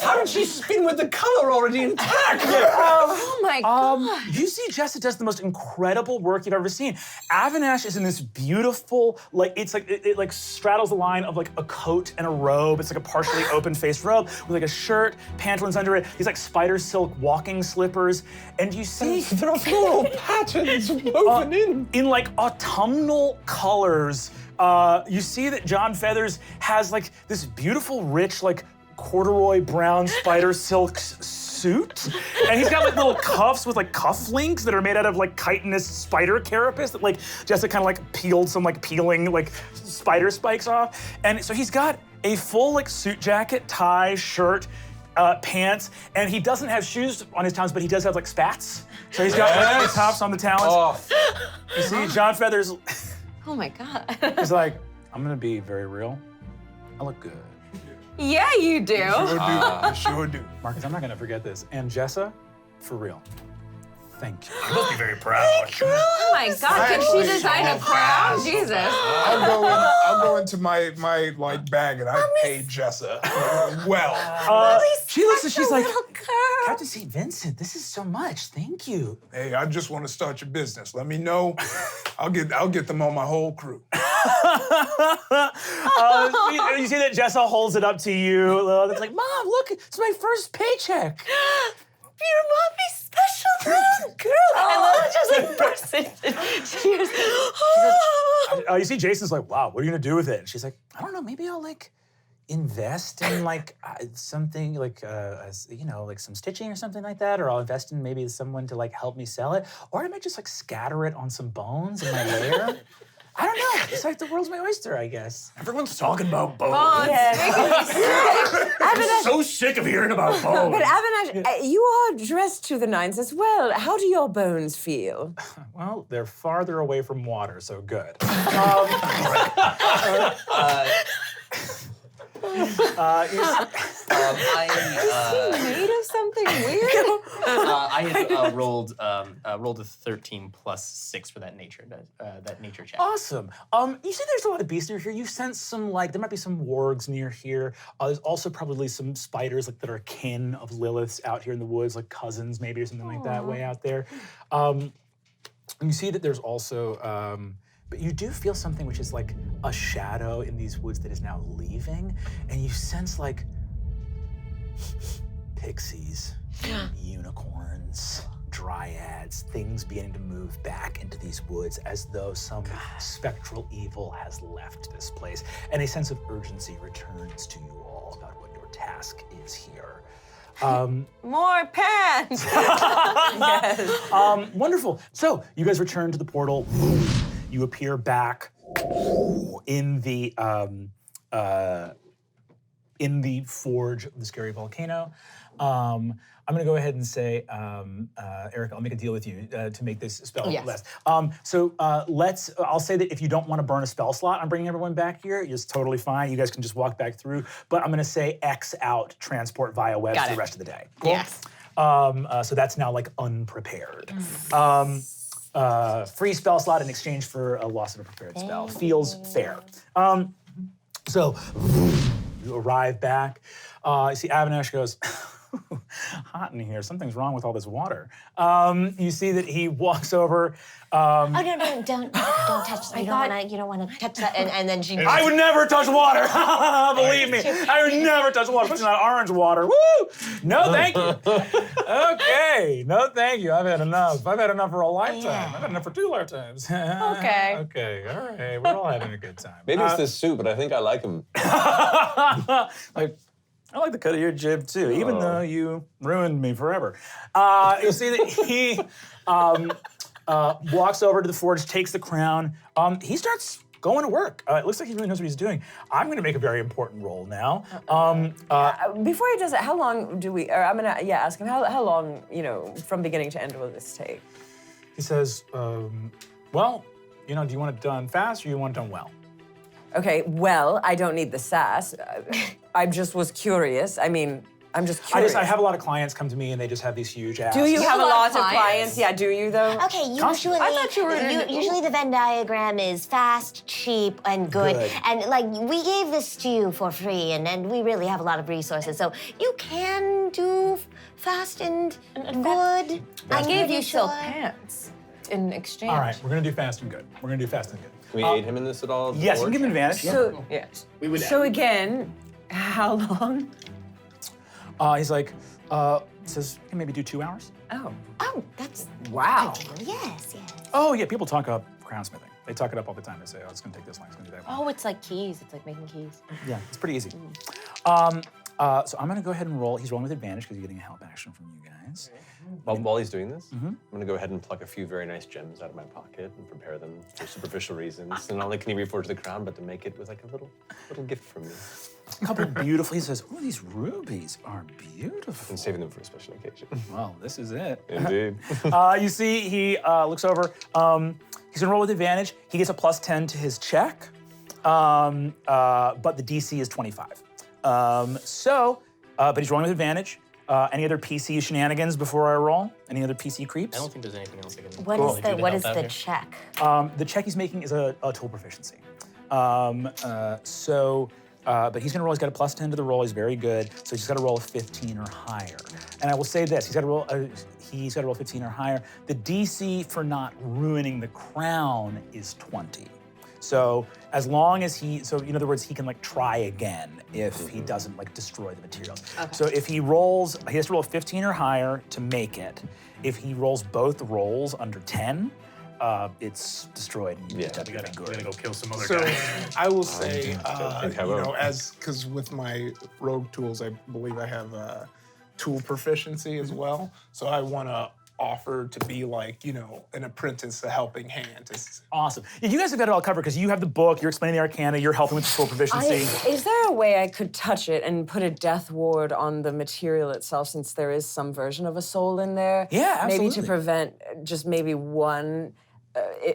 How did but she's been with the color already intact. Oh my god. You see Jessa does the most incredible work you've ever seen. Avinash is in this beautiful, like, it's like, it like straddles the line of like a coat and a robe. It's like a partially open-faced robe with like a shirt, pantaloons under it, these like spider silk walking slippers. And you see— There are floral patterns woven in like autumnal colors. You see that John Feathers has like this beautiful, rich, like corduroy brown spider silk suit. And he's got like little cuffs with like cuff links that are made out of like chitinous spider carapace that like Jessica kind of like peeled some like peeling like spider spikes off. And so he's got a full like suit jacket, tie, shirt, pants, and he doesn't have shoes on his talons, but he does have like spats. So he's got like the tops on the talons. You see John Feathers, Oh my god. he's like, I'm gonna be very real. I look good. Yeah, you do. I sure do. Marcus, I'm not gonna forget this. And Jessa, for real, thank you. You must be very proud. Oh my god, can she design a crown? Jesus. I'll go into my like bag and I pay Jessa well. She looks and she's like, Little girl. Captain St. Vincent, this is so much. Thank you. Hey, I just want to start your business. Let me know. I'll get them on my whole crew. You see that Jessa holds it up to you. It's like, Mom, look, it's my first paycheck. Your mommy's special little girl. And Lilith just like bursts into tears. You see Jason's like, wow, what are you gonna do with it? And she's like, I don't know, maybe I'll like invest in like something like, you know, like some stitching or something like that, or I'll invest in maybe someone to like help me sell it, or I might just like scatter it on some bones in my lair. I don't know. It's like the world's my oyster, I guess. Everyone's talking about bones. Avinash, So sick of hearing about bones. But Avinash, you are dressed to the nines as well. How do your bones feel? Well, they're farther away from water, so good. made of something weird? I had rolled a 13 plus 6 for that nature check. Awesome. You see there's a lot of beasts near here. You sense some, like, there might be some wargs near here. There's also probably some spiders like that are kin of Lilith's out here in the woods, like cousins maybe or something like that way out there. You see that there's also, but you do feel something which is like a shadow in these woods that is now leaving, and you sense like pixies, unicorns, dryads, things beginning to move back into these woods as though some spectral evil has left this place, and a sense of urgency returns to you all about what your task is here. More pants. Wonderful. So you guys return to the portal. You appear back in the forge of the scary volcano. I'm gonna go ahead and say, Eric, I'll make a deal with you to make this spell last. I'll say that if you don't want to burn a spell slot on bringing everyone back here, it's totally fine. You guys can just walk back through. But I'm gonna say X out transport via webs for the rest of the day. Cool? Yes. So that's now like unprepared. Free spell slot in exchange for a loss of a prepared spell. Feels fair. So you arrive back. You see Avinash goes, hot in here. Something's wrong with all this water. You see that he walks over. Oh no, don't touch that. You don't wanna touch that. And then she I would never touch water. Believe me, I would never touch water. Especially not orange water. Woo! No, thank you. Okay, no, thank you. I've had enough. I've had enough for a lifetime. Yeah. I've had enough for 2 lifetimes. Okay. Okay, all right. We're all having a good time. Maybe it's this suit, but I think I like him. Like, I like the cut of your jib too, even though you ruined me forever. You see that he walks over to the forge, takes the crown. He starts going to work. It looks like he really knows what he's doing. I'm going to make a very important roll now. Before he does it, how long do we? Or I'm gonna ask him how long from beginning to end will this take? He says, well, do you want it done fast or you want it done well? Okay, well, I don't need the sass. I just was curious. I mean, I'm just curious. I have a lot of clients come to me and they just have these huge asks. Do you have a lot of clients? clients? Yeah, do you though? Okay, usually, I thought you were usually the Venn diagram is fast, cheap, and good. And like we gave this to you for free, and we really have a lot of resources, so you can do fast and good. I gave you sure. silk pants in exchange. All right, we're gonna do fast and good. We're gonna do fast and good. Can we aid him in this at all? Yes, you can give him advantage. So, yes. We would. So again, how long? He's like, says, you can maybe do 2 hours. Oh. Oh, that's Wow. yes, yes. Oh yeah, people talk up crownsmithing. They talk it up all the time. They say, oh, it's gonna take this long, it's gonna do that long. Oh, it's like keys. It's like making keys. Yeah, it's pretty easy. So I'm gonna go ahead and roll. He's rolling with advantage because he's getting a help action from you guys. While he's doing this, I'm gonna go ahead and pluck a few very nice gems out of my pocket and prepare them for superficial reasons. And not only can he reforge the crown, but to make it with like a little gift from me. A couple beautiful, he says, oh, these rubies are beautiful. I'm saving them for a special occasion. Well, this is it. Indeed. You see, he looks over. He's gonna roll with advantage. He gets a +10 to his check, but the DC is 25. But he's rolling with advantage. Any other PC shenanigans before I roll? Any other PC creeps? I don't think there's anything else I can What really is do the to what help is out the here. check? The check he's making is a tool proficiency. But he's gonna roll. He's got a +10 to the roll. He's very good. So he's got to roll a 15 or higher. And I will say this: he's got to roll 15 or higher. The DC for not ruining the crown is 20. So as long as in other words, he can like try again if he doesn't like destroy the materials. Okay. So if he rolls, he has to roll a 15 or higher to make it. If he rolls both rolls under 10, it's destroyed. And you Yeah, just have to We get gotta, we gotta go kill some other So guys. I will say, however. because with my rogue tools, I believe I have tool proficiency as well. So I want to offer to be like, an apprentice, a helping hand. Awesome. Yeah, you guys have got it all covered because you have the book, you're explaining the arcana, you're helping with the tool proficiency. Is there a way I could touch it and put a death ward on the material itself, since there is some version of a soul in there? Yeah, Maybe absolutely. to prevent just maybe one.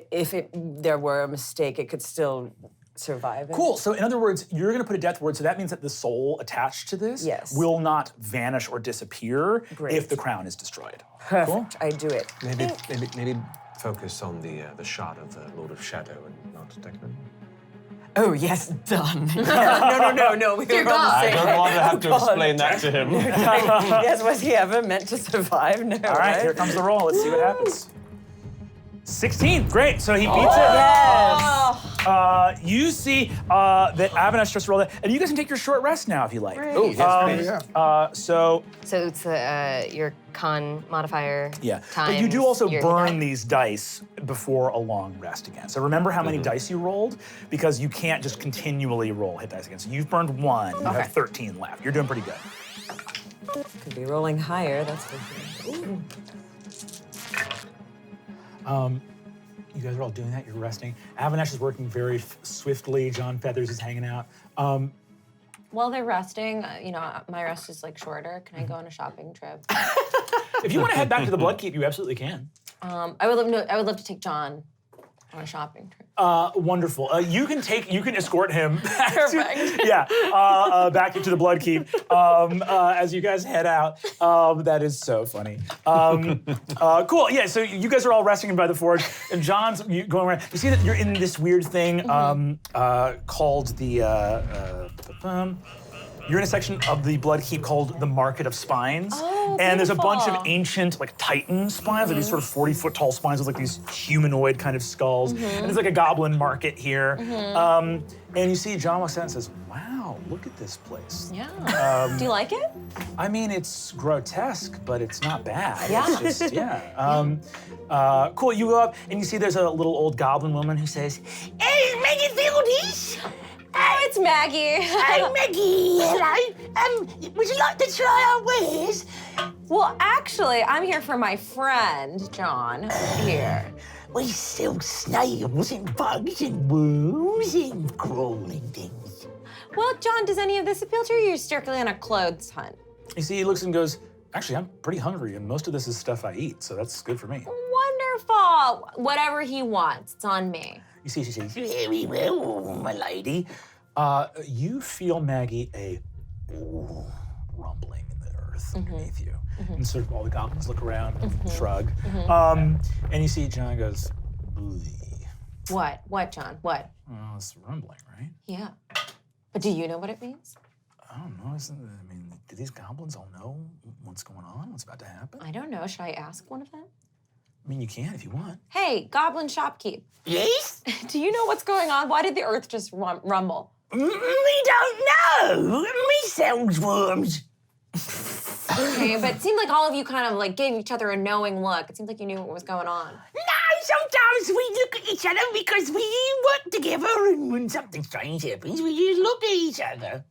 If there were a mistake, it could still survive it. Cool. So in other words, you're going to put a death word, so that means that the soul attached to this will not vanish or disappear if the crown is destroyed. Perfect. Cool? I do it. Maybe focus on the shot of the Lord of Shadow and not Declan. Oh yes, done. No. We were on the I same. don't want to have to God. explain that to him. Yes, was he ever meant to survive? No. All right, here comes the roll. Let's see what happens. 16. Great. So he beats it. Yes. You see that Avinash just rolled it, and you guys can take your short rest now if you like. Oh, yes, please. So it's your con modifier. yeah, but you do times also your burn these dice before a long rest again. So remember how many dice you rolled, because you can't just continually roll hit dice again. So you've burned 1. You have 13 left. You're doing pretty good. Could be rolling higher. That's for sure. You guys are all doing that. You're resting. Avinash is working very swiftly. John Feathers is hanging out. While they're resting, my rest is like shorter. Can I go on a shopping trip? If you want to head back to the Bloodkeep, you absolutely can. I would love to take John on a shopping trip. Wonderful. You can escort him back Perfect. back into the Bloodkeep as you guys head out. That is so funny. Cool. Yeah. So you guys are all resting by the forge, and John's going around. You see that you're in this weird thing called the. You're in a section of the Bloodkeep called the Market of Spines. Oh, and there's a bunch of beautiful. ancient, like, Titan spines, like these sort of 40-foot tall spines with, like, these humanoid kind of skulls. And there's, like, a goblin market here. And you see John walks out and says, wow, look at this place. Yeah. Do you like it? I mean, it's grotesque, but it's not bad. Yeah. It's just, cool, you go up and you see there's a little old goblin woman who says, hey, Maggie, feel this? Oh, it's Maggie. Hi, Maggie. Hello. Would you like to try our wares? Well, actually, I'm here for my friend, John, here. We sell snails and bugs and worms and crawling things. Well, John, does any of this appeal to you? You're strictly on a clothes hunt. You see, he looks and goes, actually, I'm pretty hungry, and most of this is stuff I eat, so that's good for me. Wonderful. Whatever he wants, it's on me. You see, she says, Very well, my lady. you feel, Maggie, a rumbling in earth underneath you. And sort of all the goblins look around and shrug. And you see John goes, "Bleeh." What? What, John? What? Well, it's rumbling, right? Yeah. But do you know what it means? I don't know. Do these goblins all know what's going on? What's about to happen? I don't know. Should I ask one of them? I mean, you can if you want. Hey, Goblin Shopkeep. Yes? Do you know what's going on? Why did the earth just rumble? We don't know. Me sells worms. Okay, but it seemed like all of you kind of like gave each other a knowing look. It seemed like you knew what was going on. No, sometimes we look at each other because we work together, and when something strange happens, we just look at each other.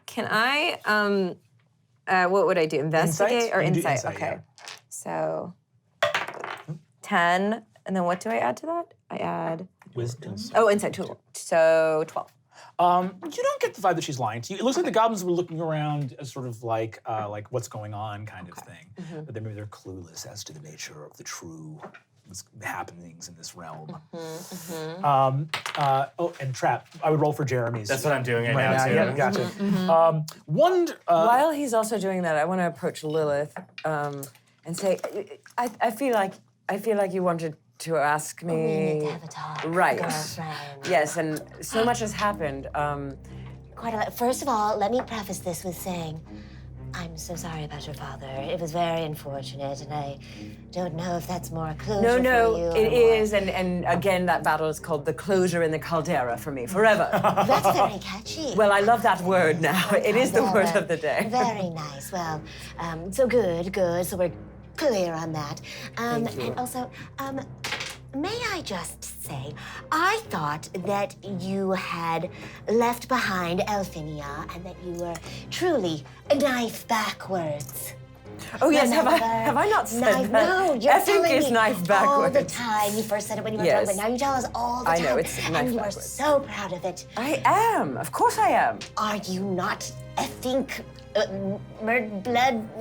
Can I, what would I do? Investigate Insight? or You do insight? insight, Okay. yeah. So, 10, and then what do I add to that? I add, Wisdom. oh, insight, 2. So 12. You don't get the vibe that she's lying to you. It looks like the goblins were looking around as sort of like what's going on kind of thing. But maybe they're clueless as to the nature of the true happenings in this realm. And Trap, I would roll for Jeremy's. That's what I'm doing right now, too. Yeah, gotcha. While he's also doing that, I want to approach Lilith and say, I feel like you wanted to ask me. We need to have a talk, Right. girlfriend. Yes, and so much has happened. Quite a lot. First of all, let me preface this with saying, I'm so sorry about your father. It was very unfortunate, and I don't know if that's more closure for you. No, or it more- is, and again, that battle is called the closure in the caldera for me, forever. That's very catchy. Well, I love that word now. It is the word of the day. Very nice. Well, so good. So we're clear on that. And also, may I just say, I thought that you had left behind Elfinia and that you were truly a knife backwards. Oh yes, Remember? have I not said Knife, that? no, you're Effing telling is me knife all the backwards. time. You first said it when you were Yes. drunk, but now you tell us all the I time. know, it's knife and you backwards. are so proud of it. I am. Of course I am. Are you not, I think,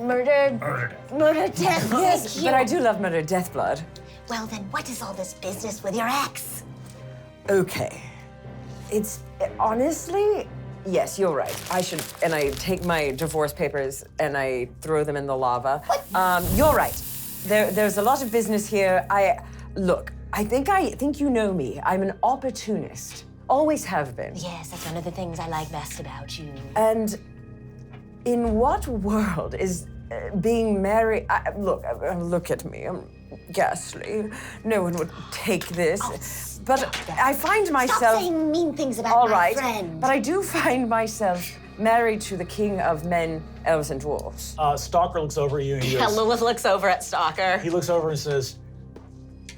murder, death? Yes, Thank you. but I do love murder, death, blood. Well, then what is all this business with your ex? Okay. It's honestly, yes, you're right. And I take my divorce papers and I throw them in the lava. You're right. There's a lot of business here. I think you know me. I'm an opportunist. Always have been. Yes, that's one of the things I like best about you. And in what world is being married? Look at me. I'm ghastly. No one would take this. But I find myself. Stop saying mean things about all my right, friend. but I do find myself married to the king of men, elves, and dwarves. Stalker looks over at you and he goes, Lilith looks over at Stalker. he looks over and says,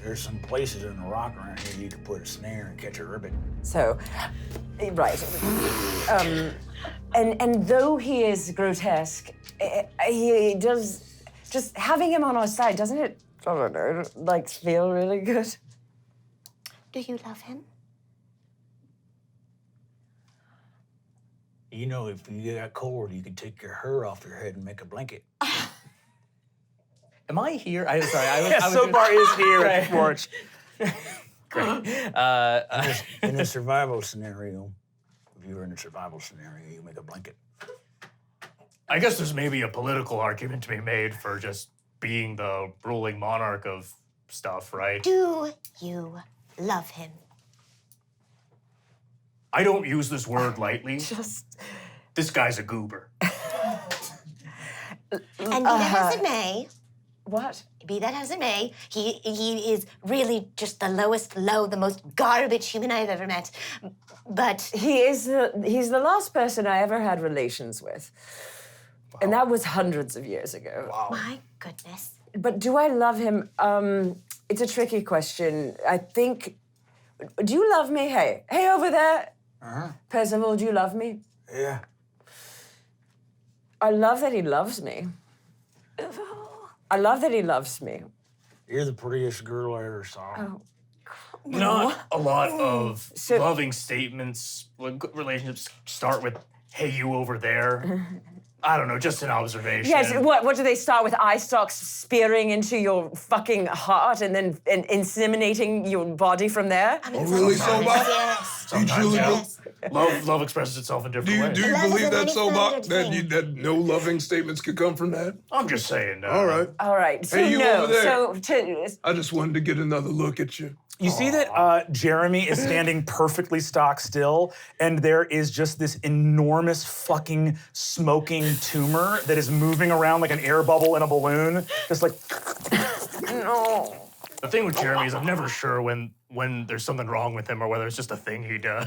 There's some places in the rock around here you could put a snare and catch a ribbit. So, right. And though he is grotesque, he does. Just having him on our side, doesn't it? I don't know. Like feel really good. Do you love him? You know, if you got cold, you could take your hair off your head and make a blanket. Am I here? I'm sorry. I was. yes, Sokhbarr is here at the porch. Great. In a survival scenario, if you were in a survival scenario, you make a blanket. I guess there's maybe a political argument to be made for just being the ruling monarch of stuff, right? Do you love him? I don't use this word lightly. This guy's a goober. And be that as it may, What? be that as it may, he is really just the lowest low, the most garbage human I've ever met. But He's the last person I ever had relations with. And that was hundreds of years ago. my goodness. But do I love him? It's a tricky question. I think. Do you love me? Hey over there. Percival, do you love me? Yeah. I love that he loves me. I love that he loves me. You're the prettiest girl I ever saw. Oh. Not a lot of So- loving statements, relationships start with hey, you over there. I don't know, just an observation. Yes, what do they start with? Eye stalks spearing into your fucking heart and then inseminating your body from there? Oh, really, Sokhbarr? Yes. You truly Love expresses itself in different ways. do you Love is believe a that, many Sokhbarr? slandered That no loving statements could come from that? I'm just saying. All right. All right, so Hey, you no. over there. So I just wanted to get another look at you. You see that Jeremy is standing perfectly stock still, and there is just this enormous fucking smoking tumor that is moving around like an air bubble in a balloon, just like. no. The thing with Jeremy is I'm never sure when there's something wrong with him or whether it's just a thing he does.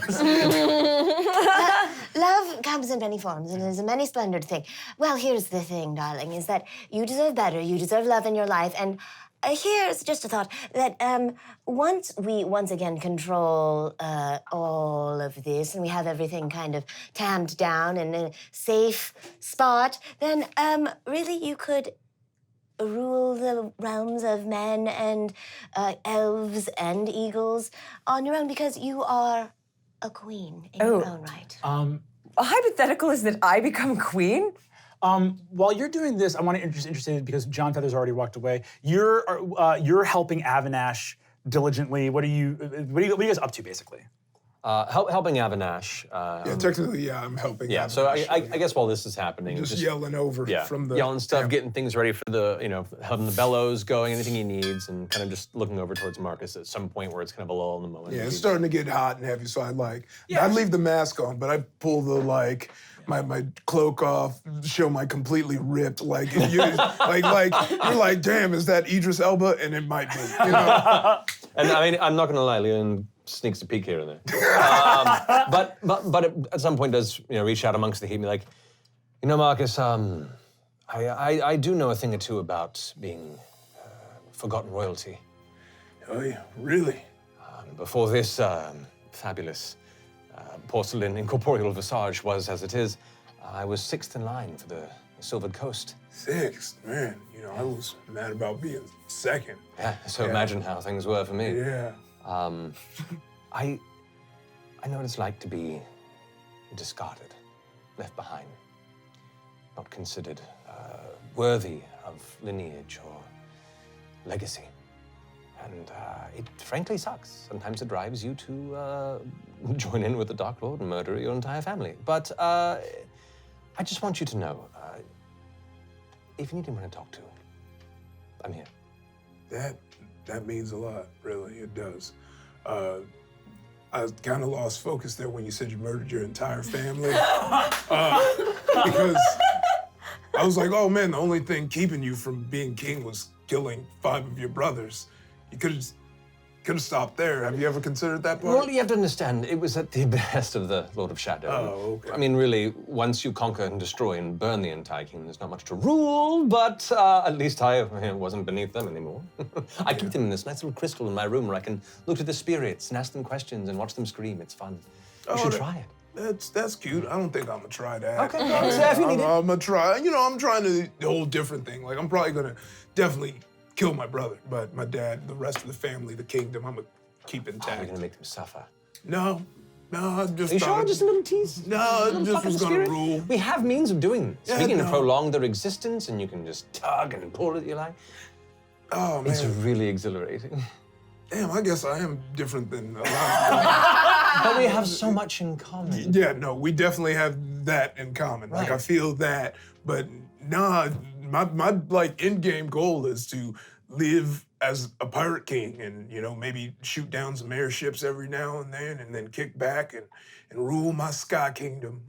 Love comes in many forms and is a many splendored thing. Well, here's the thing, darling, is that you deserve better. You deserve love in your life. And here's just a thought that once we once again control all of this and we have everything kind of tamped down in a safe spot, then really you could rule the realms of men and elves and eagles on your own because you are a queen in your own right. A hypothetical is that I become queen? While you're doing this, I want to interested because John Feather's already walked away. You're helping Avinash diligently. What are you guys up to, basically? Helping Avinash. Technically, I'm helping. Yeah, so I guess while this is happening, just yelling over from the yelling stuff, getting things ready for the having the bellows going, anything he needs, and kind of just looking over towards Marcus at some point where it's kind of a lull in the moment. Yeah, it's starting to get hot and heavy, so I leave the mask on, but I pull the my cloak off, show my completely ripped, like you're like, damn, is that Idris Elba? And it might be, And I mean, I'm not gonna lie, Leon sneaks a peek here and there. But at some point does reach out amongst the heat and be like, Marcus, I do know a thing or two about being forgotten royalty. Oh yeah, really? Before this fabulous porcelain incorporeal visage was as it is, I was 6th in line for the Silvered Coast. 6th? Man, I was mad about being 2nd. Yeah, so imagine how things were for me. Yeah. I know what it's like to be discarded, left behind, not considered worthy of lineage or legacy. And it frankly sucks. Sometimes it drives you to join in with the Dark Lord and murder your entire family. But I just want you to know, if you need anyone to talk to, I'm here. That means a lot, really, it does. I kind of lost focus there when you said you murdered your entire family. Because I was like, oh man, the only thing keeping you from being king was killing 5 of your brothers. You could have stopped there. Have you ever considered that part? Well, you have to understand, it was at the behest of the Lord of Shadow. Oh, okay. I mean, really, once you conquer and destroy and burn the entire kingdom, there's not much to rule, but at least I wasn't beneath them anymore. I keep them in this nice little crystal in my room where I can look to the spirits and ask them questions and watch them scream. It's fun. You should try it. That's cute. I don't think I'm gonna try that. Okay, if you need it. I'm gonna try. I'm trying to the whole different thing. Like I'm probably gonna definitely kill my brother, but my dad, the rest of the family, the kingdom, I'm gonna keep intact. We're gonna make them suffer. No, I just. Are you sure? Just a little tease? No, I just was gonna rule. We have means of doing this. Yeah, We can prolong their existence, and you can just tug and pull at your life. Oh man, it's really exhilarating. Damn, I guess I am different than a lot of people. But we have so much in common. Yeah, no, we definitely have that in common. Like I feel that, but nah, my like end game goal is to live as a pirate king and maybe shoot down some airships every now and then kick back and rule my sky kingdom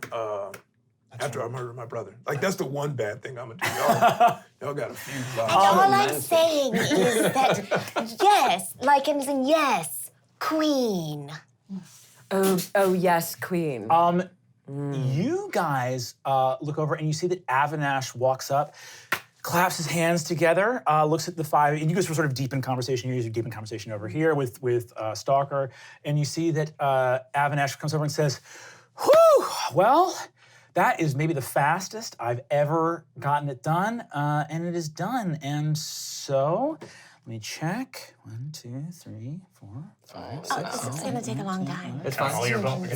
after I murder my brother. Like that's the one bad thing I'm gonna do. Y'all got a few. And all I'm saying is that yes, like I'm saying yes, queen. Oh yes, queen. You guys look over and you see that Avinash walks up, claps his hands together, looks at the 5, and you guys were sort of deep in conversation. You're deep in conversation over here with Stalker, and you see that Avinash comes over and says, "Whew, well, that is maybe the fastest I've ever gotten it done, and it is done. And so, let me check. 1, 2, 3, 4, 5, 6, 7, It's gonna take a long time. It's fine. All your bones.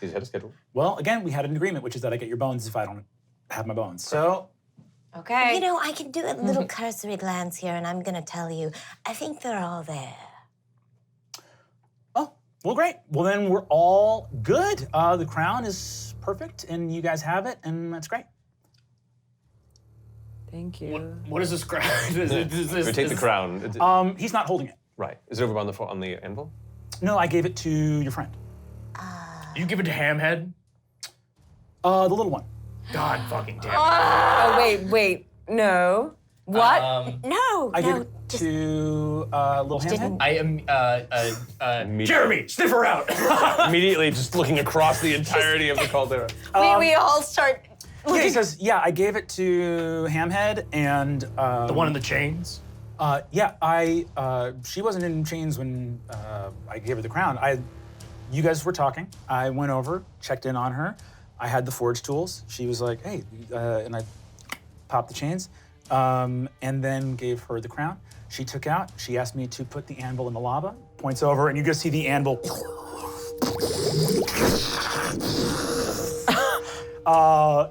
He's ahead of schedule. Well, again, we had an agreement, which is that I get your bones if I don't have my bones. So, Okay. You know, I can do a little cursory glance here, and I'm gonna tell you, I think they're all there. oh, well, great. Well, then we're all good. The crown is perfect, and you guys have it, and that's great. Thank you. What is this crown? We take the crown. He's not holding it. Right. Is it over on the anvil? No, I gave it to your friend. You give it to Hamhead? The little one. God fucking damn it. Oh, wait. No. What? No, I gave no, it to little Hamhead. I am Jeremy, sniff her out. Immediately just looking across the entirety of the caldera. we all start. Yeah, he says, yeah, I gave it to Hamhead, and The one in the chains? she wasn't in chains when I gave her the crown. You guys were talking. I went over, checked in on her. I had the forge tools. She was like, hey, and I popped the chains, and then gave her the crown. She took out. She asked me to put the anvil in the lava. Points over, and you just see the anvil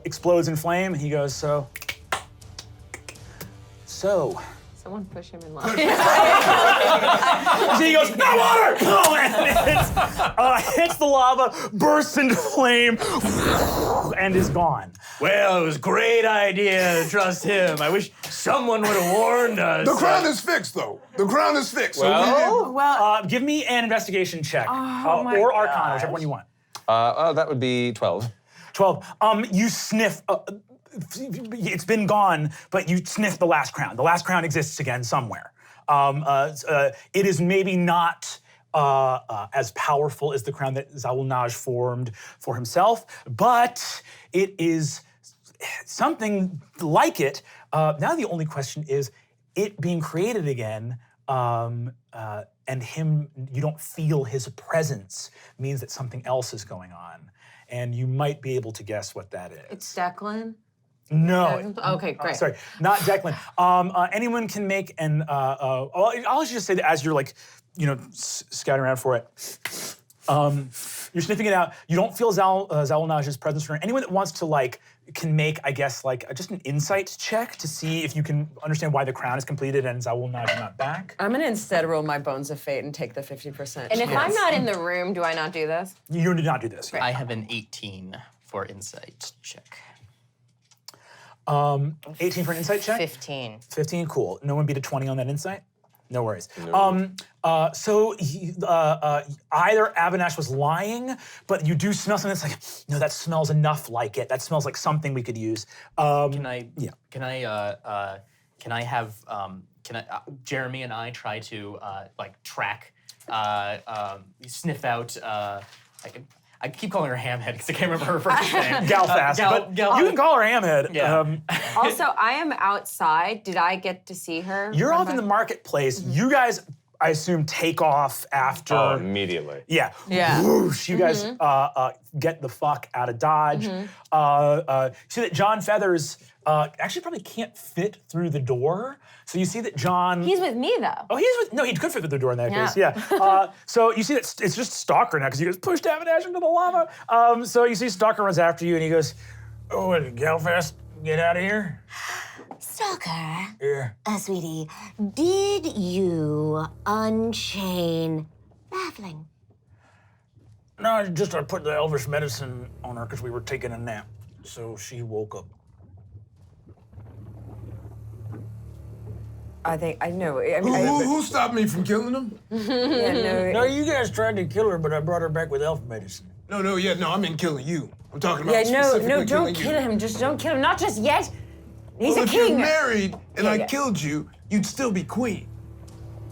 explodes in flame. And he goes, so. Someone push him in line. So he goes, no water! Oh, and it hits the lava, bursts into flame, and is gone. Well, it was a great idea to trust him. I wish someone would have warned us. The crown is fixed, though. The crown is fixed. Well, give me an investigation check, or Arcana, whichever one you want. That would be 12. 12. You sniff. It's been gone, but you sniff the last crown. The last crown exists again somewhere. It is maybe not as powerful as the crown that Zawulnaj formed for himself, but it is something like it. Now the only question is, it being created again, and him, you don't feel his presence, means that something else is going on. And you might be able to guess what that is. It's Declan. No. Okay, great. Sorry, not Declan. Anyone can make an. I'll just say that as you're scouting around for it, you're sniffing it out. You don't feel Zawulnaj's presence. Or anyone that wants to can make, I guess, just an insight check to see if you can understand why the crown is completed and Zawulnaj is not back. I'm gonna instead roll my bones of fate and take the 50%. And if I'm not in the room, do I not do this? You did not do this. I have an 18 for insight check. 18 for an insight check? 15. 15, cool. No one beat a 20 on that insight? No worries. No. So either Avinash was lying, but you do smell something that's like, no, that smells enough like it. That smells like something we could use. Jeremy and I try to track, sniff out, I keep calling her Hamhead because I can't remember her first name. Galfast, but you can call her Hamhead. Yeah. Also, I am outside. Did I get to see her? You're off in the marketplace. You guys, I assume, take off after. Oh, immediately. Yeah. Yeah. Whoosh, you guys get the fuck out of Dodge. See that John Feathers actually probably can't fit through the door. So you see that John. He's with me though. Oh, he could fit through the door in that case. Yeah. So you see that it's just Stalker now because you guys pushed Avinash into the lava. So you see Stalker runs after you and he goes, "Oh, Galfast, get out of here." Stalker. Yeah. Sweetie, did you unchain Baffling? No, I put the Elvish medicine on her because we were taking a nap. So she woke up. I know. Who stopped me from killing him? No, you guys tried to kill her, but I brought her back with elf medicine. No, I mean killing you. I'm talking about Yeah, specifically don't kill him. Just don't kill him. Not just yet. He's a if king. you're married and I killed you, you'd still be queen.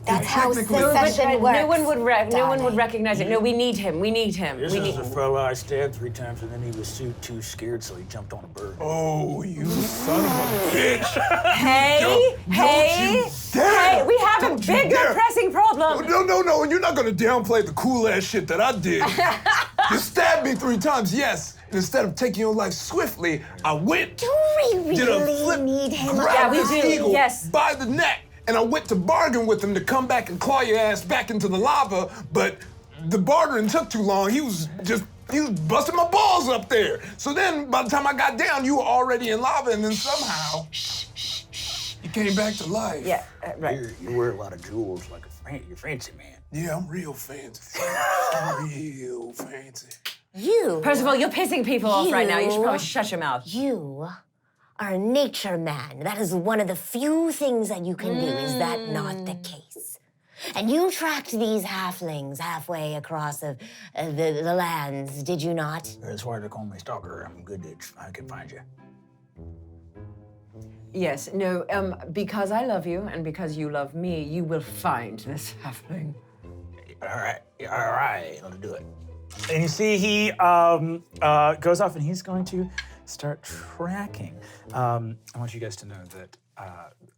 That's how technically- secession works. No one would darling. recognize it. No, we need him. This is the fella I stabbed 3 times, and then he was too scared, so he jumped on a bird. Oh, you son of a bitch! Hey, we have a bigger pressing problem. No, and you're not gonna downplay the cool ass shit that I did. You stabbed me 3 times, yes. And instead of taking your life swiftly, I went, Do we did a really flip, need him? grabbed we this do, eagle yes. by the neck, and I went to bargain with him to come back and claw your ass back into the lava, but the bartering took too long. He was just You was busting my balls up there. So then, by the time I got down, you were already in lava, and then somehow you came back to life. Yeah, right. You wear a lot of jewels like you're fancy man. Yeah, I'm real fancy. Real fancy. You. Percival, you're pissing people off right now. You should probably shut your mouth. You are a nature man. That is one of the few things that you can do. Is that not the case? And you tracked these halflings halfway across the lands, did you not? That's why they call me Stalker. I'm good at I can find you. Yes, no, because I love you and because you love me, you will find this halfling. All right, let's do it. And you see he goes off and he's going to start tracking. I want you guys to know that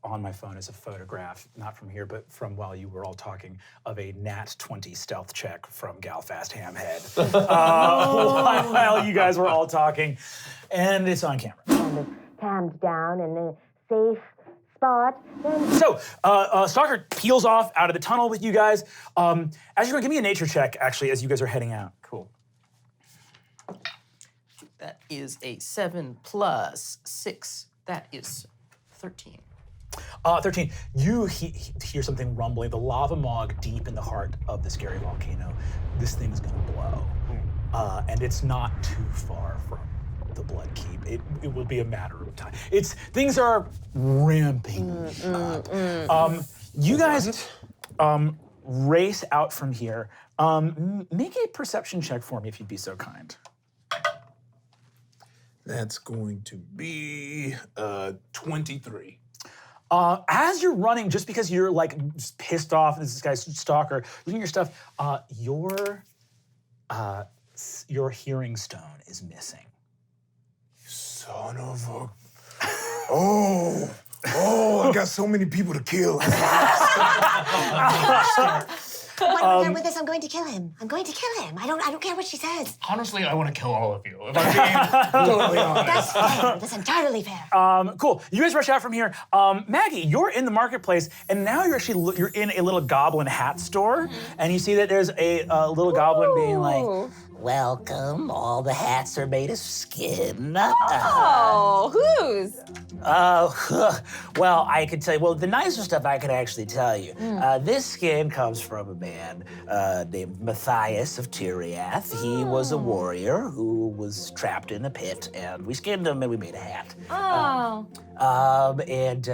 on my phone is a photograph, not from here, but from while you were all talking, of a nat 20 stealth check from Galfast Hamhead while you guys were all talking. And it's on camera. Kind of calmed down in a safe spot. So, Stalker peels off out of the tunnel with you guys. As you're going, give me a nature check, actually, as you guys are heading out. Cool. That is a 7 plus 6. That is 13. 13. You hear something rumbling. The lava mog deep in the heart of the scary volcano. This thing's gonna blow. And it's not too far from the Bloodkeep. It will be a matter of time. Things are ramping up. You guys race out from here. Make a perception check for me if you'd be so kind. That's going to be 23. As you're running, just because you're like just pissed off, this guy's Stalker, looking at your stuff, your hearing stone is missing. Son of a... Oh, I got so many people to kill. What are we done with this? I'm going to kill him. I don't care what she says. Honestly, I want to kill all of you. If I'm being totally honest. That's fair. That's entirely fair. Cool. You guys rush out from here. Maggie, you're in the marketplace, and now you're in a little goblin hat store, and you see that there's a little goblin being like, Welcome. All the hats are made of skin. Oh, whose? Well, I could tell you, the nicer stuff I could actually tell you. This skin comes from a man named Matthias of Tyriath. He was a warrior who was trapped in a pit, and we skinned him and we made a hat. And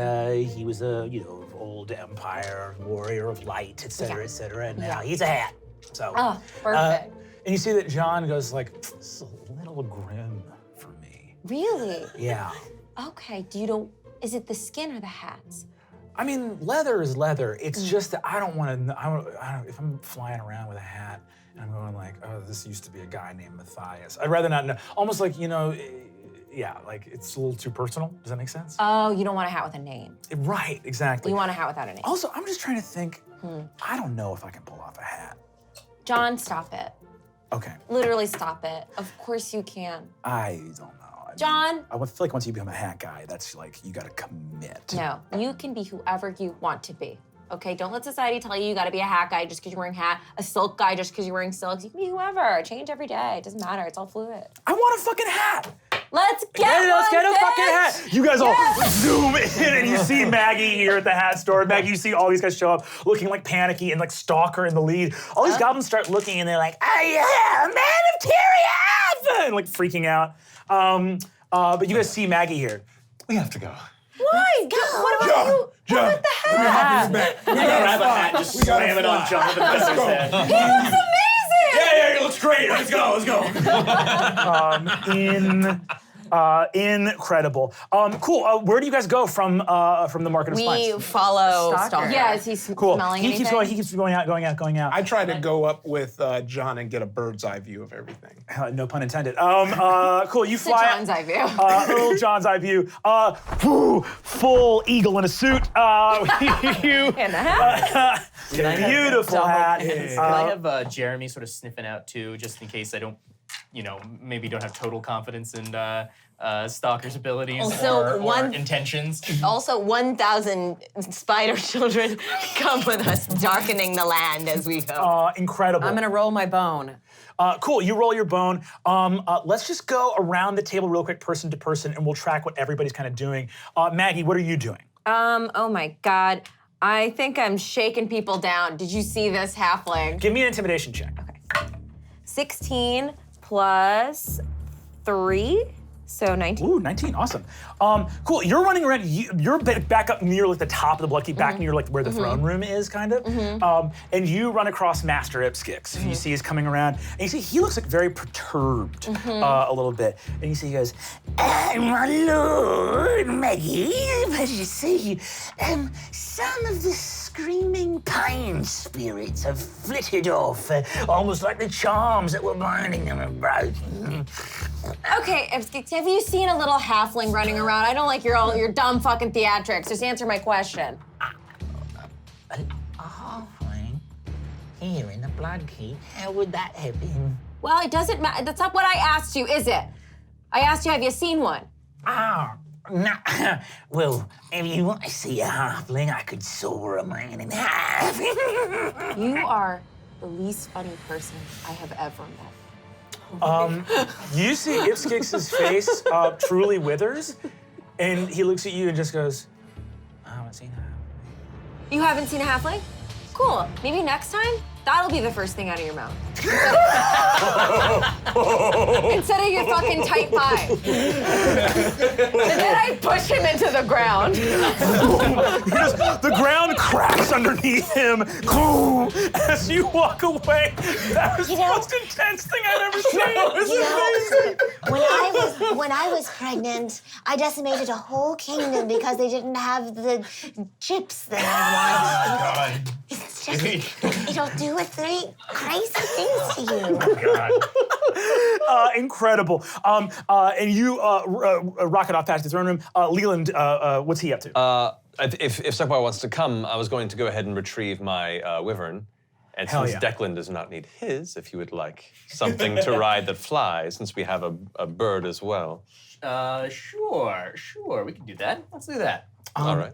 he was a, old empire warrior of light, et cetera, and now he's a hat. So, Perfect. and you see that John goes like, this is a little grim for me. Really? Yeah. Okay, is it the skin or the hats? I mean, leather is leather. It's just that I don't want to, if I'm flying around with a hat and I'm going like, oh, this used to be a guy named Matthias. I'd rather not know. Almost like, yeah, like it's a little too personal. Does that make sense? Oh, you don't want a hat with a name. Right, exactly. You want a hat without a name. Also, I'm just trying to think, I don't know if I can pull off a hat. John, stop it. Okay. Literally stop it. Of course you can. I don't know. John? I feel like once you become a hat guy, that's like, you gotta commit. No, you can be whoever you want to be. Okay, don't let society tell you gotta be a hat guy just because you're wearing hat, a silk guy just because you're wearing silks. You can be whoever. Change every day. It doesn't matter. It's all fluid. I want a fucking hat. Let's get Let's get a bitch. fucking hat. You guys all zoom in and you see Maggie here at the hat store. Maggie, you see all these guys show up looking like panicky and like Stalker in the lead. All these goblins start looking and they're like, I am a man of Tyriath! And like freaking out. But you guys see Maggie here. We have to go. Why? What about you? John, What about the hat? You grab a hat, just slam it on John the Messer's head. He looks amazing! Yeah, it looks great. Let's go. Incredible. Cool. Where do you guys go from the Market of Spies? We follow Stalker. Yeah, is he Cool. smelling He keeps anything? going. He keeps going out. I try to go up with John and get a bird's eye view of everything. No pun intended. Cool. You fly. John's eye view. Little John's eye view. Full eagle in a suit. You. In the hat? Beautiful hat. Can I have Jeremy sort of sniffing out too, just in case I don't maybe don't have total confidence in Stalker's abilities Also, or intentions. Also, 1,000 spider children come with us, darkening the land as we go. Incredible. I'm gonna roll my bone. Cool, you roll your bone. Let's just go around the table real quick, person to person, and we'll track what everybody's kind of doing. Maggie, what are you doing? Oh my God. I think I'm shaking people down. Did you see this halfling? Give me an intimidation check. Okay. 16 plus 3, so 19. Ooh, 19, awesome. Cool, you're running around, you're back up near like the top of the Bloodkeep, back near like where the throne room is, kind of. And you run across Master Ipskix, who you see is coming around, and you see he looks like very perturbed a little bit. And you see he goes, My lord, Maggie, pleasure to see you. Some of the screaming pine spirits have flitted off, almost like the charms that were binding them have broken. Okay, have you seen a little halfling running around? I don't like your dumb fucking theatrics. Just answer my question. A halfling here in the Bloodkeep? How would that have been? Well, it doesn't matter. That's not what I asked you, is it? I asked you, have you seen one? No. Well, if you want to see a halfling, I could saw a man in half. You are the least funny person I have ever met. You see Ipskix's face truly withers, and he looks at you and just goes, I haven't seen that. You haven't seen a halfling? Cool. Maybe next time, that'll be the first thing out of your mouth. Instead of your fucking tight pie. And then I push him into the ground. The ground cracks underneath him as you walk away. That was the most intense thing I've ever seen. When I was pregnant, I decimated a whole kingdom because they didn't have the chips that I wanted. God. It's just, it'll do three crazy things to you. Incredible. And you rocket off past the throne room. Leland, what's he up to? If Sokhbarr wants to come, I was going to go ahead and retrieve my wyvern. And Hell since yeah. Declan does not need his, if you would like something to ride that flies, since we have a bird as well. Sure, we can do that. Let's do that. All right.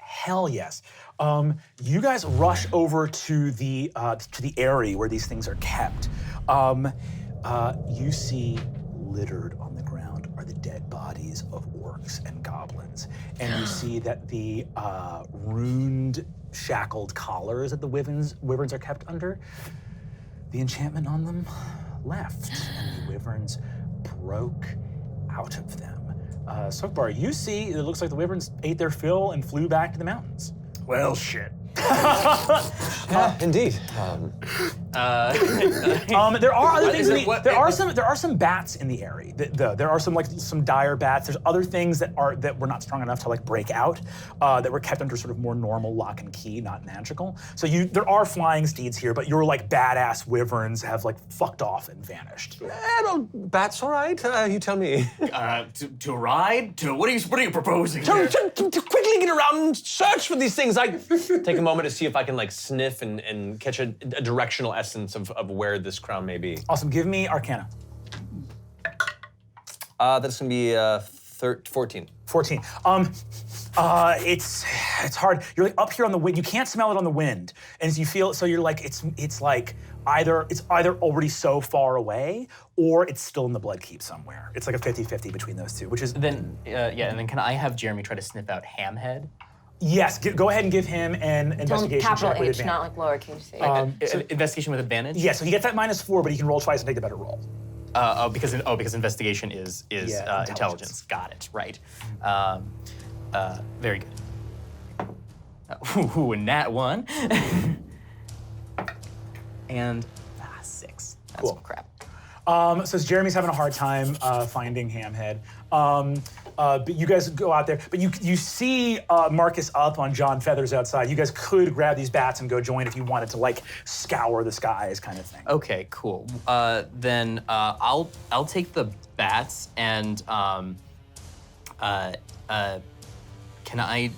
Hell yes. You guys rush over to the area where these things are kept. You see littered on the ground are the dead bodies of orcs and goblins. And you see that the runed, shackled collars that the wyverns are kept under, the enchantment on them left, and the wyverns broke out of them. Sokhbarr, you see it looks like the wyverns ate their fill and flew back to the mountains. Well, shit. Indeed. There are other things. There are some bats in the area. There are some dire bats. There's other things that were not strong enough to break out. That were kept under sort of more normal lock and key, not magical. So there are flying steeds here, but your badass wyverns have fucked off and vanished. Bats, all right. You tell me. To ride? What are you proposing here? To quickly get around and search for these things. I take a moment to see if I can sniff and catch a directional essence of where this crown may be. Awesome. Give me Arcana. That's gonna be 14. 14. It's hard. You're up here on the wind. You can't smell it on the wind, and as you feel it, so you're it's either already so far away or it's still in the Bloodkeep somewhere. It's like a 50-50 between those two, which is And then can I have Jeremy try to sniff out Hamhead? Yes. Go ahead and give him an investigation Capital check with H, advantage. not lowercase h. Investigation with advantage? Yeah. So he gets that -4, but he can roll twice and take the better roll. Because investigation is intelligence.Got it. Right. Very good. A nat 1. And 6. That's Cool. crap. So Jeremy's having a hard time finding Hamhead. But you guys go out there. But you see Marcus up on John Feathers outside. You guys could grab these bats and go join if you wanted to scour the skies kind of thing. Okay, cool. Then I'll take the bats and can I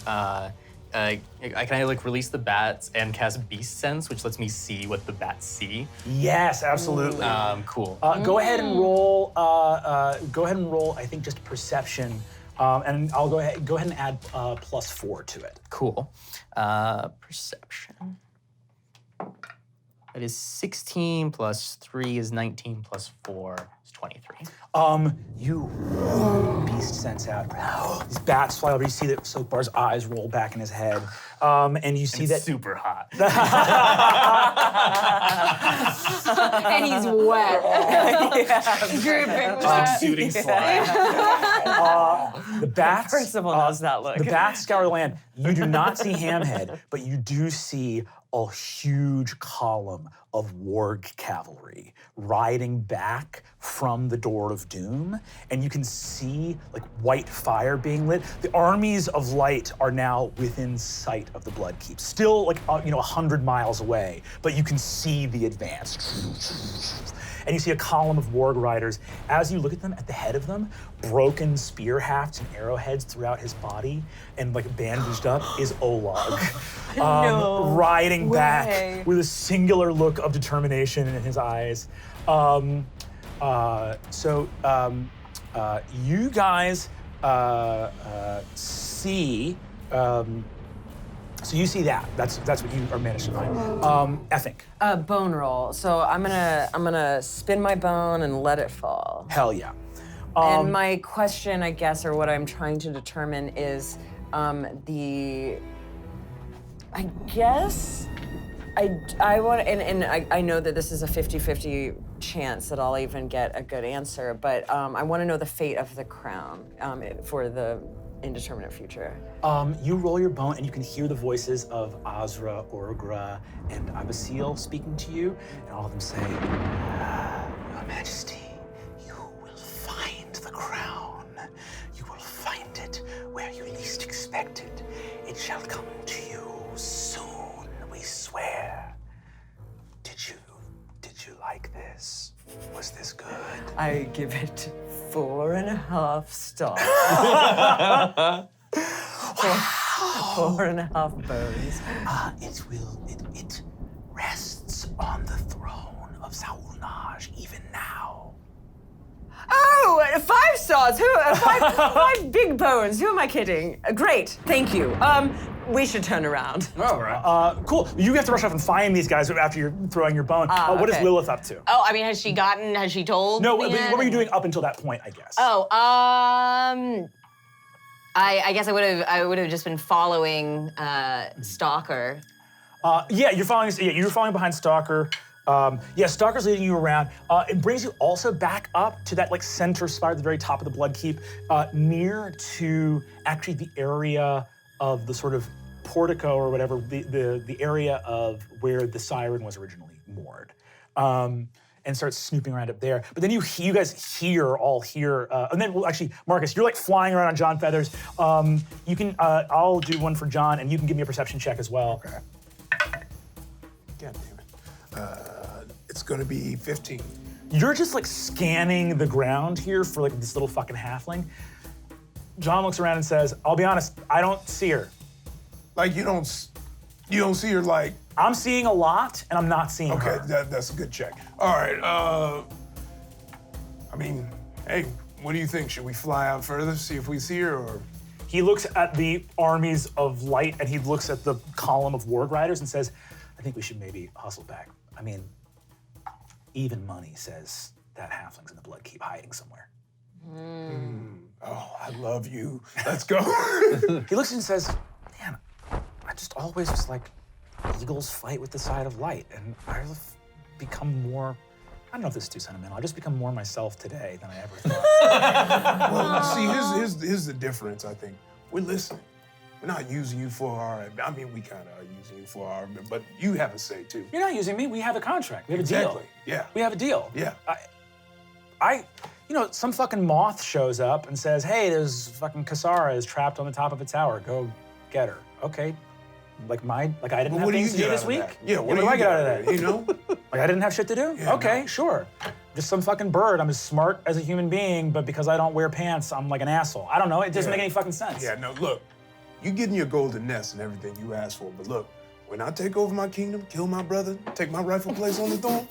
can I like release the bats and cast Beast Sense, which lets me see what the bats see? Yes, absolutely. Cool. Go ahead and roll. I think just perception, and I'll go ahead and add +4 to it. Cool. Perception. That is 16 plus 3 is 19 plus 4 is 23. You beast sense out. These bats fly over. You see that Sokhbarr's eyes roll back in his head, and you see that super hot. And he's wet. Dripping wet. Shooting slime. The bats. Percival knows that look. The bats scour the land. You do not see Hamhead, but you do see a huge column of warg cavalry riding back from the Door of Doom, and you can see like white fire being lit. The armies of light are now within sight of the Bloodkeep, still like 100 miles away, but you can see the advance. And you see a column of warg riders. As you look at them, at the head of them, broken spear hafts and arrowheads throughout his body, and like bandaged up is Olag, riding back with a singular look of determination in his eyes. You guys see. So you see that. That's what you are managed to find. I think. Bone roll. So I'm gonna spin my bone and let it fall. Hell yeah. And my question, I guess, or what I'm trying to determine is I want, and I know that this is a 50-50 chance that I'll even get a good answer, but I want to know the fate of the crown for the indeterminate future. You roll your bone, and you can hear the voices of Azra, Orgra, and Abasil speaking to you, and all of them say, Your Majesty, you will find the crown. You will find it where you least expect it. It shall come to you soon, we swear. Did you like this? Was this good? I give it 4.5 stars. 4.5 bones. It rests on the throne of Saulnaj even now. Oh, 5 stars. Five big bones. Who am I kidding? Great, thank you. We should turn around. All right. Cool. You have to rush off and find these guys after you're throwing your bone. What is okay. Lilith up to? Oh, I mean, has she told? No, me what were you doing up until that point, I guess? Oh, I guess I would have just been following Stalker. Yeah, you're following behind Stalker. Stalker's leading you around. It brings you also back up to that like center spire at the very top of the Bloodkeep, near to actually the area of the sort of portico or whatever, the area of where the siren was originally moored. And start snooping around up there. But then you guys all hear, and then, well, actually, Marcus, you're like flying around on John Feathers. You can, I'll do one for John, and you can give me a perception check as well. Okay. God damn it. It's gonna be 15. You're just like scanning the ground here for like this little fucking halfling. John looks around and says, I'll be honest, I don't see her. Like you don't see her like. I'm seeing a lot, and I'm not seeing her. Okay, that's a good check. All right, I mean, hey, what do you think? Should we fly out further, see if we see her, or? He looks at the armies of light, and he looks at the column of warg riders and says, I think we should maybe hustle back. I mean, even money says that halfling's in the Bloodkeep hiding somewhere. Oh, I love you. Let's go. He looks and says, man, I just always was like, eagles fight with the side of light, and I've become more, I don't know if this is too sentimental, I've just become more myself today than I ever thought. Well, see, here's the difference, I think. We're listening. We're not using you for our, I mean, we kind of are using you for our, but you have a say, too. You're not using me, we have a contract, we have a deal. Exactly, yeah. We have a deal. Yeah. Some fucking moth shows up and says, hey, there's fucking Kasara is trapped on the top of a tower, go get her. Okay. Like I didn't have things to do this week? Yeah, what do I get out of that? You know? Like I didn't have shit to do? Yeah, okay, no. sure. Just some fucking bird. I'm as smart as a human being, but because I don't wear pants, I'm like an asshole. I don't know, it doesn't make any fucking sense. Yeah, no, look, You getting your golden nest and everything you asked for, but look, when I take over my kingdom, kill my brother, take my rightful place on the throne,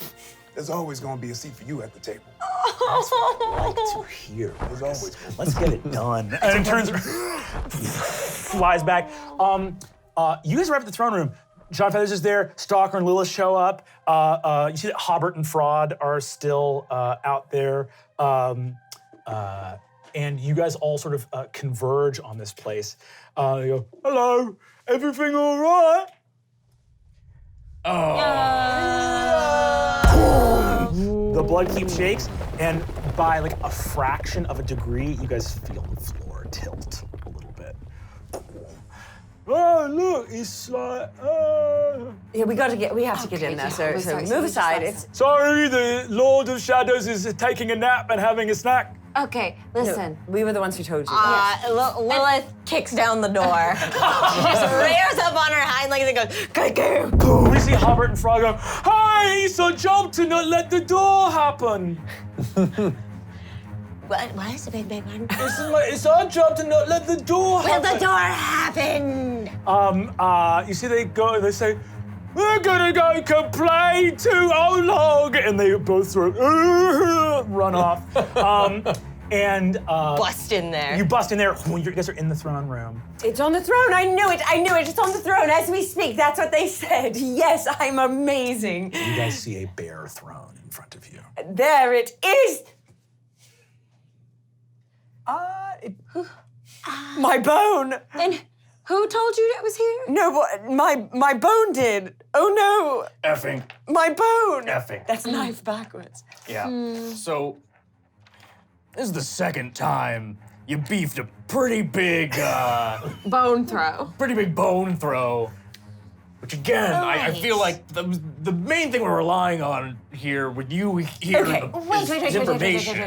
there's always gonna be a seat for you at the table. That's what I like to hear. There's always gonna be. Let's get it done. And it turns, flies back. You guys arrive at the throne room. John Feathers is there. Stalker and Lilith show up. You see that Hobbert and Fraud are still out there. And you guys all sort of converge on this place. They go, hello, everything all right? The Bloodkeep shakes, and by like a fraction of a degree, you guys feel the floor tilt a little bit. Oh, look, it's like, Yeah, we have to get in there. So move aside. It's sorry, the Lord of Shadows is taking a nap and having a snack. Okay, listen. we were the ones who told you. Lilith kicks down the door. She just rears up on her hind legs and goes, "Go!" Boom! We see Hobbert and Frog go, hey, it's our job to not let the door happen. What is a big one? It's our job to not let the door Will happen. the door happen? You see they go, they say, we're gonna go complain to Olog, and they both sort of run off. Bust in there. You bust in there. You guys are in the throne room. It's on the throne. I knew it. It's on the throne as we speak. That's what they said. Yes, I'm amazing. You guys see a bare throne in front of you. There it is. My bone. And who told you that was here? No, my bone did. Oh no, Effing. my bone. Effing. That's knife backwards. Yeah. So, this is the second time you beefed a pretty big, Bone throw. bone throw. Which again, I feel like the main thing we're relying on here with you here Okay. is information.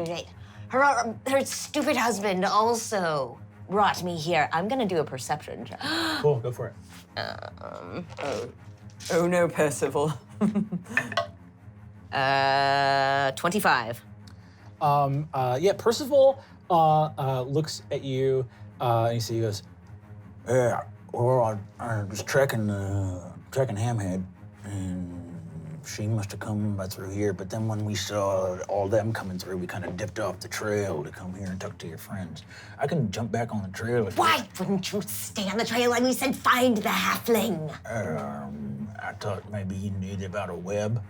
Wait. Her stupid husband also brought me here. I'm gonna do a perception check. Cool, go for it. Oh no, Percival. 25. Yeah, Percival looks at you and you see he goes, Yeah, well, I was trekking Hamhead, and she must have come by through here, but then when we saw all them coming through, we kind of dipped off the trail to come here and talk to your friends. I can jump back on the trail if Why wouldn't you stay on the trail when we said find the halfling? I thought maybe you knew about a web.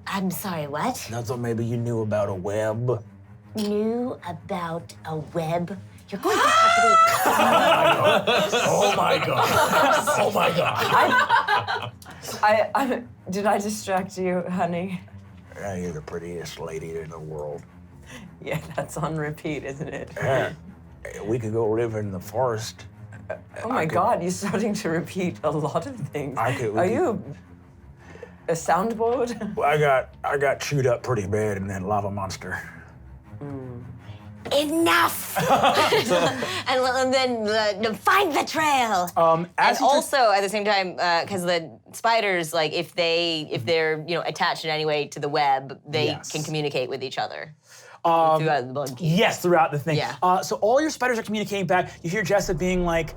I'm sorry, what? I thought maybe you knew about a web. Knew about a web? You're going to have to be... Oh my god. Oh my god. Did I distract you, honey? You're the prettiest lady in the world. Yeah, that's on repeat, isn't it? We could go live in the forest. Oh my God, you're starting to repeat a lot of things. We Are you a soundboard? Well, I got chewed up pretty bad in that lava monster. Enough! and then find the trail. And also at the same time, because the spiders, like if they're attached in any way to the web, they can communicate with each other. Throughout the Bloodkeep. Yes, throughout the thing. Yeah. So all your spiders are communicating back. You hear Jessa being like,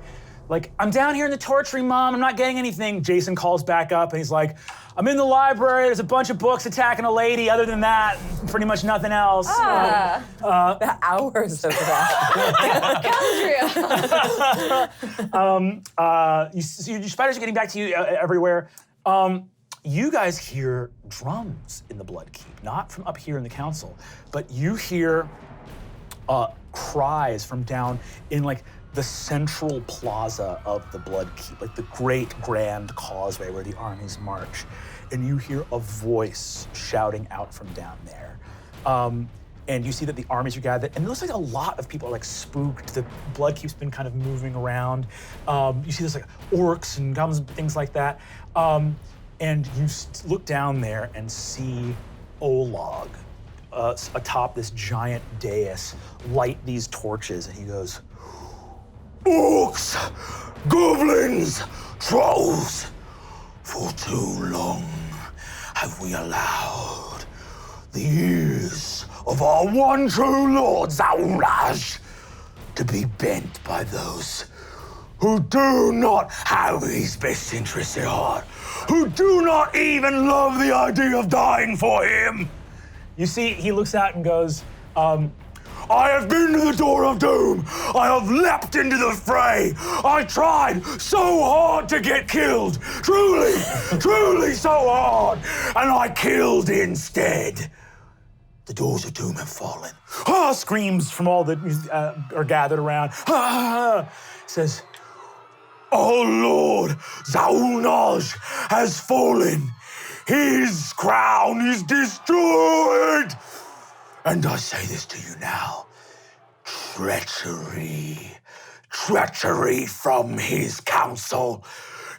I'm down here in the torturing, Mom. I'm not getting anything. Jason calls back up and he's like, I'm in the library. There's a bunch of books attacking a lady. Other than that, pretty much nothing else. The hours of that. Your spiders are getting back to you everywhere. You guys hear drums in the Bloodkeep, not from up here in the council, but you hear cries from down in the central plaza of the Bloodkeep, the great grand causeway where the armies march, and you hear a voice shouting out from down there. And you see that the armies are gathered, and it looks like a lot of people are spooked. The Bloodkeep's been kind of moving around. You see there's orcs and goblins and things like that. And you look down there and see Olog atop this giant dais light these torches, and he goes, Orcs, goblins, trolls, for too long have we allowed the ears of our one true Lord Zauraj to be bent by those who do not have his best interests at heart, who do not even love the idea of dying for him. You see, he looks out and goes, I have been to the door of doom. I have leapt into the fray. I tried so hard to get killed. Truly, truly so hard. And I killed instead. The doors of doom have fallen. ah, screams from all that are gathered around. Says, Oh Lord, Zaunaj has fallen. His crown is destroyed. And I say this to you now. Treachery. Treachery from his council.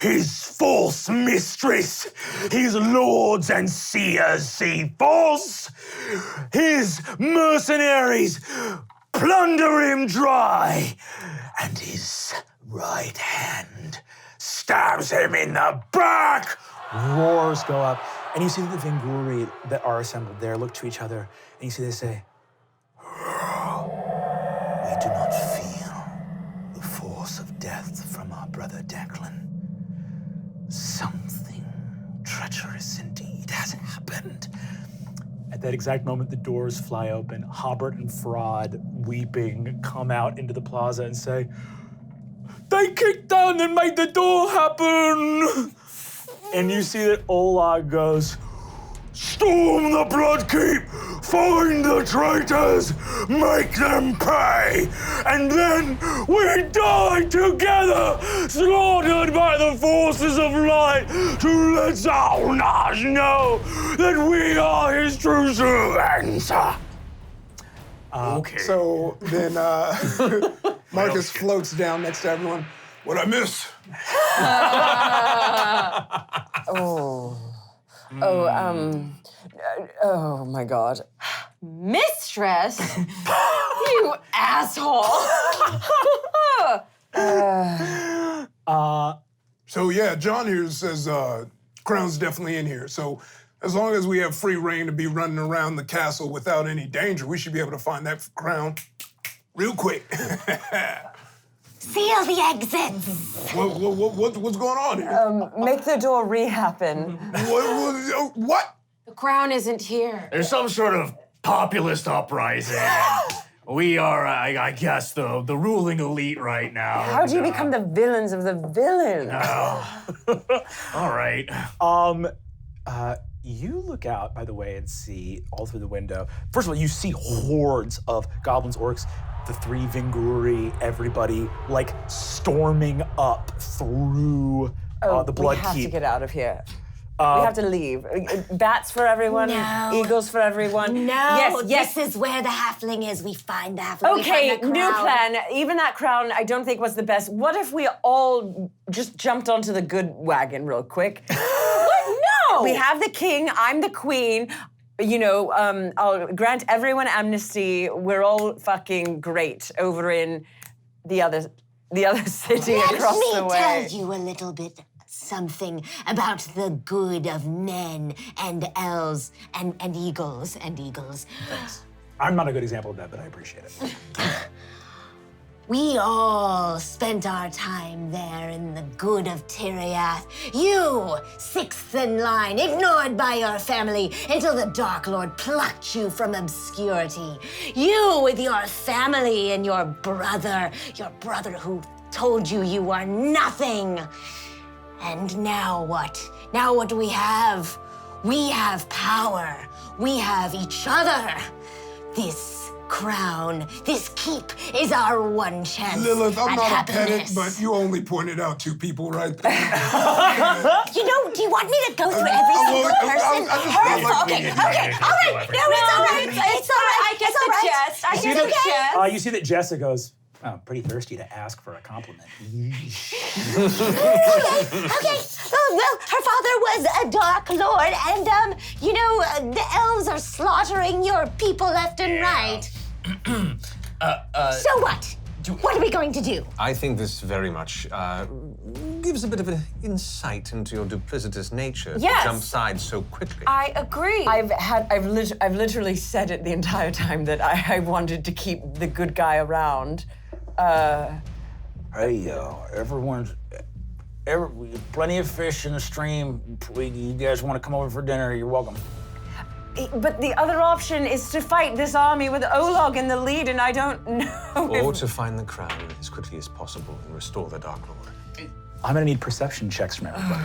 His false mistress. His lords and seers see false. His mercenaries plunder him dry. And his right hand stabs him in the back. roars go up, and you see the Vinguri that are assembled there look to each other, and you see they say, We do not feel the force of death from our brother Declan. Something treacherous indeed has happened. At that exact moment, the doors fly open. Hobart and Fraud, weeping, come out into the plaza and say, "They kicked down and made the door happen!" And you see that Ola goes, "Storm the Bloodkeep! Find the traitors! Make them pay! And then we die together, slaughtered by the forces of light, to let Zaunaj know that we are his true servants!" Okay. So then Marcus floats down next to everyone. What'd I miss? Oh my God. Mistress? You asshole. So yeah, John here says Crown's definitely in here. So as long as we have free reign to be running around the castle without any danger, we should be able to find that crown real quick. Seal the exits. What's going on here? Make the door re-happen. What? The crown isn't here. There's some sort of populist uprising. We are, I guess, the ruling elite right now. How do you become the villains of the villains? All right. You look out, by the way, and see all through the window. First of all, you see hordes of goblins, orcs, the three Vinguri, everybody, like, storming up through the Bloodkeep. We have to get out of here. We have to leave. Bats for everyone. No. Eagles for everyone. No, Yes. this is where the halfling is. We find the halfling. we Okay, find the new crown. plan. Even that crown, I don't think was the best. What if we all just jumped onto the good wagon real quick? What? No! We have the king, I'm the queen. You know, I'll grant everyone amnesty. We're all fucking great over in the other city across the way. Let me tell you a little bit something about the good of men and elves and eagles. Thanks. I'm not a good example of that, but I appreciate it. We all spent our time there in the good of Tiriath. You, sixth in line, ignored by your family until the Dark Lord plucked you from obscurity. You with your family and your brother who told you you are nothing. And now what? Now what do we have? We have power. We have each other. This crown, this keep is our one chance. Lilith, I'm at not happiness. a pedant, but you only pointed out two people right there. You know, do you want me to go through every single person? I just felt like we Okay, needed okay, all right. No, it's all right. It's all right. I get the gist. I get the gist. You see that Jessa goes, "Oh, pretty thirsty to ask for a compliment." Okay. Well, her father was a Dark Lord, and, the elves are slaughtering your people left and right. So what? What are we going to do? I think this very much gives a bit of an insight into your duplicitous nature Yes. to jump sides so quickly. I agree. I've literally said it the entire time that I wanted to keep the good guy around. Hey, plenty of fish in the stream. You guys want to come over for dinner? You're welcome. But the other option is to fight this army with Olog in the lead, and I don't know Or to find the crown as quickly as possible and restore the Dark Lord. I'm gonna need perception checks from everybody.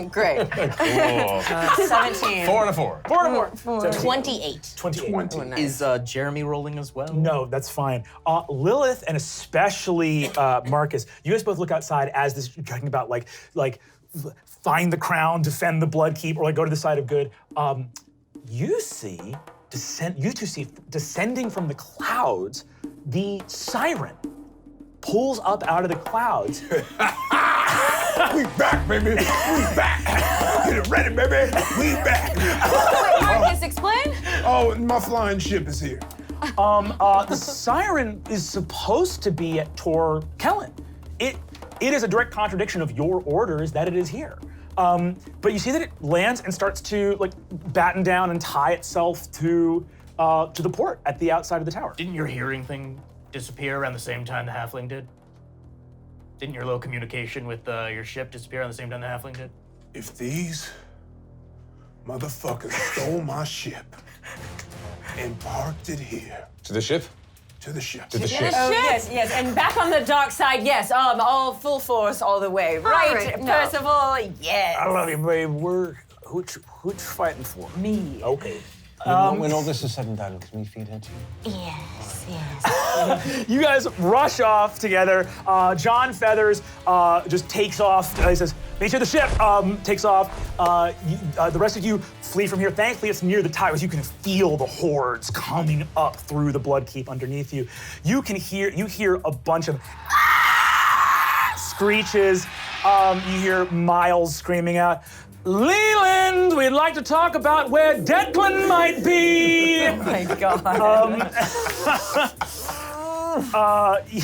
Great. 17. 4 and a 4. 4 and a 4. 28. 28. Oh, nice. Is Jeremy rolling as well? No, that's fine. Lilith and especially Marcus, you guys both look outside as this talking about like find the crown, defend the Bloodkeep, or like go to the side of good. You two see descending from the clouds, the siren pulls up out of the clouds. We back, baby. We back. Get it ready, baby. We back. Wait, Marcus, explain. Oh, my flying ship is here. The siren is supposed to be at Tor Kellen. It is a direct contradiction of your orders that it is here. But you see that it lands and starts to like batten down and tie itself to the port at the outside of the tower. Didn't your hearing thing disappear around the same time the halfling did? Didn't your little communication with your ship disappear around the same time the halfling did? If these motherfuckers stole my ship and parked it here. To the ship? To the ship. To the ship. Oh, yes, and back on the dark side, yes, all full force all the way. Right, no. Percival, yes. I love you, babe. Who's fighting for? Me. Okay. When all this is said and done, can we feed her too? Yes, yes. You guys rush off together. John Feathers just takes off. He says, make sure the ship takes off. The rest of you flee from here. Thankfully, it's near the towers. You can feel the hordes coming up through the Bloodkeep underneath you. You hear a bunch of screeches. You hear Miles screaming out, Leland, we'd like to talk about where Declan might be. Oh my God. You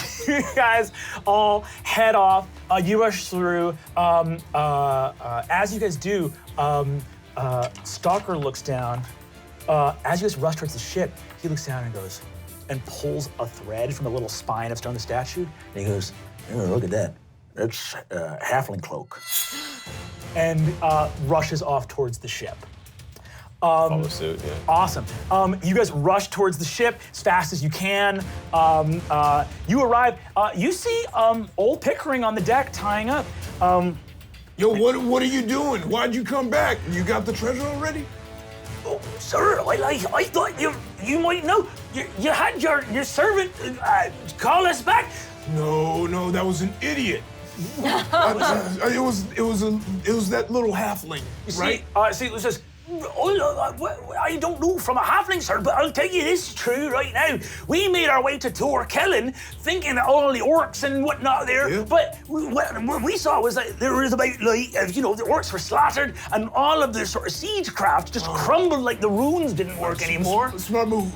guys all head off. You rush through. As you guys do, Stalker looks down. As you guys rush towards the ship, he looks down and goes, and pulls a thread from the little spine of stone the statue. And he goes, oh, look at that. That's a halfling cloak. And rushes off towards the ship. Follow suit, yeah. Awesome. You guys rush towards the ship as fast as you can. You arrive. You see old Pickering on the deck tying up. Yo, what are you doing? Why'd you come back? You got the treasure already? Oh, sir, I thought you might know. You had your servant call us back. No, that was an idiot. It was that little halfling, right? See, it was just, I don't know from a halfling, sir, but I'll tell you this is true right now. We made our way to Tor Kellen thinking that all the orcs and whatnot there, Yeah. but what we saw was that there was about, the orcs were slaughtered and all of the sort of siege craft just crumbled like the runes didn't work anymore. Smart move.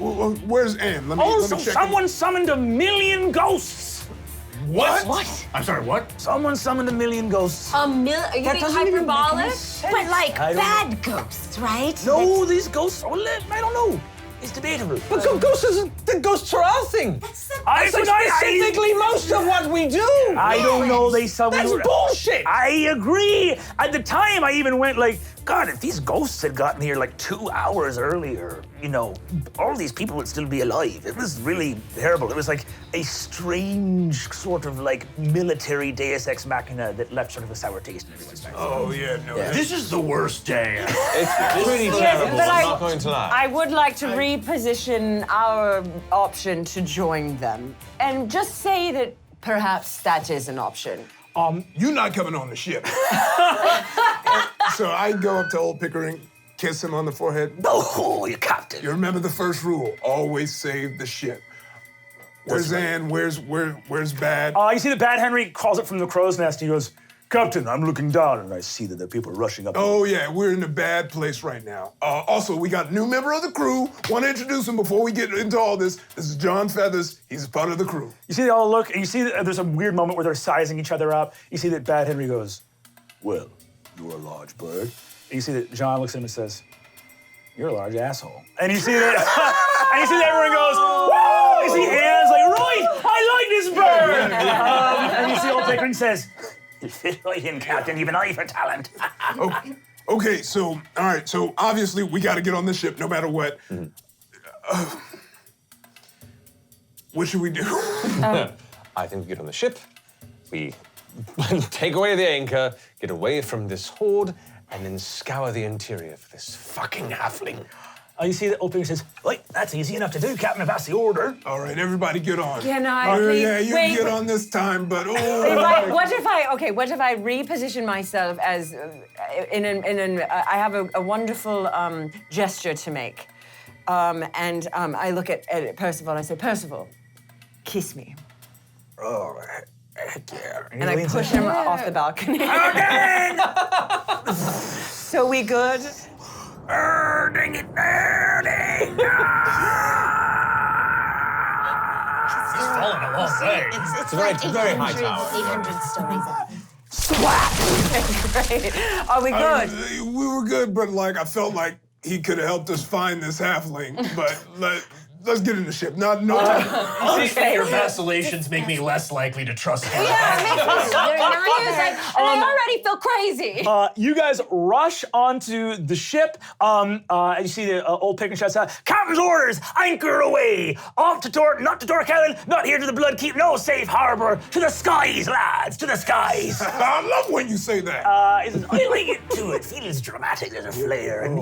Where's Anne? Let me Also, check. someone summoned 1,000,000 ghosts. What? I'm sorry, what? Someone summoned 1,000,000 ghosts. Are you being hyperbolic? But like bad ghosts, right? No, these ghosts, I don't know. It's debatable. But the ghosts are our thing. That's the That's specifically most of what we do. I don't know. That's bullshit. I agree. At the time, I even went like, God, if these ghosts had gotten here like 2 hours earlier, all these people would still be alive. It was really terrible. It was like a strange sort of like military Deus Ex Machina that left sort of a sour taste in everyone's mouth. Oh yeah, no. This is the worst day. It's pretty terrible, but I'm not going to lie. I would like to reposition our option to join them and just say that perhaps that is an option. You're not coming on the ship. So I go up to old Pickering, kiss him on the forehead. Oh, you captain. You remember the first rule: always save the ship. Where's Anne? Where's Bad? You see that Bad Henry calls up from the crow's nest. He goes, Captain, I'm looking down and I see that there are people rushing up. Oh yeah, we're in a bad place right now. Also, we got a new member of the crew. Want to introduce him before we get into all this. This is John Feathers. He's part of the crew. You see they all look, and you see that there's a weird moment where they're sizing each other up. You see that Bad Henry goes, well, you're a large bird. And you see that John looks at him and says, you're a large asshole. And you see that, and you see that everyone goes, woo! You see hands like, right, I like this bird! And you see old Pickering says, you fit right in, Captain, even I for talent. Okay, so, all right, so obviously we gotta get on the ship no matter what. What should we do? I think we get on the ship, we take away the anchor, get away from this horde, and then scour the interior for this fucking halfling. You see that old Pickering says, right, that's easy enough to do, Captain, if that's the order. All right, everybody get on. Can I please? Yeah, you Wait, get on this time, but what if I reposition myself as I have a wonderful gesture to make, and I look at Percival and I say, Percival, kiss me. Oh, heck yeah. And I push him off the balcony. So we good? Dang it. Dang. He's falling a long way. It's very- like very high tower. 800 stories up. Great. Are we good? We were good, but like I felt like he could have helped us find this halfling. But let's get in the ship. No time. Okay. Your vacillations make me less likely to trust him. Yeah, it makes me very nervous. And I already feel crazy. You guys rush onto the ship. And you see the old Pickering shouts out, Captain's orders, anchor away. Off to not to Torque Island, not here to the Bloodkeep, no safe harbor. To the skies, lads, to the skies. I love when you say that. I like it too. It feels dramatic. There's a flair. And,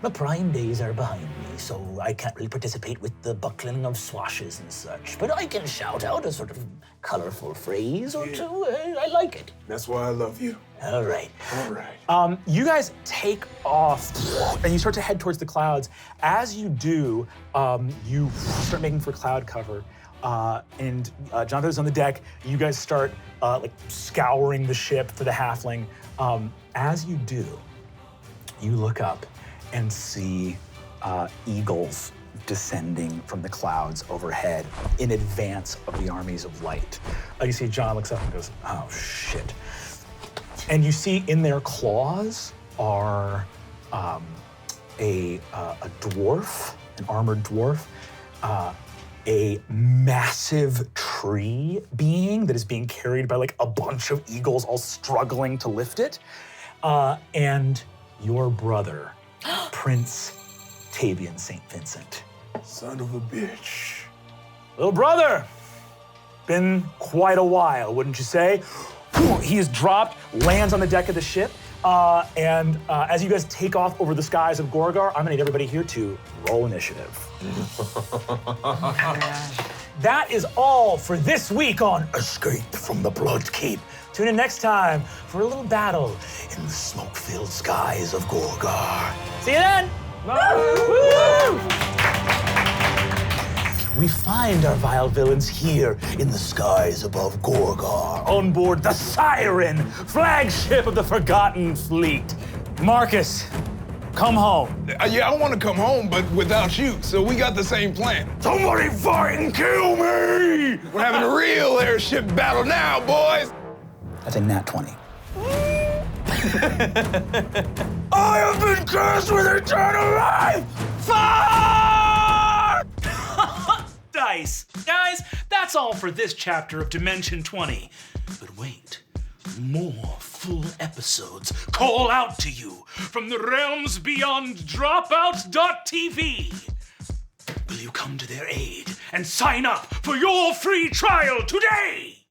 my prime days are behind me, so I can't really participate with the buckling of swashes and such. But I can shout out a sort of colorful phrase or two. I like it. That's why I love you. All right. All right. You guys take off and you start to head towards the clouds. As you do, you start making for cloud cover. And Jonathan's on the deck. You guys start scouring the ship for the halfling. As you do, you look up and see eagles descending from the clouds overhead in advance of the armies of light. You see John looks up and goes, oh, shit. And you see in their claws are a dwarf, an armored dwarf, a massive tree being that is being carried by a bunch of eagles all struggling to lift it, and your brother, Prince Tavian St. Vincent. Son of a bitch. Little brother, been quite a while, wouldn't you say? He is dropped, lands on the deck of the ship, and as you guys take off over the skies of Gorgar, I'm gonna need everybody here to roll initiative. That is all for this week on Escape from the Bloodkeep. Tune in next time for a little battle in the smoke-filled skies of Gorgar. See you then! Woo! We find our vile villains here in the skies above Gorgar, on board the Siren, flagship of the Forgotten Fleet. Marcus, come home. Yeah, I want to come home, but without you, so we got the same plan. Somebody fucking kill me! We're having a real airship battle now, boys. That's a nat 20. I have been cursed with eternal life! Fuck! Dice. Guys, that's all for this chapter of Dimension 20. But wait, more full episodes call out to you from the realms beyond Dropout.tv. Will you come to their aid and sign up for your free trial today?